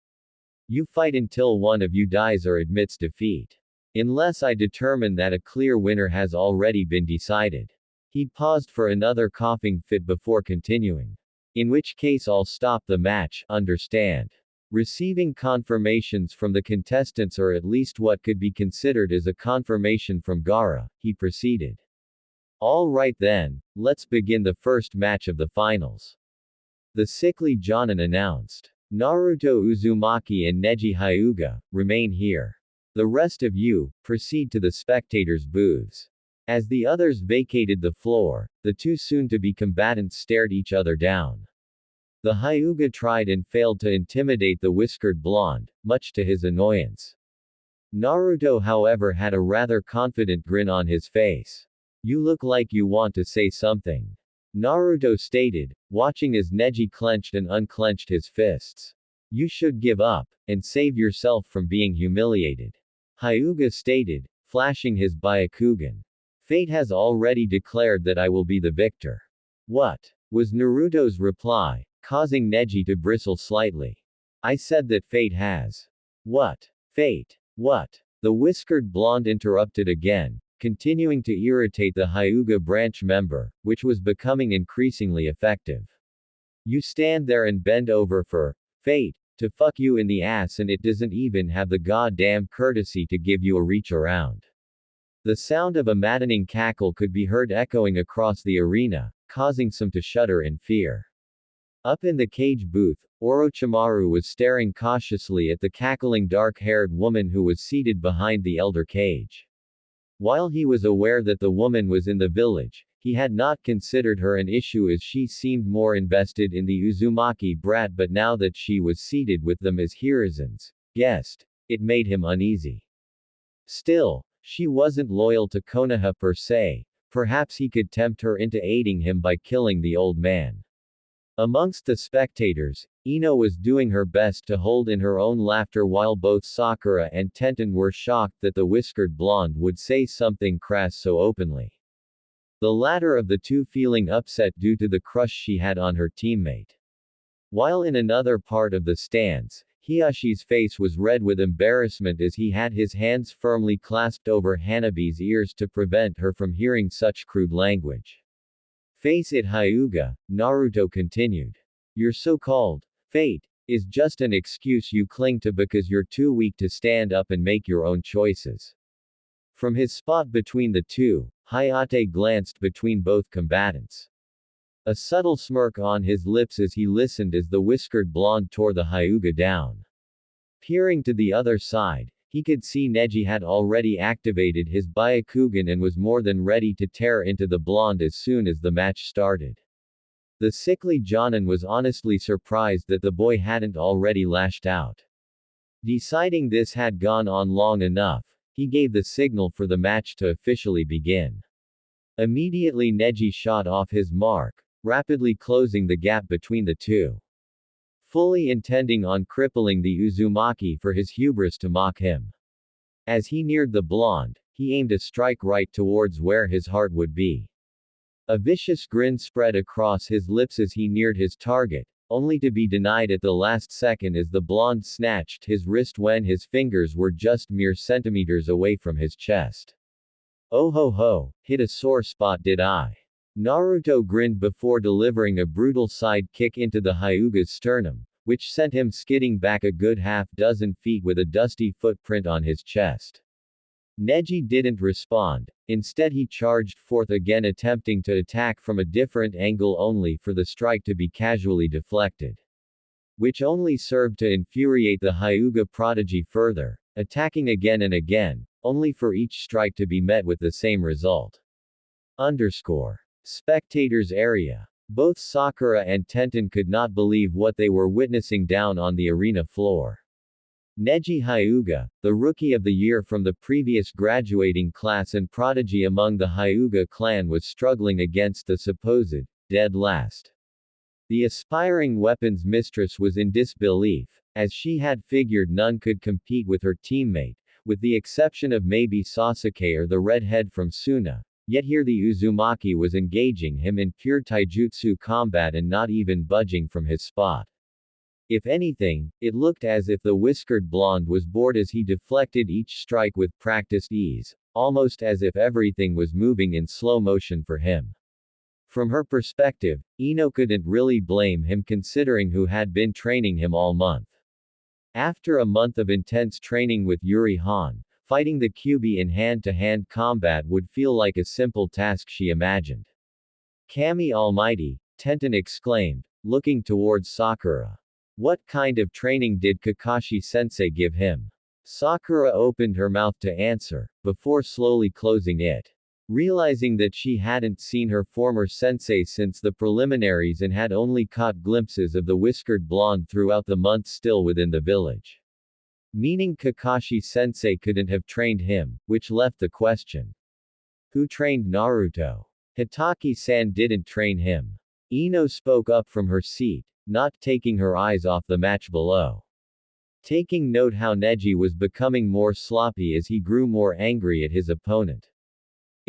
You fight until one of you dies or admits defeat. Unless I determine that a clear winner has already been decided. He paused for another coughing fit before continuing. In which case I'll stop the match, understand? Receiving confirmations from the contestants or at least what could be considered as a confirmation from Gaara, he proceeded. All right then, let's begin the first match of the finals. The sickly Jonin announced. Naruto Uzumaki and Neji Hyuga, remain here. The rest of you, proceed to the spectators' booths. As the others vacated the floor, the two soon-to-be combatants stared each other down. The Hyuga tried and failed to intimidate the whiskered blonde, much to his annoyance. Naruto however had a rather confident grin on his face. You look like you want to say something. Naruto stated, watching as Neji clenched and unclenched his fists. You should give up, and save yourself from being humiliated. Hyuga stated, flashing his Byakugan. Fate has already declared that I will be the victor. What? was Naruto's reply, causing Neji to bristle slightly. I said that fate has. What? Fate? What? The whiskered blonde interrupted again, continuing to irritate the Hyuga branch member, which was becoming increasingly effective. You stand there and bend over for fate to fuck you in the ass, and it doesn't even have the goddamn courtesy to give you a reach around. The sound of a maddening cackle could be heard echoing across the arena, causing some to shudder in fear. Up in the cage booth, Orochimaru was staring cautiously at the cackling dark-haired woman who was seated behind the elder cage. While he was aware that the woman was in the village, he had not considered her an issue as she seemed more invested in the Uzumaki brat, but now that she was seated with them as Hiruzen's guest, it made him uneasy. Still, she wasn't loyal to Konoha per se, perhaps he could tempt her into aiding him by killing the old man. Amongst the spectators, Ino was doing her best to hold in her own laughter while both Sakura and Tenten were shocked that the whiskered blonde would say something crass so openly. The latter of the two feeling upset due to the crush she had on her teammate. While in another part of the stands, Hiyashi's face was red with embarrassment as he had his hands firmly clasped over Hanabi's ears to prevent her from hearing such crude language. Face it, Hyuga, Naruto continued. Your so-called fate is just an excuse you cling to because you're too weak to stand up and make your own choices. From his spot between the two, Hayate glanced between both combatants. A subtle smirk on his lips as he listened as the whiskered blonde tore the Hyuga down. Peering to the other side, he could see Neji had already activated his Byakugan and was more than ready to tear into the blonde as soon as the match started. The sickly Jonin was honestly surprised that the boy hadn't already lashed out. Deciding this had gone on long enough, he gave the signal for the match to officially begin. Immediately Neji shot off his mark, rapidly closing the gap between the two. Fully intending on crippling the Uzumaki for his hubris to mock him. As he neared the blonde, he aimed a strike right towards where his heart would be. A vicious grin spread across his lips as he neared his target, only to be denied at the last second as the blonde snatched his wrist when his fingers were just mere centimeters away from his chest. Oh ho ho, hit a sore spot did I. Naruto grinned before delivering a brutal side kick into the Hyuga's sternum, which sent him skidding back a good half-dozen feet with a dusty footprint on his chest. Neji didn't respond, instead he charged forth again, attempting to attack from a different angle only for the strike to be casually deflected. Which only served to infuriate the Hyuga prodigy further, attacking again and again, only for each strike to be met with the same result. Spectators area. Both Sakura and Tenten could not believe what they were witnessing down on the arena floor. Neji Hyuga, the rookie of the year from the previous graduating class and prodigy among the Hyuga clan, was struggling against the supposed dead last. The aspiring weapons mistress was in disbelief, as she had figured none could compete with her teammate, with the exception of maybe Sasuke or the redhead from Suna. Yet here the Uzumaki was engaging him in pure taijutsu combat and not even budging from his spot. If anything, it looked as if the whiskered blonde was bored as he deflected each strike with practiced ease, almost as if everything was moving in slow motion for him. From her perspective, Ino couldn't really blame him considering who had been training him all month. After a month of intense training with Juri Han, fighting the Kyuubi in hand-to-hand combat would feel like a simple task she imagined. Kami Almighty, Tenten exclaimed, looking towards Sakura. What kind of training did Kakashi-sensei give him? Sakura opened her mouth to answer, before slowly closing it. Realizing that she hadn't seen her former sensei since the preliminaries and had only caught glimpses of the whiskered blonde throughout the months still within the village. Meaning Kakashi-sensei couldn't have trained him, which left the question. Who trained Naruto? Hitaki-san didn't train him. Ino spoke up from her seat, not taking her eyes off the match below. Taking note how Neji was becoming more sloppy as he grew more angry at his opponent.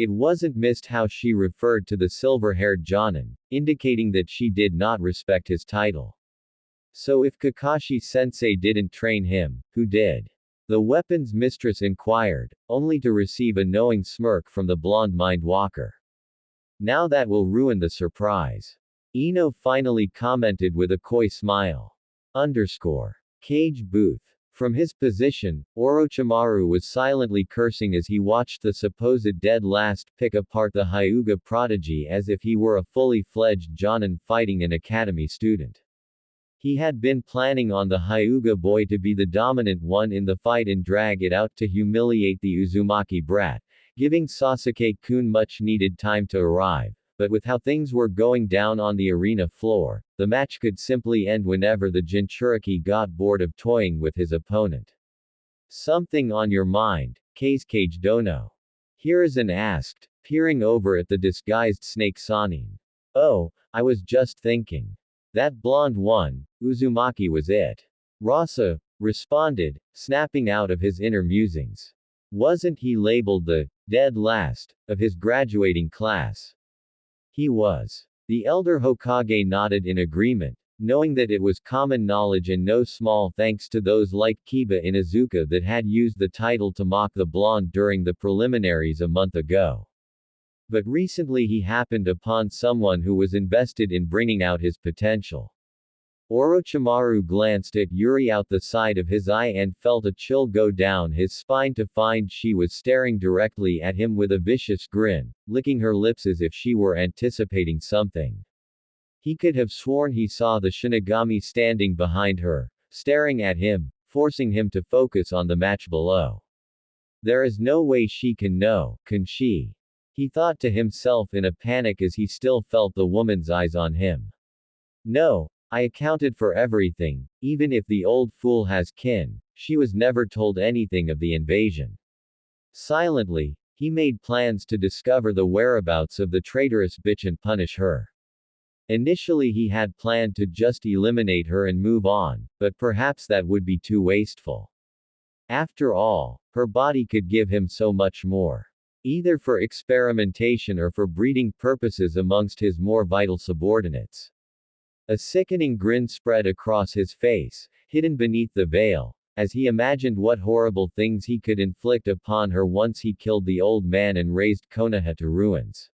It wasn't missed how she referred to the silver-haired Jonin, indicating that she did not respect his title. So if Kakashi-sensei didn't train him, who did? The weapons mistress inquired, only to receive a knowing smirk from the blonde mind-walker. Now that will ruin the surprise. Ino finally commented with a coy smile. Cage booth. From his position, Orochimaru was silently cursing as he watched the supposed dead last pick apart the Hyuga prodigy as if he were a fully fledged Jonin fighting an academy student. He had been planning on the Hyuga boy to be the dominant one in the fight and drag it out to humiliate the Uzumaki brat, giving Sasuke-kun much needed time to arrive, but with how things were going down on the arena floor, the match could simply end whenever the Jinchuriki got bored of toying with his opponent. Something on your mind, Kage Dono? Hiruzen asked, peering over at the disguised snake Sanin. Oh, I was just thinking. That blonde one, Uzumaki was it. Rasa responded, snapping out of his inner musings. Wasn't he labeled the dead last of his graduating class? He was. The elder Hokage nodded in agreement, knowing that it was common knowledge and no small thanks to those like Kiba Inuzuka that had used the title to mock the blonde during the preliminaries a month ago. But recently he happened upon someone who was invested in bringing out his potential. Orochimaru glanced at Yuri out the side of his eye and felt a chill go down his spine to find she was staring directly at him with a vicious grin, licking her lips as if she were anticipating something. He could have sworn he saw the Shinigami standing behind her, staring at him, forcing him to focus on the match below. There is no way she can know, can she? He thought to himself in a panic as he still felt the woman's eyes on him. No, I accounted for everything, even if the old fool has kin, she was never told anything of the invasion. Silently, he made plans to discover the whereabouts of the traitorous bitch and punish her. Initially he had planned to just eliminate her and move on, but perhaps that would be too wasteful. After all, her body could give him so much more. Either for experimentation or for breeding purposes amongst his more vital subordinates. A sickening grin spread across his face, hidden beneath the veil, as he imagined what horrible things he could inflict upon her once he killed the old man and razed Konoha to ruins.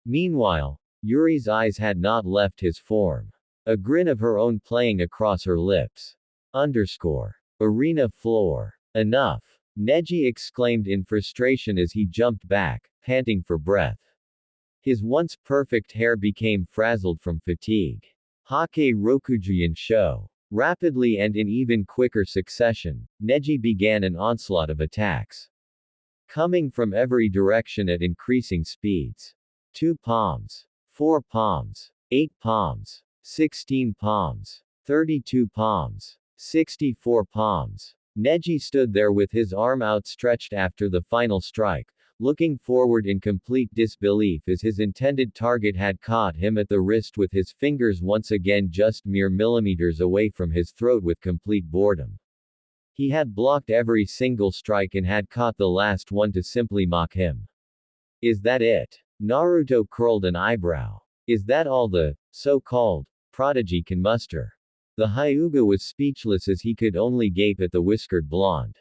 Meanwhile, Yuri's eyes had not left his form. A grin of her own playing across her lips. Arena floor. Enough! Neji exclaimed in frustration as he jumped back, panting for breath. His once perfect hair became frazzled from fatigue. Hake Rokujuyan show. Rapidly and in even quicker succession, Neji began an onslaught of attacks. Coming from every direction at increasing speeds. 2 palms. 4 palms. 8 palms. 16 palms. 32 palms. 64 palms. Neji stood there with his arm outstretched after the final strike, looking forward in complete disbelief as his intended target had caught him at the wrist with his fingers once again just mere millimeters away from his throat with complete boredom. He had blocked every single strike and had caught the last one to simply mock him. Is that it? Naruto curled an eyebrow. Is that all the so-called prodigy can muster? The Hyuga was speechless as he could only gape at the whiskered blonde.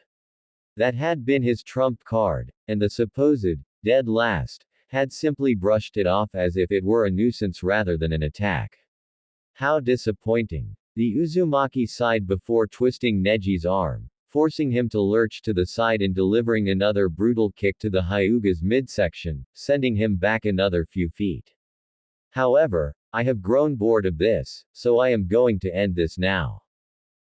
That had been his trump card, and the supposed dead last had simply brushed it off as if it were a nuisance rather than an attack. How disappointing. The Uzumaki sighed before twisting Neji's arm, forcing him to lurch to the side and delivering another brutal kick to the Hyuga's midsection, sending him back another few feet. However, I have grown bored of this, so I am going to end this now.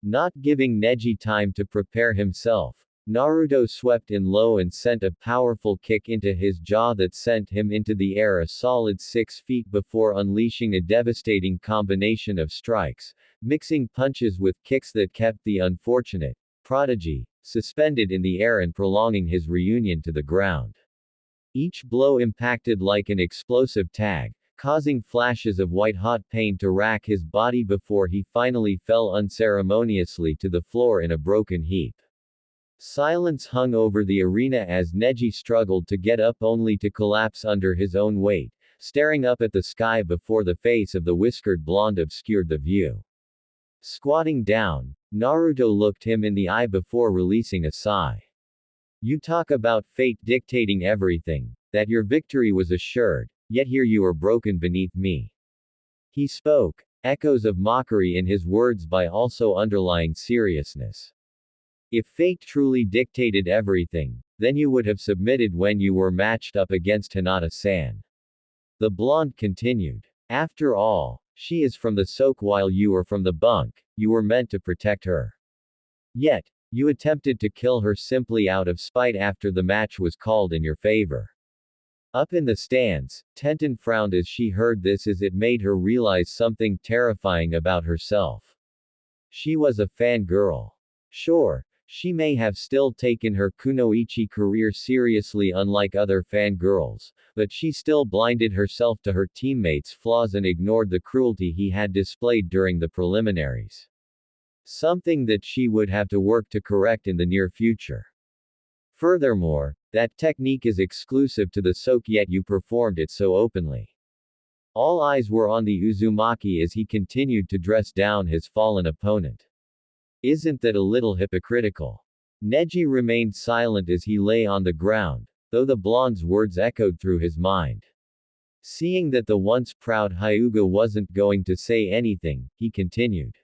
Not giving Neji time to prepare himself, Naruto swept in low and sent a powerful kick into his jaw that sent him into the air a solid 6 feet before unleashing a devastating combination of strikes, mixing punches with kicks that kept the unfortunate prodigy suspended in the air and prolonging his reunion to the ground. Each blow impacted like an explosive tag, causing flashes of white-hot pain to rack his body before he finally fell unceremoniously to the floor in a broken heap. Silence hung over the arena as Neji struggled to get up only to collapse under his own weight, staring up at the sky before the face of the whiskered blonde obscured the view. Squatting down, Naruto looked him in the eye before releasing a sigh. You talk about fate dictating everything, that your victory was assured, yet here you are broken beneath me. He spoke, echoes of mockery in his words by also underlying seriousness. If fate truly dictated everything, then you would have submitted when you were matched up against Hinata-san. The blonde continued. After all, she is from the soak while you are from the bunk, you were meant to protect her. Yet, you attempted to kill her simply out of spite after the match was called in your favor. Up in the stands, Tenten frowned as she heard this as it made her realize something terrifying about herself. She was a fangirl. Sure, she may have still taken her kunoichi career seriously unlike other fangirls, but she still blinded herself to her teammates' flaws and ignored the cruelty he had displayed during the preliminaries. Something that she would have to work to correct in the near future. Furthermore, that technique is exclusive to the soak yet you performed it so openly. All eyes were on the Uzumaki as he continued to dress down his fallen opponent. Isn't that a little hypocritical? Neji remained silent as he lay on the ground, though the blonde's words echoed through his mind. Seeing that the once proud Hyuga wasn't going to say anything, he continued.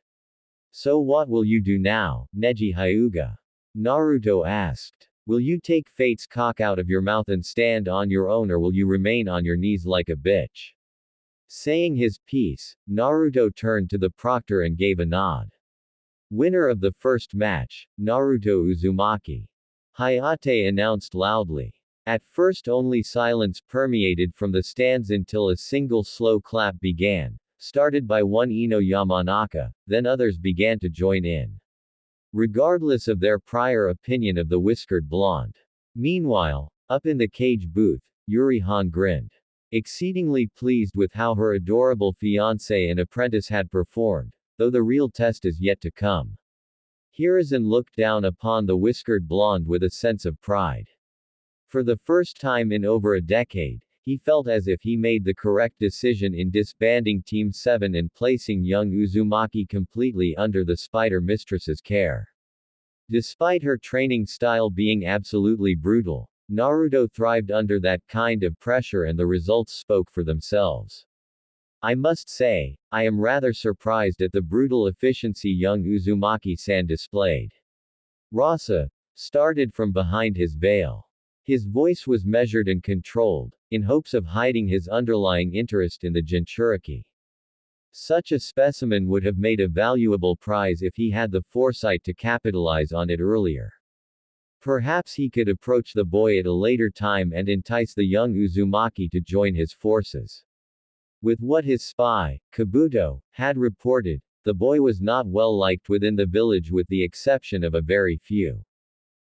So what will you do now, Neji Hyuga? Naruto asked. Will you take fate's cock out of your mouth and stand on your own, or will you remain on your knees like a bitch? Saying his piece, Naruto turned to the proctor and gave a nod. Winner of the first match, Naruto Uzumaki. Hayate announced loudly. At first only silence permeated from the stands until a single slow clap began, started by one Ino Yamanaka, then others began to join in. Regardless of their prior opinion of the whiskered blonde. Meanwhile, up in the cage booth, Juri Han grinned. Exceedingly pleased with how her adorable fiancé and apprentice had performed, though the real test is yet to come. Hiruzen looked down upon the whiskered blonde with a sense of pride. For the first time in over a decade, he felt as if he made the correct decision in disbanding Team 7 and placing young Uzumaki completely under the Spider Mistress's care. Despite her training style being absolutely brutal, Naruto thrived under that kind of pressure and the results spoke for themselves. I must say, I am rather surprised at the brutal efficiency young Uzumaki-san displayed. Rasa started from behind his veil. His voice was measured and controlled, in hopes of hiding his underlying interest in the Jinchuriki. Such a specimen would have made a valuable prize if he had the foresight to capitalize on it earlier. Perhaps he could approach the boy at a later time and entice the young Uzumaki to join his forces. With what his spy, Kabuto, had reported, the boy was not well liked within the village with the exception of a very few.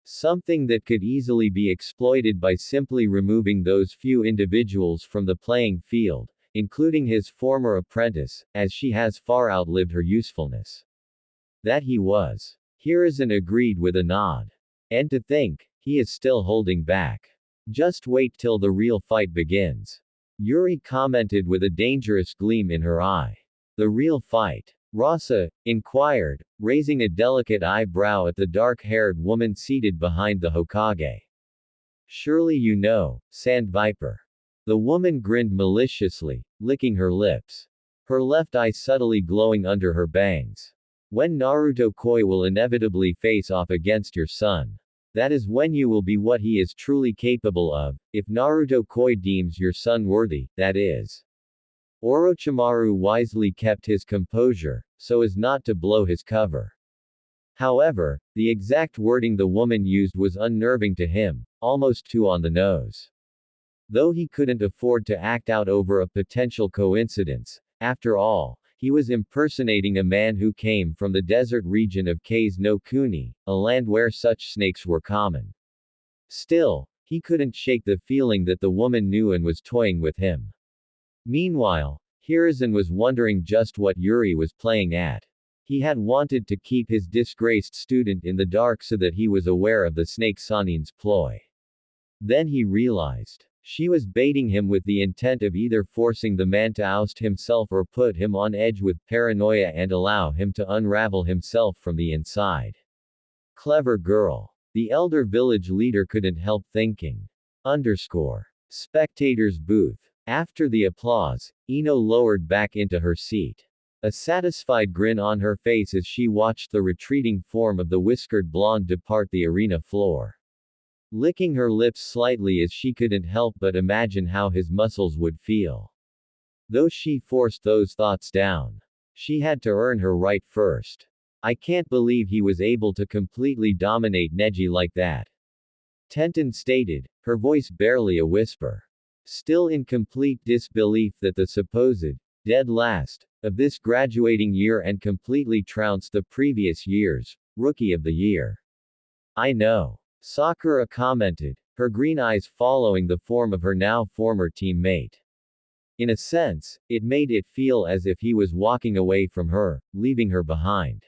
Something that could easily be exploited by simply removing those few individuals from the playing field, including his former apprentice, as she has far outlived her usefulness. That he was. Hiruzen agreed with a nod. And to think, he is still holding back. Just wait till the real fight begins. Yuri commented with a dangerous gleam in her eye. The real fight? Rasa inquired, raising a delicate eyebrow at the dark-haired woman seated behind the Hokage. Surely you know, Sand Viper. The woman grinned maliciously, licking her lips. Her left eye subtly glowing under her bangs. When Naruto Koi will inevitably face off against your son. That is when you will be what he is truly capable of, if Naruto Koi deems your son worthy, that is. Orochimaru wisely kept his composure, so as not to blow his cover. However, the exact wording the woman used was unnerving to him, almost too on the nose. Though he couldn't afford to act out over a potential coincidence, after all, he was impersonating a man who came from the desert region of Kase no Kuni, a land where such snakes were common. Still, he couldn't shake the feeling that the woman knew and was toying with him. Meanwhile, Hiruzen was wondering just what Yuri was playing at. He had wanted to keep his disgraced student in the dark so that he was aware of the snake Sanin's ploy. Then he realized. She was baiting him with the intent of either forcing the man to oust himself or put him on edge with paranoia and allow him to unravel himself from the inside. Clever girl. The elder village leader couldn't help thinking. Spectators booth. After the applause, Ino lowered back into her seat. A satisfied grin on her face as she watched the retreating form of the whiskered blonde depart the arena floor. Licking her lips slightly as she couldn't help but imagine how his muscles would feel. Though she forced those thoughts down. She had to earn her right first. I can't believe he was able to completely dominate Neji like that. Tenten stated, her voice barely a whisper. Still in complete disbelief that the supposed dead last of this graduating year and completely trounced the previous year's Rookie of the Year. I know. Sakura commented, her green eyes following the form of her now former teammate. In a sense, it made it feel as if he was walking away from her, leaving her behind.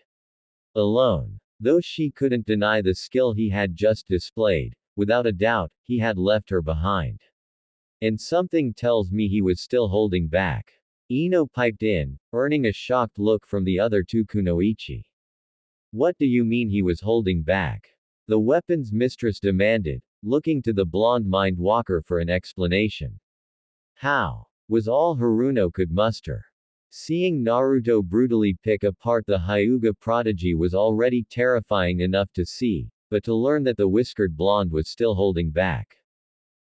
Alone. Though she couldn't deny the skill he had just displayed, without a doubt, he had left her behind. And something tells me he was still holding back. Ino piped in, earning a shocked look from the other two kunoichi. What do you mean he was holding back? The weapons mistress demanded, looking to the blonde mind walker for an explanation. How? Was all Haruno could muster. Seeing Naruto brutally pick apart the Hyuga prodigy was already terrifying enough to see, but to learn that the whiskered blonde was still holding back.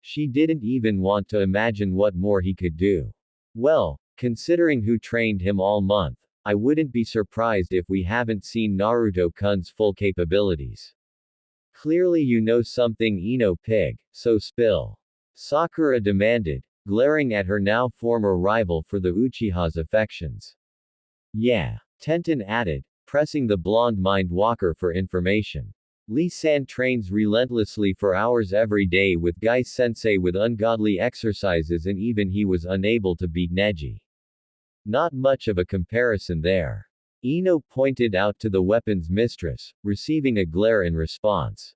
She didn't even want to imagine what more he could do. Well, considering who trained him all month, I wouldn't be surprised if we haven't seen Naruto-kun's full capabilities. Clearly you know something, Ino pig, so spill. Sakura demanded, glaring at her now former rival for the Uchiha's affections. Yeah. Tenten added, pressing the blonde mind walker for information. Lee-san trains relentlessly for hours every day with Gai-sensei with ungodly exercises and even he was unable to beat Neji. Not much of a comparison there. Ino pointed out to the weapons mistress, receiving a glare in response.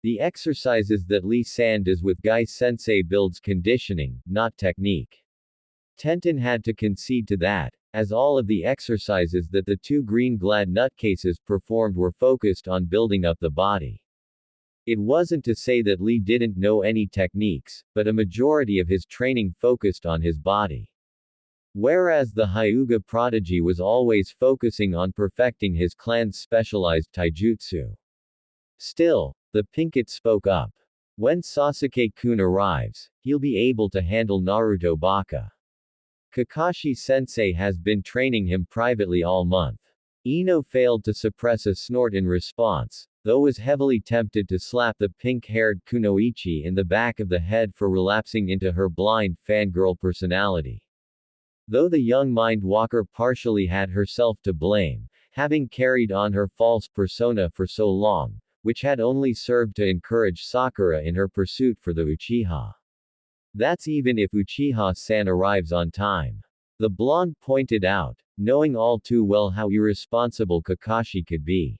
The exercises that Lee-san does with Gai-sensei builds conditioning, not technique. Tenten had to concede to that, as all of the exercises that the two green-glad nutcases performed were focused on building up the body. It wasn't to say that Lee didn't know any techniques, but a majority of his training focused on his body. Whereas the Hyuga prodigy was always focusing on perfecting his clan's specialized taijutsu. Still, the Pinkett spoke up. When Sasuke-kun arrives, he'll be able to handle Naruto Baka. Kakashi-sensei has been training him privately all month. Ino failed to suppress a snort in response, though was heavily tempted to slap the pink-haired kunoichi in the back of the head for relapsing into her blind fangirl personality. Though the young mind walker partially had herself to blame, having carried on her false persona for so long, which had only served to encourage Sakura in her pursuit for the Uchiha. That's even if Uchiha-san arrives on time. The blonde pointed out, knowing all too well how irresponsible Kakashi could be.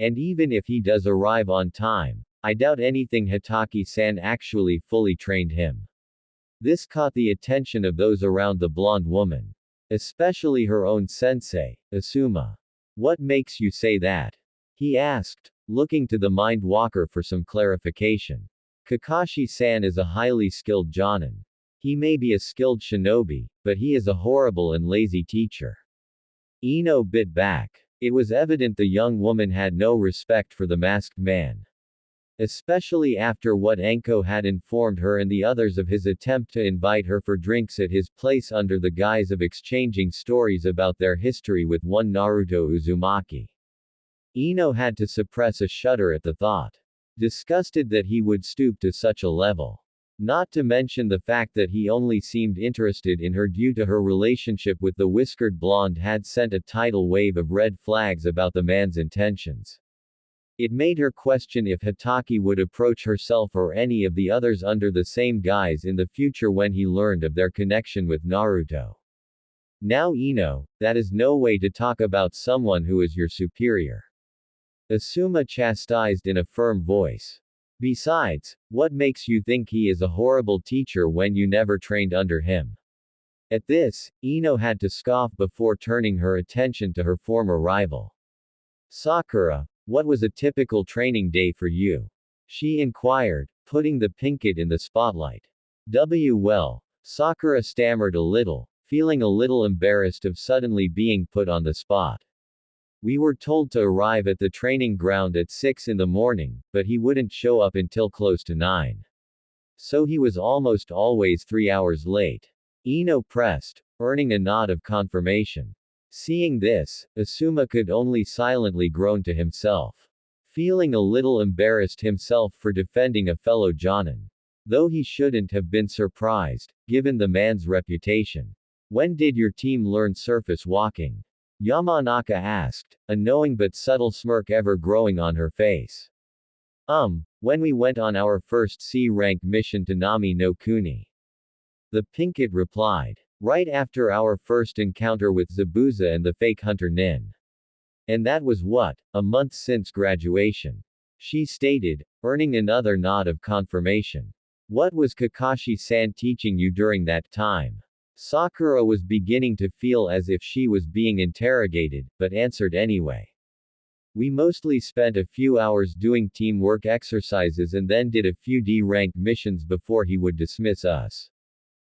And even if he does arrive on time, I doubt anything Hitaki-san actually fully trained him. This caught the attention of those around the blonde woman. Especially her own sensei, Asuma. What makes you say that? He asked, looking to the mind walker for some clarification. Kakashi-san is a highly skilled jonin. He may be a skilled shinobi, but he is a horrible and lazy teacher. Ino bit back. It was evident the young woman had no respect for the masked man. Especially after what Anko had informed her and the others of his attempt to invite her for drinks at his place under the guise of exchanging stories about their history with one Naruto Uzumaki. Ino had to suppress a shudder at the thought. Disgusted that he would stoop to such a level. Not to mention the fact that he only seemed interested in her due to her relationship with the whiskered blonde had sent a tidal wave of red flags about the man's intentions. It made her question if Hitaki would approach herself or any of the others under the same guise in the future when he learned of their connection with Naruto. Now that is no way to talk about someone who is your superior. Asuma chastised in a firm voice. Besides, what makes you think he is a horrible teacher when you never trained under him? At this, Ino had to scoff before turning her attention to her former rival. Sakura, what was a typical training day for you? She inquired, putting the pinkett in the spotlight. Well, Sakura stammered a little, feeling a little embarrassed of suddenly being put on the spot. We were told to arrive at the training ground at 6 in the morning, but he wouldn't show up until close to 9. So he was almost always 3 hours late. Ino pressed, earning a nod of confirmation. Seeing this, Asuma could only silently groan to himself. Feeling a little embarrassed himself for defending a fellow jonin. Though he shouldn't have been surprised, given the man's reputation. When did your team learn surface walking? Yamanaka asked, a knowing but subtle smirk ever growing on her face. When we went on our first C-rank mission to Nami no Kuni. The pinkett replied. Right after our first encounter with Zabuza and the fake hunter Nin. And that was what, a month since graduation. She stated, earning another nod of confirmation. What was Kakashi-san teaching you during that time? Sakura was beginning to feel as if she was being interrogated, but answered anyway. We mostly spent a few hours doing teamwork exercises and then did a few D-ranked missions before he would dismiss us.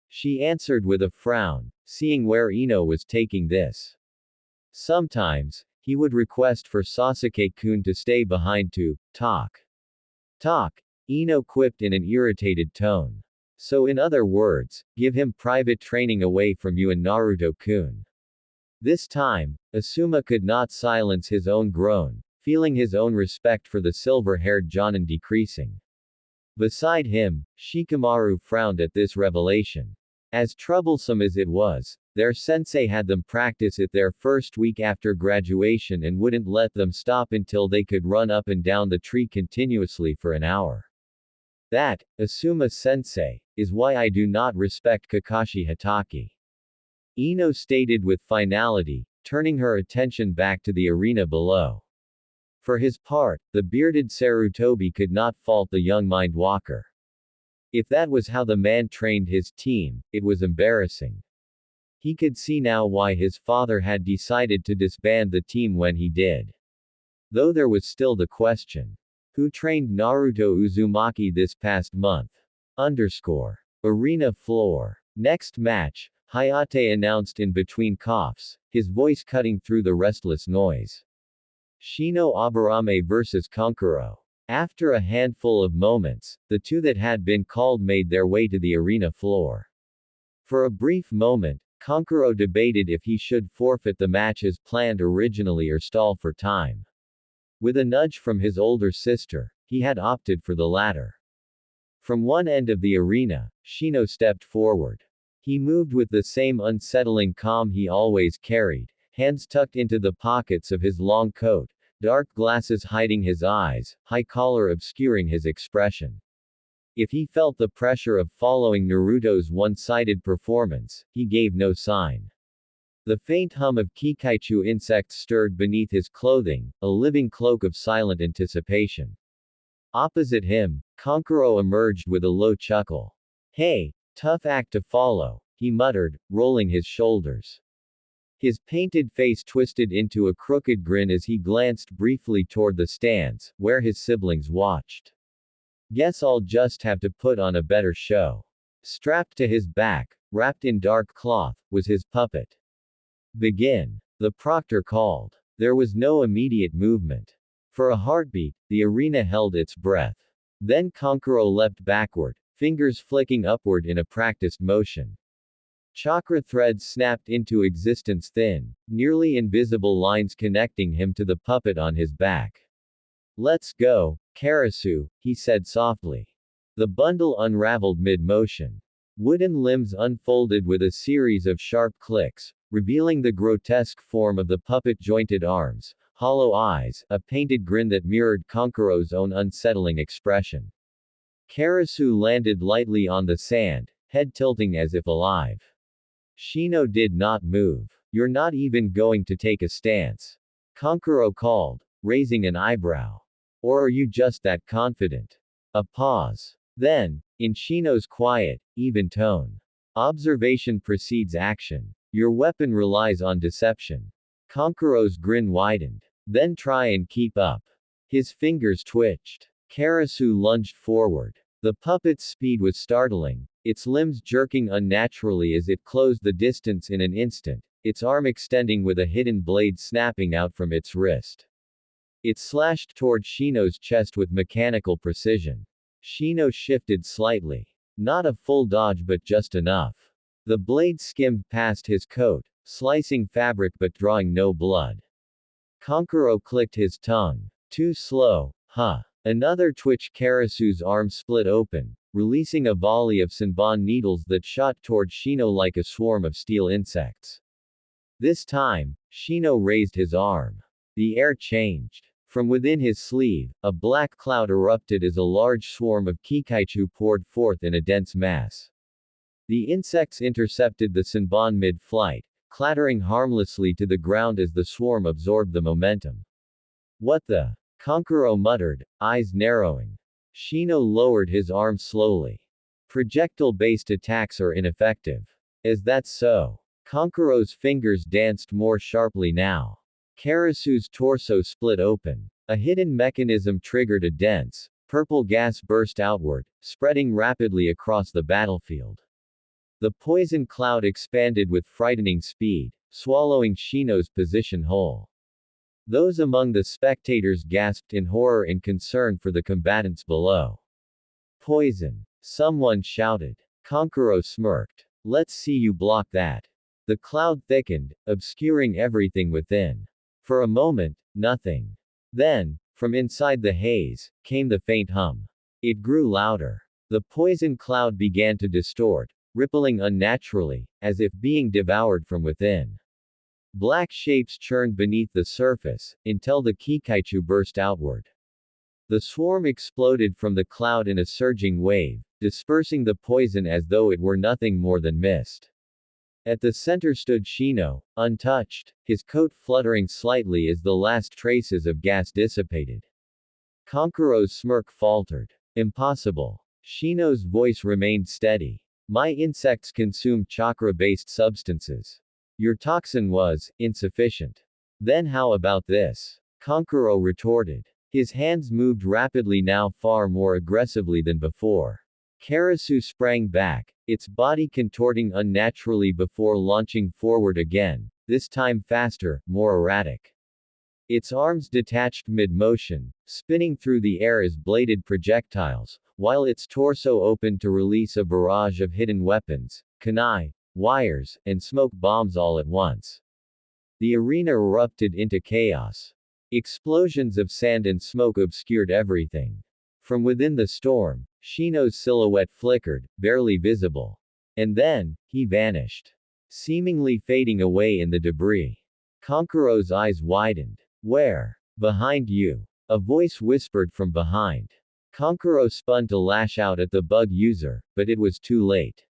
She answered with a frown, seeing where Ino was taking this. Sometimes, he would request for Sasuke-kun to stay behind to talk. Talk, Ino quipped in an irritated tone. So in other words, give him private training away from you and Naruto-kun. This time, Asuma could not silence his own groan, feeling his own respect for the silver-haired Jonin decreasing. Beside him, Shikamaru frowned at this revelation. As troublesome as it was, their sensei had them practice it their first week after graduation and wouldn't let them stop until they could run up and down the tree continuously for an hour. That, Asuma-sensei, is why I do not respect Kakashi Hatake. Ino stated with finality, turning her attention back to the arena below. For his part, the bearded Sarutobi could not fault the young mind-walker. If that was how the man trained his team, it was embarrassing. He could see now why his father had decided to disband the team when he did. Though there was still the question. Who trained Naruto Uzumaki this past month? Arena floor. Next match, Hayate announced in between coughs, his voice cutting through the restless noise. Shino Aburame vs Kankuro. After a handful of moments, the two that had been called made their way to the arena floor. For a brief moment, Kankuro debated if he should forfeit the match as planned originally or stall for time. With a nudge from his older sister, he had opted for the latter. From one end of the arena, Shino stepped forward. He moved with the same unsettling calm he always carried, hands tucked into the pockets of his long coat, dark glasses hiding his eyes, high collar obscuring his expression. If he felt the pressure of following Naruto's one-sided performance, he gave no sign. The faint hum of Kikaichu insects stirred beneath his clothing, a living cloak of silent anticipation. Opposite him, Kankuro emerged with a low chuckle. Hey, tough act to follow, he muttered, rolling his shoulders. His painted face twisted into a crooked grin as he glanced briefly toward the stands, where his siblings watched. Guess I'll just have to put on a better show. Strapped to his back, wrapped in dark cloth, was his puppet. Begin. The proctor called. There was no immediate movement. For a heartbeat, the arena held its breath. Then Kankuro leapt backward, fingers flicking upward in a practiced motion. Chakra threads snapped into existence, thin, nearly invisible lines connecting him to the puppet on his back. Let's go, Karasu, he said softly. The bundle unraveled mid-motion. Wooden limbs unfolded with a series of sharp clicks, revealing the grotesque form of the puppet, jointed arms, hollow eyes, a painted grin that mirrored Kankuro's own unsettling expression. Karasu landed lightly on the sand, head tilting as if alive. Shino did not move. You're not even going to take a stance. Kankuro called, raising an eyebrow. Or are you just that confident? A pause. Then, in Shino's quiet, even tone. Observation precedes action. Your weapon relies on deception. Kankuro's grin widened. Then try and keep up. His fingers twitched. Karasu lunged forward. The puppet's speed was startling, its limbs jerking unnaturally as it closed the distance in an instant, its arm extending with a hidden blade snapping out from its wrist. It slashed toward Shino's chest with mechanical precision. Shino shifted slightly. Not a full dodge but just enough. The blade skimmed past his coat, slicing fabric but drawing no blood. Kankuro clicked his tongue. Too slow, huh? Another twitch. Karasu's arm split open, releasing a volley of Senbon needles that shot toward Shino like a swarm of steel insects. This time, Shino raised his arm. The air changed. From within his sleeve, a black cloud erupted as a large swarm of Kikaichu poured forth in a dense mass. The insects intercepted the Senbon mid-flight, clattering harmlessly to the ground as the swarm absorbed the momentum. What the? Kankuro muttered, eyes narrowing. Shino lowered his arm slowly. Projectile-based attacks are ineffective. Is that so? Kankuro's fingers danced more sharply now. Karasu's torso split open. A hidden mechanism triggered a dense, purple gas burst outward, spreading rapidly across the battlefield. The poison cloud expanded with frightening speed, swallowing Shino's position whole. Those among the spectators gasped in horror and concern for the combatants below. Poison! Someone shouted. Kankuro smirked. Let's see you block that. The cloud thickened, obscuring everything within. For a moment, nothing. Then, from inside the haze, came the faint hum. It grew louder. The poison cloud began to distort, rippling unnaturally, as if being devoured from within. Black shapes churned beneath the surface, until the Kikaichu burst outward. The swarm exploded from the cloud in a surging wave, dispersing the poison as though it were nothing more than mist. At the center stood Shino, untouched, his coat fluttering slightly as the last traces of gas dissipated. Kankuro's smirk faltered. Impossible. Shino's voice remained steady. My insects consume chakra-based substances. Your toxin was insufficient. Then how about this? Kankuro retorted. His hands moved rapidly, now far more aggressively than before. Karasu sprang back, its body contorting unnaturally before launching forward again, this time faster, more erratic. Its arms detached mid-motion, spinning through the air as bladed projectiles, while its torso opened to release a barrage of hidden weapons, kunai, wires, and smoke bombs all at once. The arena erupted into chaos. Explosions of sand and smoke obscured everything. From within the storm, Shino's silhouette flickered, barely visible. And then, he vanished. Seemingly fading away in the debris. Kankuro's eyes widened. Where? Behind you. A voice whispered from behind. Kankuro spun to lash out at the bug user, but it was too late.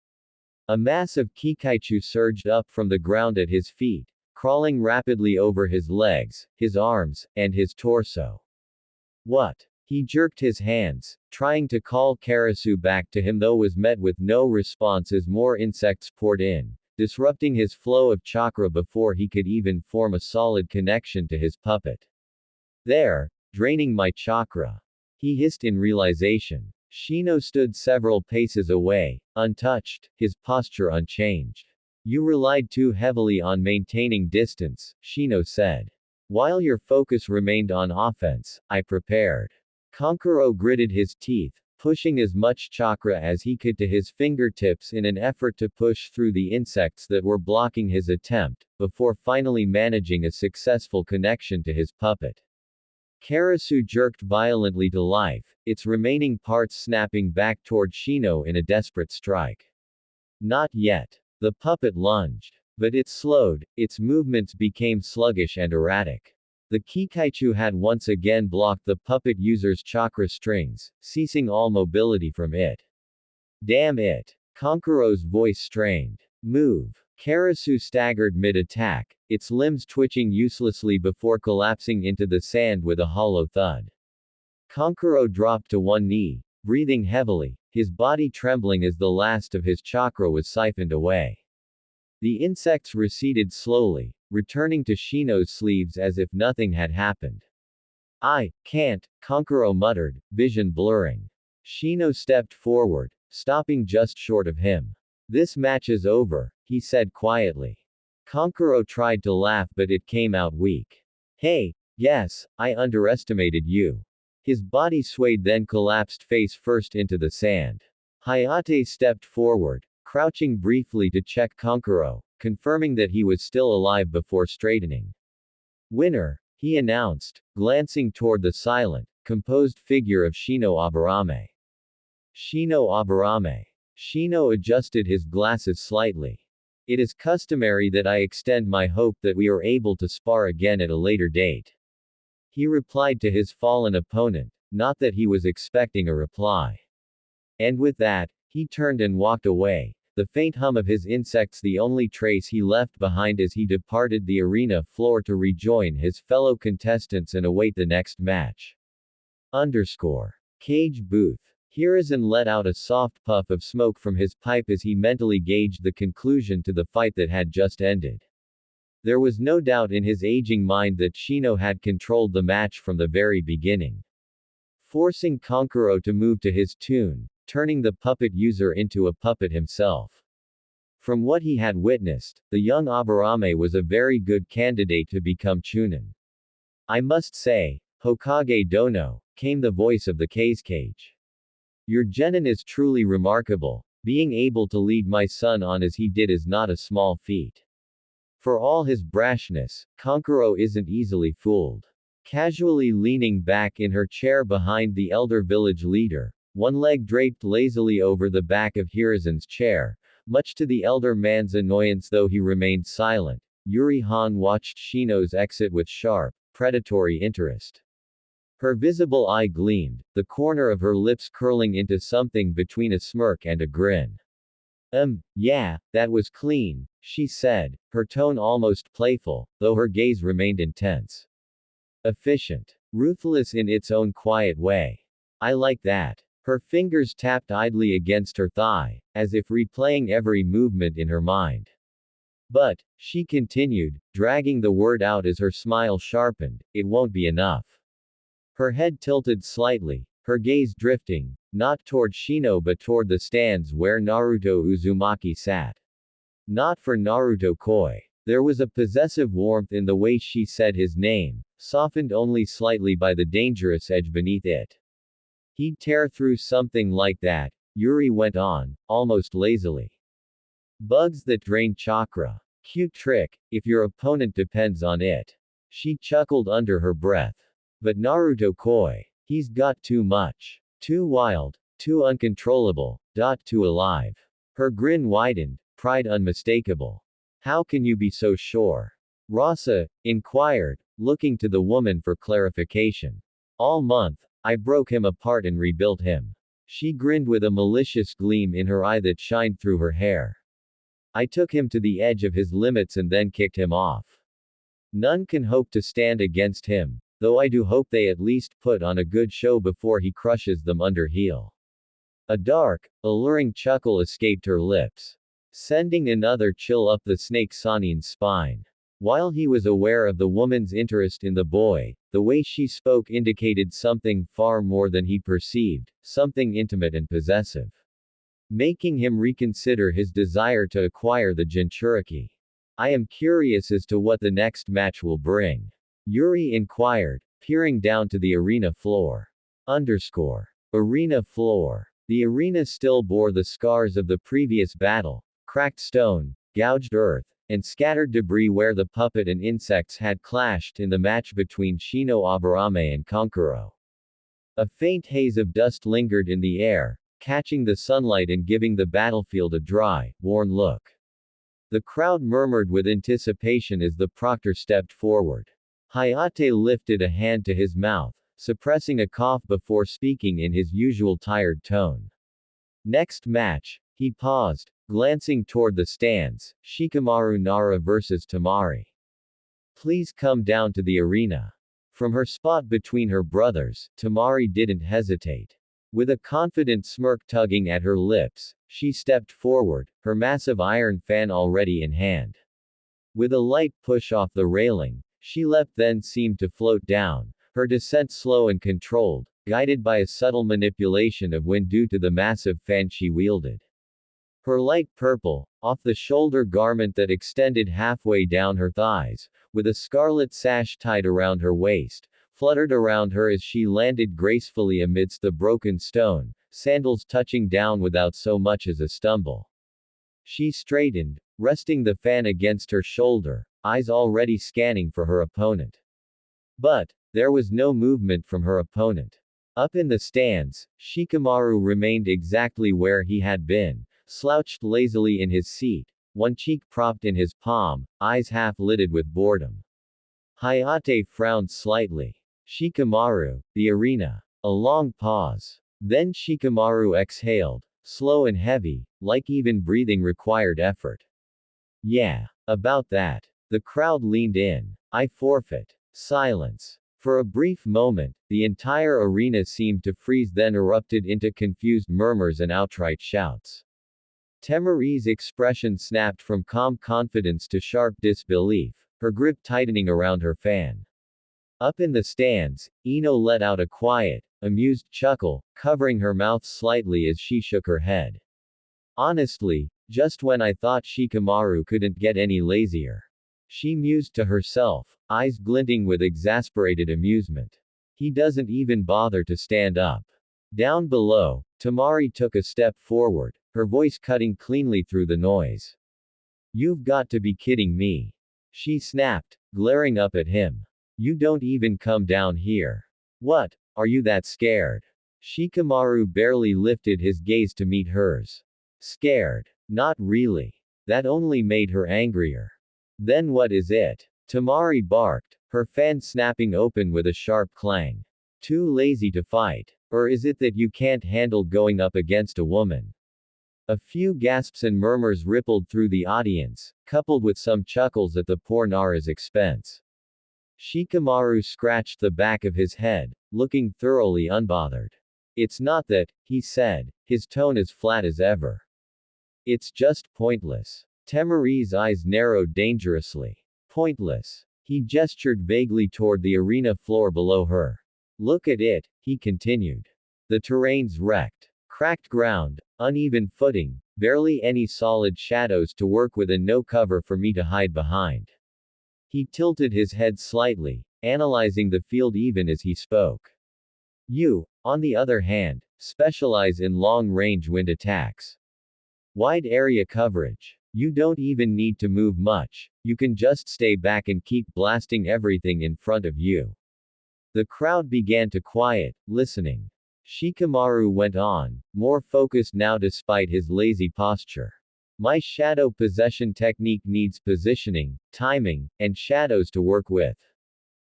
A mass of Kikaichu surged up from the ground at his feet, crawling rapidly over his legs, his arms, and his torso. What? He jerked his hands, trying to call Karasu back to him, though was met with no response as more insects poured in, disrupting his flow of chakra before he could even form a solid connection to his puppet. There, draining my chakra. He hissed in realization. Shino stood several paces away, untouched, his posture unchanged. You relied too heavily on maintaining distance, Shino said. While your focus remained on offense, I prepared. Kankuro gritted his teeth, pushing as much chakra as he could to his fingertips in an effort to push through the insects that were blocking his attempt, before finally managing a successful connection to his puppet. Karasu jerked violently to life, its remaining parts snapping back toward Shino in a desperate strike. Not yet. The puppet lunged. But it slowed, its movements became sluggish and erratic. The Kikaichu had once again blocked the puppet user's chakra strings, ceasing all mobility from it. Damn it! Kankuro's voice strained. Move. Karasu staggered mid-attack, its limbs twitching uselessly before collapsing into the sand with a hollow thud. Kankuro dropped to one knee, breathing heavily, his body trembling as the last of his chakra was siphoned away. The insects receded slowly, returning to Shino's sleeves as if nothing had happened. I can't, Kankuro muttered, vision blurring. Shino stepped forward, stopping just short of him. This match is over, he said quietly. Kankuro tried to laugh but it came out weak. Hey, yes, I underestimated you. His body swayed then collapsed face first into the sand. Hayate stepped forward, crouching briefly to check Kankuro, confirming that he was still alive before straightening. Winner, he announced, glancing toward the silent, composed figure of Shino Aburame. Shino Aburame. Shino adjusted his glasses slightly. It is customary that I extend my hope that we are able to spar again at a later date. He replied to his fallen opponent, not that he was expecting a reply. And with that, he turned and walked away, the faint hum of his insects the only trace he left behind as he departed the arena floor to rejoin his fellow contestants and await the next match. Cage booth. Hiruzen let out a soft puff of smoke from his pipe as he mentally gauged the conclusion to the fight that had just ended. There was no doubt in his aging mind that Shino had controlled the match from the very beginning. Forcing Kankuro to move to his tune, turning the puppet user into a puppet himself. From what he had witnessed, the young Aburame was a very good candidate to become Chunin. I must say, Hokage Dono, came the voice of the Cage. Your genin is truly remarkable. Being able to lead my son on as he did is not a small feat. For all his brashness, Kankuro isn't easily fooled. Casually leaning back in her chair behind the elder village leader, one leg draped lazily over the back of Hiruzen's chair, much to the elder man's annoyance though he remained silent, Juri Han watched Shino's exit with sharp, predatory interest. Her visible eye gleamed, the corner of her lips curling into something between a smirk and a grin. Yeah, that was clean, she said, her tone almost playful, though her gaze remained intense. Efficient. Ruthless in its own quiet way. I like that. Her fingers tapped idly against her thigh, as if replaying every movement in her mind. But, she continued, dragging the word out as her smile sharpened, it won't be enough. Her head tilted slightly, her gaze drifting, not toward Shino but toward the stands where Naruto Uzumaki sat. Not for Naruto Koi. There was a possessive warmth in the way she said his name, softened only slightly by the dangerous edge beneath it. He'd tear through something like that, Yuri went on, almost lazily. Bugs that drain chakra. Cute trick, if your opponent depends on it. She chuckled under her breath. But Naruto Koi. He's got too much. Too wild, too uncontrollable, too alive. Her grin widened, pride unmistakable. How can you be so sure? Rasa inquired, looking to the woman for clarification. All month, I broke him apart and rebuilt him. She grinned with a malicious gleam in her eye that shined through her hair. I took him to the edge of his limits and then kicked him off. None can hope to stand against him, though I do hope they at least put on a good show before he crushes them under heel. A dark, alluring chuckle escaped her lips, sending another chill up the snake Sanin's spine. While he was aware of the woman's interest in the boy, the way she spoke indicated something far more than he perceived, something intimate and possessive. Making him reconsider his desire to acquire the Jinchuriki. I am curious as to what the next match will bring. Yuri inquired, peering down to the arena floor. Arena floor. The arena still bore the scars of the previous battle, cracked stone, gouged earth, and scattered debris where the puppet and insects had clashed in the match between Shino Aburame and Kankuro. A faint haze of dust lingered in the air, catching the sunlight and giving the battlefield a dry, worn look. The crowd murmured with anticipation as the proctor stepped forward. Hayate lifted a hand to his mouth, suppressing a cough before speaking in his usual tired tone. Next match. He paused, glancing toward the stands. Shikamaru Nara versus Tamari. Please come down to the arena. From her spot between her brothers, Tamari didn't hesitate. With a confident smirk tugging at her lips, she stepped forward, her massive iron fan already in hand. With a light push off the railing, she leapt, then seemed to float down, her descent slow and controlled, guided by a subtle manipulation of wind due to the massive fan she wielded. Her light purple, off-the-shoulder garment that extended halfway down her thighs, with a scarlet sash tied around her waist, fluttered around her as she landed gracefully amidst the broken stone, sandals touching down without so much as a stumble. She straightened, resting the fan against her shoulder, eyes already scanning for her opponent. But there was no movement from her opponent. Up in the stands, Shikamaru remained exactly where he had been, slouched lazily in his seat, one cheek propped in his palm, eyes half-lidded with boredom. Hayate frowned slightly. Shikamaru, the arena. A long pause. Then Shikamaru exhaled, slow and heavy, like even breathing required effort. Yeah, about that. The crowd leaned in. I forfeit. Silence. For a brief moment, the entire arena seemed to freeze, then erupted into confused murmurs and outright shouts. Temari's expression snapped from calm confidence to sharp disbelief, her grip tightening around her fan. Up in the stands, Ino let out a quiet, amused chuckle, covering her mouth slightly as she shook her head. Honestly, just when I thought Shikamaru couldn't get any lazier. She mused to herself, eyes glinting with exasperated amusement. He doesn't even bother to stand up. Down below, Tamari took a step forward, her voice cutting cleanly through the noise. You've got to be kidding me. She snapped, glaring up at him. You don't even come down here. What, are you that scared? Shikamaru barely lifted his gaze to meet hers. Scared? Not really. That only made her angrier. Then what is it? Tamari barked, her fan snapping open with a sharp clang. Too lazy to fight? Or is it that you can't handle going up against a woman? A few gasps and murmurs rippled through the audience, coupled with some chuckles at the poor Nara's expense. Shikamaru scratched the back of his head, looking thoroughly unbothered. It's not that, he said, his tone as flat as ever. It's just pointless. Temari's eyes narrowed dangerously. Pointless. He gestured vaguely toward the arena floor below her. Look at it, he continued. The terrain's wrecked. Cracked ground, uneven footing, barely any solid shadows to work with and no cover for me to hide behind. He tilted his head slightly, analyzing the field even as he spoke. You, on the other hand, specialize in long-range wind attacks. Wide area coverage. You don't even need to move much, you can just stay back and keep blasting everything in front of you. The crowd began to quiet, listening. Shikamaru went on, more focused now despite his lazy posture. My shadow possession technique needs positioning, timing, and shadows to work with.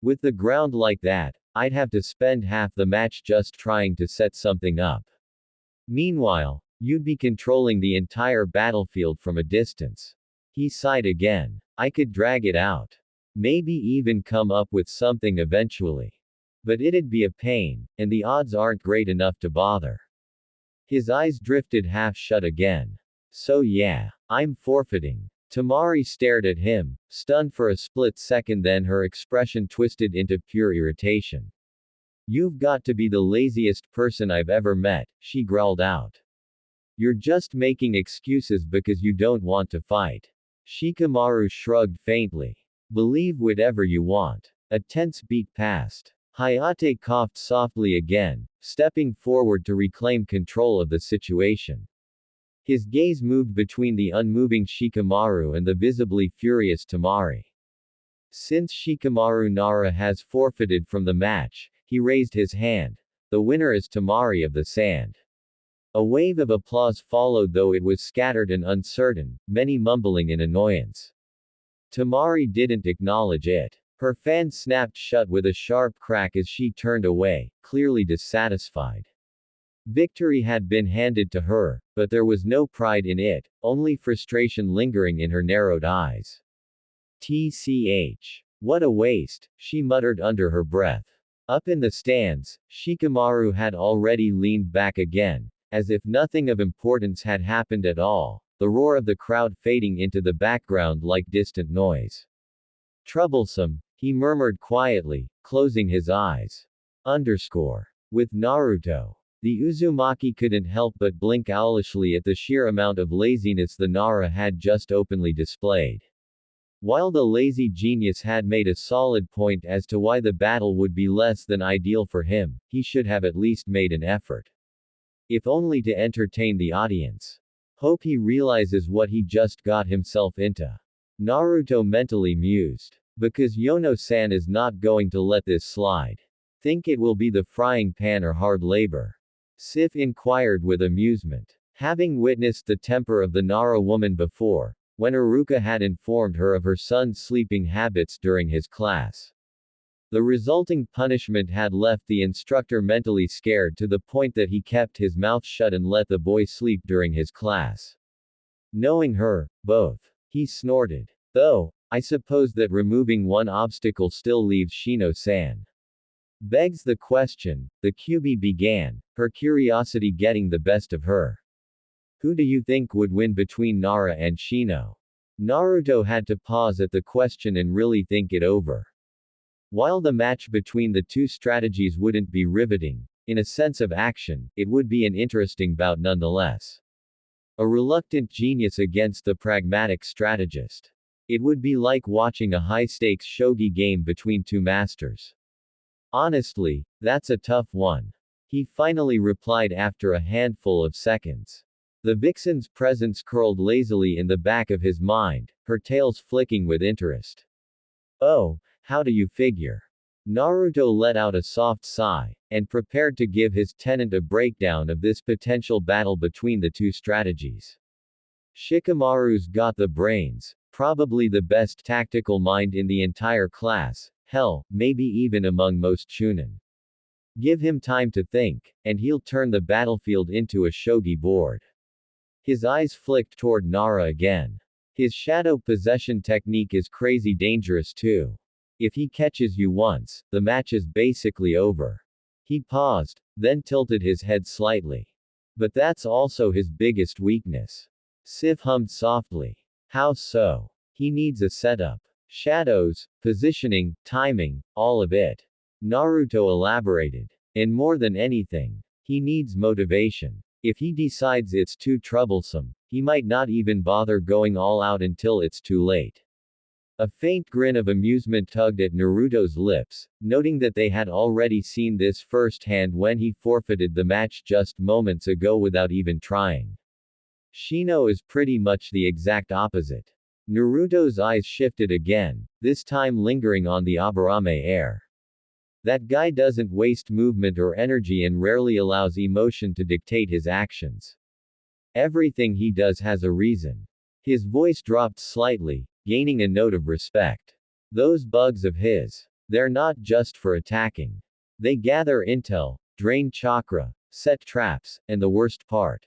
With the ground like that, I'd have to spend half the match just trying to set something up. Meanwhile, you'd be controlling the entire battlefield from a distance. He sighed again. I could drag it out. Maybe even come up with something eventually. But it'd be a pain, and the odds aren't great enough to bother. His eyes drifted half shut again. So yeah, I'm forfeiting. Tamari stared at him, stunned for a split second, then her expression twisted into pure irritation. You've got to be the laziest person I've ever met, she growled out. You're just making excuses because you don't want to fight. Shikamaru shrugged faintly. Believe whatever you want. A tense beat passed. Hayate coughed softly again, stepping forward to reclaim control of the situation. His gaze moved between the unmoving Shikamaru and the visibly furious Tamari. Since Shikamaru Nara has forfeited from the match, he raised his hand. The winner is Tamari of the Sand. A wave of applause followed, though it was scattered and uncertain, many mumbling in annoyance. Tamari didn't acknowledge it. Her fan snapped shut with a sharp crack as she turned away, clearly dissatisfied. Victory had been handed to her, but there was no pride in it, only frustration lingering in her narrowed eyes. TCH. What a waste, she muttered under her breath. Up in the stands, Shikamaru had already leaned back again, as if nothing of importance had happened at all, the roar of the crowd fading into the background like distant noise. Troublesome, he murmured quietly, closing his eyes. With Naruto. The Uzumaki couldn't help but blink owlishly at the sheer amount of laziness the Nara had just openly displayed. While the lazy genius had made a solid point as to why the battle would be less than ideal for him, he should have at least made an effort. If only to entertain the audience. Hope he realizes what he just got himself into. Naruto mentally mused. Because Yono-san is not going to let this slide. Think it will be the frying pan or hard labor? Sif inquired with amusement. Having witnessed the temper of the Nara woman before, when Iruka had informed her of her son's sleeping habits during his class. The resulting punishment had left the instructor mentally scared to the point that he kept his mouth shut and let the boy sleep during his class. Knowing her, both. He snorted. Though, I suppose that removing one obstacle still leaves Shino-san. Begs the question, the QB began, her curiosity getting the best of her. Who do you think would win between Nara and Shino? Naruto had to pause at the question and really think it over. While the match between the two strategies wouldn't be riveting, in a sense of action, it would be an interesting bout nonetheless. A reluctant genius against the pragmatic strategist. It would be like watching a high-stakes shogi game between two masters. Honestly, that's a tough one. He finally replied after a handful of seconds. The vixen's presence curled lazily in the back of his mind, her tails flicking with interest. Oh, how do you figure? Naruto let out a soft sigh, and prepared to give his tenant a breakdown of this potential battle between the two strategies. Shikamaru's got the brains, probably the best tactical mind in the entire class, hell, maybe even among most shunin. Give him time to think, and he'll turn the battlefield into a shogi board. His eyes flicked toward Nara again. His shadow possession technique is crazy dangerous too. If he catches you once, the match is basically over. He paused, then tilted his head slightly. But that's also his biggest weakness. Sif hummed softly. How so? He needs a setup. Shadows, positioning, timing, all of it. Naruto elaborated. And more than anything, he needs motivation. If he decides it's too troublesome, he might not even bother going all out until it's too late. A faint grin of amusement tugged at Naruto's lips, noting that they had already seen this firsthand when he forfeited the match just moments ago without even trying. Shino is pretty much the exact opposite. Naruto's eyes shifted again, this time lingering on the Aburame air. That guy doesn't waste movement or energy and rarely allows emotion to dictate his actions. Everything he does has a reason. His voice dropped slightly, gaining a note of respect. Those bugs of his. They're not just for attacking. They gather intel, drain chakra, set traps, and the worst part.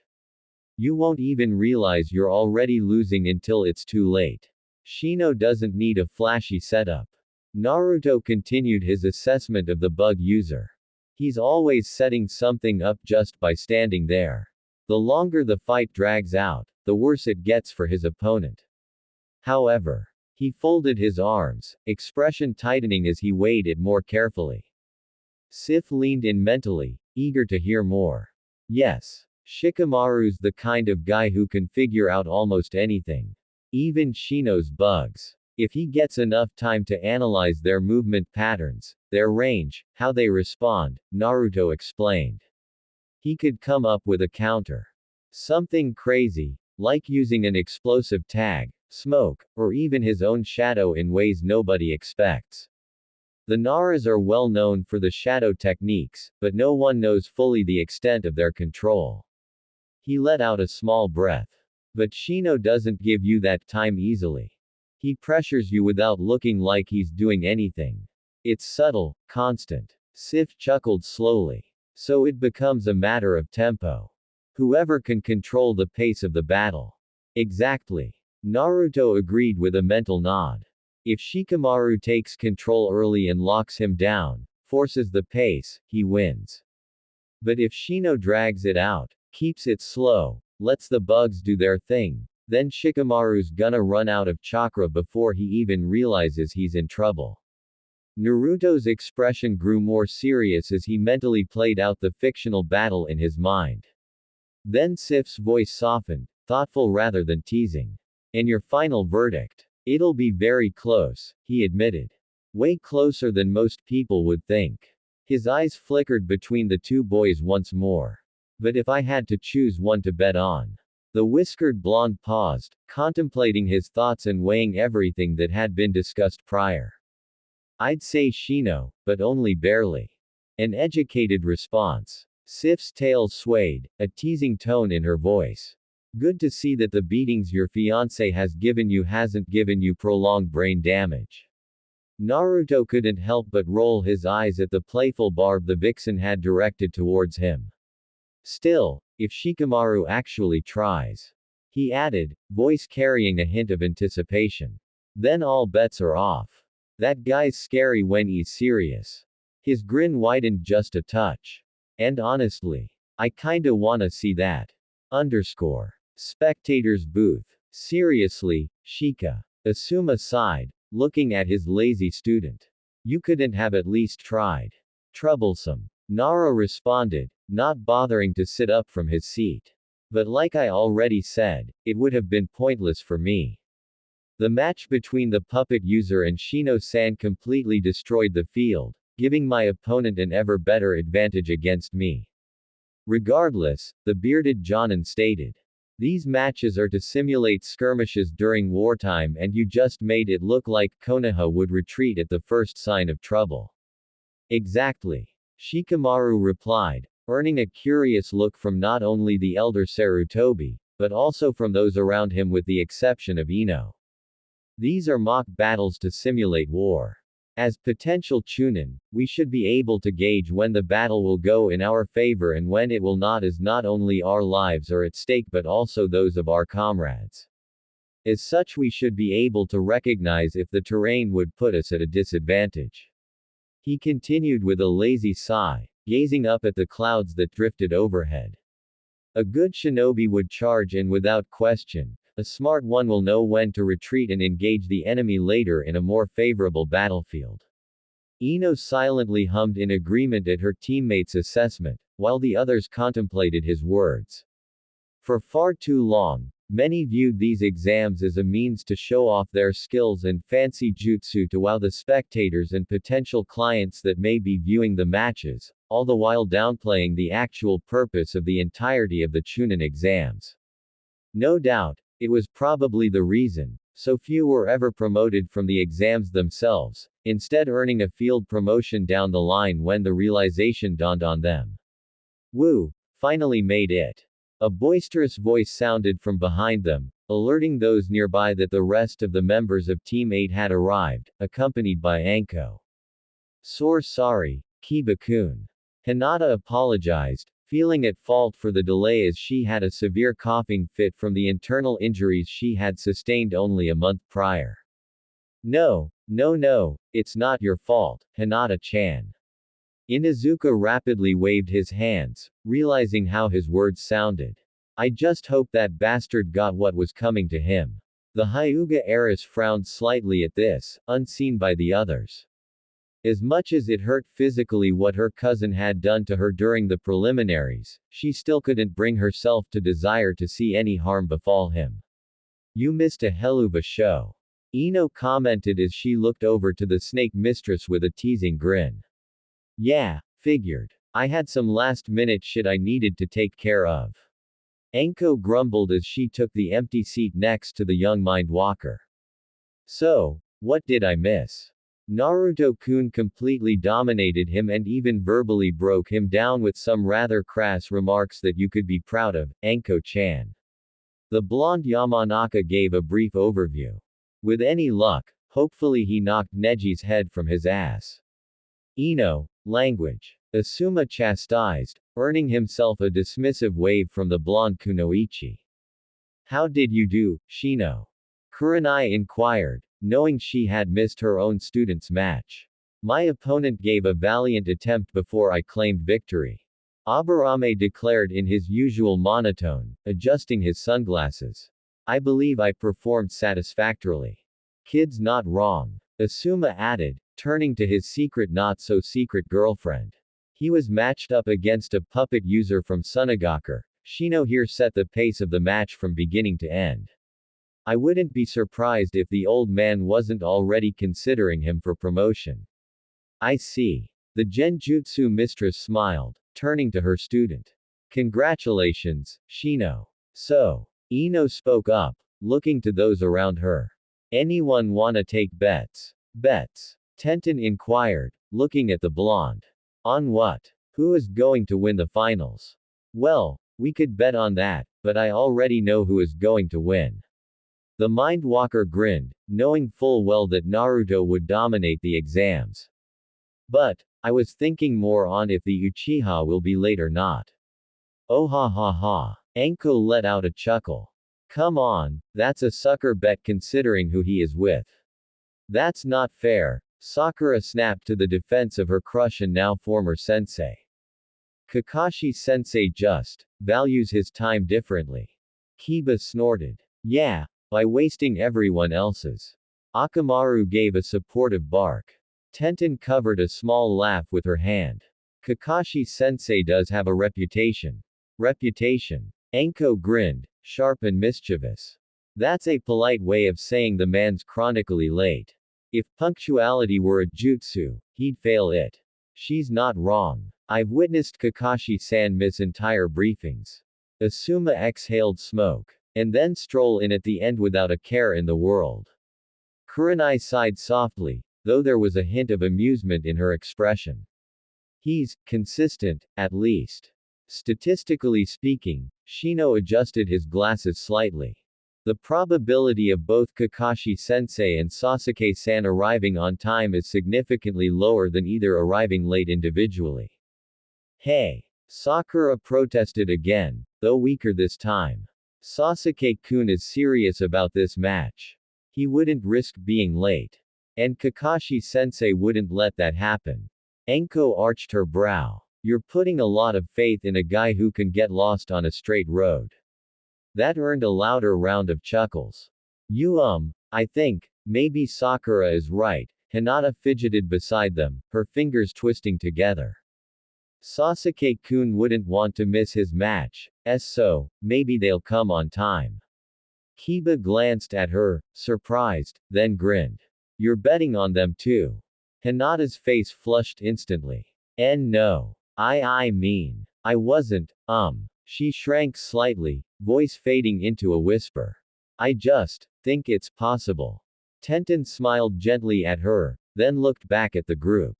You won't even realize you're already losing until it's too late. Shino doesn't need a flashy setup. Naruto continued his assessment of the bug user. He's always setting something up just by standing there. The longer the fight drags out, the worse it gets for his opponent. However, he folded his arms, expression tightening as he weighed it more carefully. Sif leaned in mentally, eager to hear more. Yes, Shikamaru's the kind of guy who can figure out almost anything. Even Shino's bugs. If he gets enough time to analyze their movement patterns, their range, how they respond, Naruto explained. He could come up with a counter. Something crazy, like using an explosive tag, smoke, or even his own shadow in ways nobody expects. The Naras are well known for the shadow techniques, but no one knows fully the extent of their control. He let out a small breath. But Shino doesn't give you that time easily. He pressures you without looking like he's doing anything. It's subtle, constant. Sif chuckled slowly. So it becomes a matter of tempo. Whoever can control the pace of the battle. Exactly. Naruto agreed with a mental nod. If Shikamaru takes control early and locks him down, forces the pace, he wins. But if Shino drags it out, keeps it slow, lets the bugs do their thing, then Shikamaru's gonna run out of chakra before he even realizes he's in trouble. Naruto's expression grew more serious as he mentally played out the fictional battle in his mind. Then Sif's voice softened, thoughtful rather than teasing. And your final verdict? It'll be very close, he admitted. Way closer than most people would think. His eyes flickered between the two boys once more. But if I had to choose one to bet on. The whiskered blonde paused, contemplating his thoughts and weighing everything that had been discussed prior. I'd say Shino, but only barely. An educated response. Sif's tail swayed, a teasing tone in her voice. Good to see that the beatings your fiancé has given you hasn't given you prolonged brain damage. Naruto couldn't help but roll his eyes at the playful barb the vixen had directed towards him. Still, if Shikamaru actually tries, he added, voice carrying a hint of anticipation, then all bets are off. That guy's scary when he's serious. His grin widened just a touch. And honestly, I kinda wanna see that. Spectator's booth. Seriously, Shika. Asuma sighed, looking at his lazy student. You couldn't have at least tried. Troublesome. Nara responded, not bothering to sit up from his seat. But like I already said, it would have been pointless for me. The match between the puppet user and Shino-san completely destroyed the field, giving my opponent an ever better advantage against me. Regardless, the bearded Jonin stated. These matches are to simulate skirmishes during wartime and you just made it look like Konoha would retreat at the first sign of trouble. Exactly. Shikamaru replied, earning a curious look from not only the elder Sarutobi, but also from those around him with the exception of Ino. These are mock battles to simulate war. As potential Chunin, we should be able to gauge when the battle will go in our favor and when it will not, as not only our lives are at stake but also those of our comrades. As such, we should be able to recognize if the terrain would put us at a disadvantage. He continued with a lazy sigh, gazing up at the clouds that drifted overhead. A good shinobi would charge in without question. A smart one will know when to retreat and engage the enemy later in a more favorable battlefield. Ino silently hummed in agreement at her teammate's assessment, while the others contemplated his words. For far too long, many viewed these exams as a means to show off their skills and fancy jutsu to wow the spectators and potential clients that may be viewing the matches, all the while downplaying the actual purpose of the entirety of the Chunin exams. No doubt, it was probably the reason so few were ever promoted from the exams themselves, instead earning a field promotion down the line when the realization dawned on them. Woo! Finally made it. A boisterous voice sounded from behind them, alerting those nearby that the rest of the members of Team 8 had arrived, accompanied by Anko. Sorry, Kiba-kun. Hinata apologized, feeling at fault for the delay as she had a severe coughing fit from the internal injuries she had sustained only a month prior. No, it's not your fault, Hinata-chan. Inuzuka rapidly waved his hands, realizing how his words sounded. I just hope that bastard got what was coming to him. The Hyuga heiress frowned slightly at this, unseen by the others. As much as it hurt physically what her cousin had done to her during the preliminaries, she still couldn't bring herself to desire to see any harm befall him. You missed a hell of a show. Ino commented as she looked over to the snake mistress with a teasing grin. Yeah, figured. I had some last-minute shit I needed to take care of. Anko grumbled as she took the empty seat next to the young mind-walker. So, what did I miss? Naruto-kun completely dominated him and even verbally broke him down with some rather crass remarks that you could be proud of, Anko-chan. The blonde Yamanaka gave a brief overview. With any luck, hopefully he knocked Neji's head from his ass. Ino, language. Asuma chastised, earning himself a dismissive wave from the blonde kunoichi. How did you do, Shino? Kurenai inquired, knowing she had missed her own student's match. My opponent gave a valiant attempt before I claimed victory. Aburame declared in his usual monotone, adjusting his sunglasses. I believe I performed satisfactorily. Kid's not wrong. Asuma added, turning to his secret not-so-secret girlfriend. He was matched up against a puppet user from Sunagaker. Shino here set the pace of the match from beginning to end. I wouldn't be surprised if the old man wasn't already considering him for promotion. I see. The Genjutsu mistress smiled, turning to her student. Congratulations, Shino. So, Ino spoke up, looking to those around her. Anyone wanna take bets? Bets? Tenten inquired, looking at the blonde. On what? Who is going to win the finals? Well, we could bet on that, but I already know who is going to win. The Mindwalker grinned, knowing full well that Naruto would dominate the exams. But, I was thinking more on if the Uchiha will be late or not. Oh ha ha ha. Anko let out a chuckle. Come on, that's a sucker bet considering who he is with. That's not fair. Sakura snapped to the defense of her crush and now former sensei. Kakashi sensei just values his time differently. Kiba snorted. Yeah, by wasting everyone else's. Akamaru gave a supportive bark. Tenten covered a small laugh with her hand. Kakashi sensei does have a reputation. Reputation. Anko grinned, sharp and mischievous. That's a polite way of saying the man's chronically late. If punctuality were a jutsu, he'd fail it. She's not wrong. I've witnessed Kakashi-san miss entire briefings. Asuma exhaled smoke. And then stroll in at the end without a care in the world. Kurenai sighed softly, though there was a hint of amusement in her expression. He's consistent, at least. Statistically speaking, Shino adjusted his glasses slightly. The probability of both Kakashi-sensei and Sasuke-san arriving on time is significantly lower than either arriving late individually. Hey! Sakura protested again, though weaker this time. Sasuke-kun is serious about this match. He wouldn't risk being late. And Kakashi-sensei wouldn't let that happen. Anko arched her brow. You're putting a lot of faith in a guy who can get lost on a straight road. That earned a louder round of chuckles. I think, maybe Sakura is right. Hinata fidgeted beside them, her fingers twisting together. Sasuke-kun wouldn't want to miss his match, so, maybe they'll come on time. Kiba glanced at her, surprised, then grinned. You're betting on them too. Hinata's face flushed instantly. No. I mean. I wasn't, She shrank slightly, voice fading into a whisper. I just think it's possible. Tenten smiled gently at her, then looked back at the group.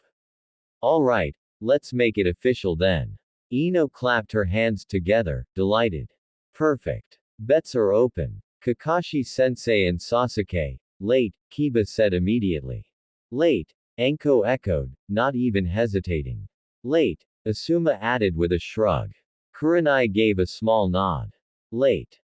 Alright, let's make it official then. Ino clapped her hands together, delighted. Perfect. Bets are open. Kakashi-sensei and Sasuke. Late, Kiba said immediately. Late, Anko echoed, not even hesitating. Late, Asuma added with a shrug. Kurenai gave a small nod. Late,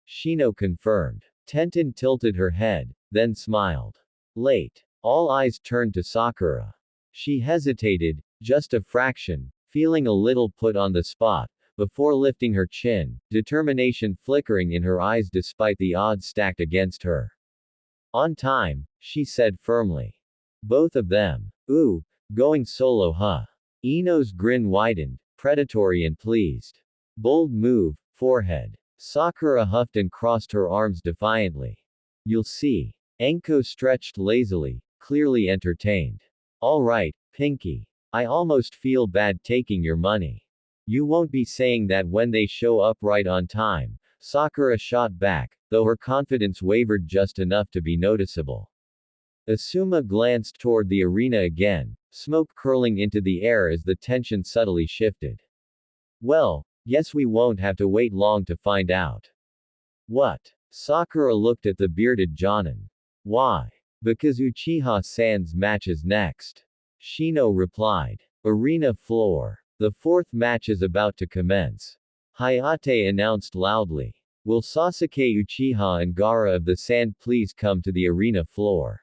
Shino confirmed. Tenten tilted her head, then smiled. Late. All eyes turned to Sakura. She hesitated, just a fraction, feeling a little put on the spot, before lifting her chin, determination flickering in her eyes despite the odds stacked against her. On time, she said firmly. Both of them. Ooh, going solo huh? Ino's grin widened, predatory and pleased. Bold move, forehead. Sakura huffed and crossed her arms defiantly. You'll see. Anko stretched lazily, clearly entertained. Alright, Pinky. I almost feel bad taking your money. You won't be saying that when they show up right on time. Sakura shot back, though her confidence wavered just enough to be noticeable. Asuma glanced toward the arena again, smoke curling into the air as the tension subtly shifted. Well, guess we won't have to wait long to find out. What? Sakura looked at the bearded Jonin. Why? Because Uchiha-san's match is next. Shino replied. Arena floor. The fourth match is about to commence. Hayate announced loudly. Will Sasuke Uchiha and Gaara of the Sand please come to the arena floor?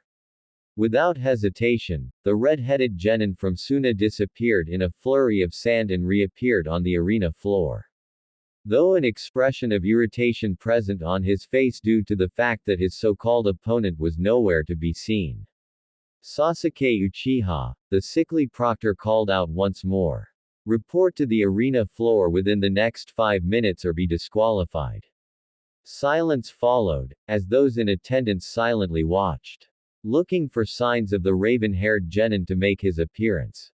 Without hesitation, the red-headed genin from Suna disappeared in a flurry of sand and reappeared on the arena floor. Though an expression of irritation present on his face due to the fact that his so-called opponent was nowhere to be seen. Sasuke Uchiha, the sickly proctor called out once more. Report to the arena floor within the next 5 minutes or be disqualified. Silence followed, as those in attendance silently watched, looking for signs of the raven-haired genin to make his appearance.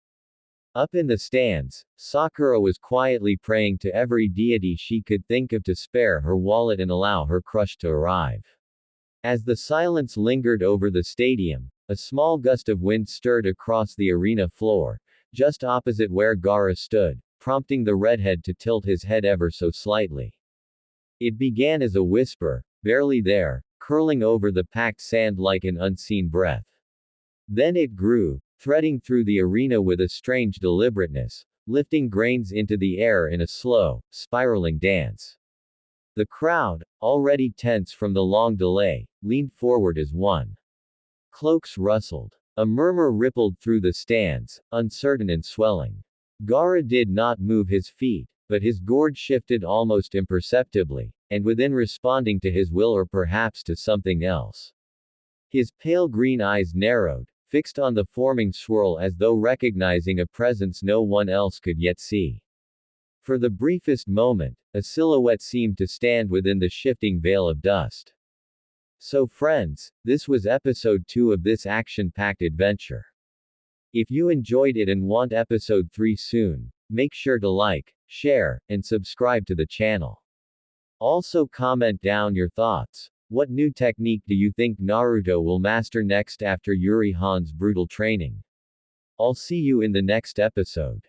Up in the stands, Sakura was quietly praying to every deity she could think of to spare her wallet and allow her crush to arrive. As the silence lingered over the stadium, a small gust of wind stirred across the arena floor, just opposite where Gaara stood, prompting the redhead to tilt his head ever so slightly. It began as a whisper, barely there, curling over the packed sand like an unseen breath. Then it grew, threading through the arena with a strange deliberateness, lifting grains into the air in a slow, spiraling dance. The crowd, already tense from the long delay, leaned forward as one. Cloaks rustled. A murmur rippled through the stands, uncertain and swelling. Gaara did not move his feet, but his gourd shifted almost imperceptibly, and within responding to his will or perhaps to something else. His pale green eyes narrowed, fixed on the forming swirl as though recognizing a presence no one else could yet see. For the briefest moment, a silhouette seemed to stand within the shifting veil of dust. So friends, this was episode 2 of this action-packed adventure. If you enjoyed it and want episode 3 soon, make sure to like, share, and subscribe to the channel. Also comment down your thoughts. What new technique do you think Naruto will master next after Juri Han's brutal training? I'll see you in the next episode.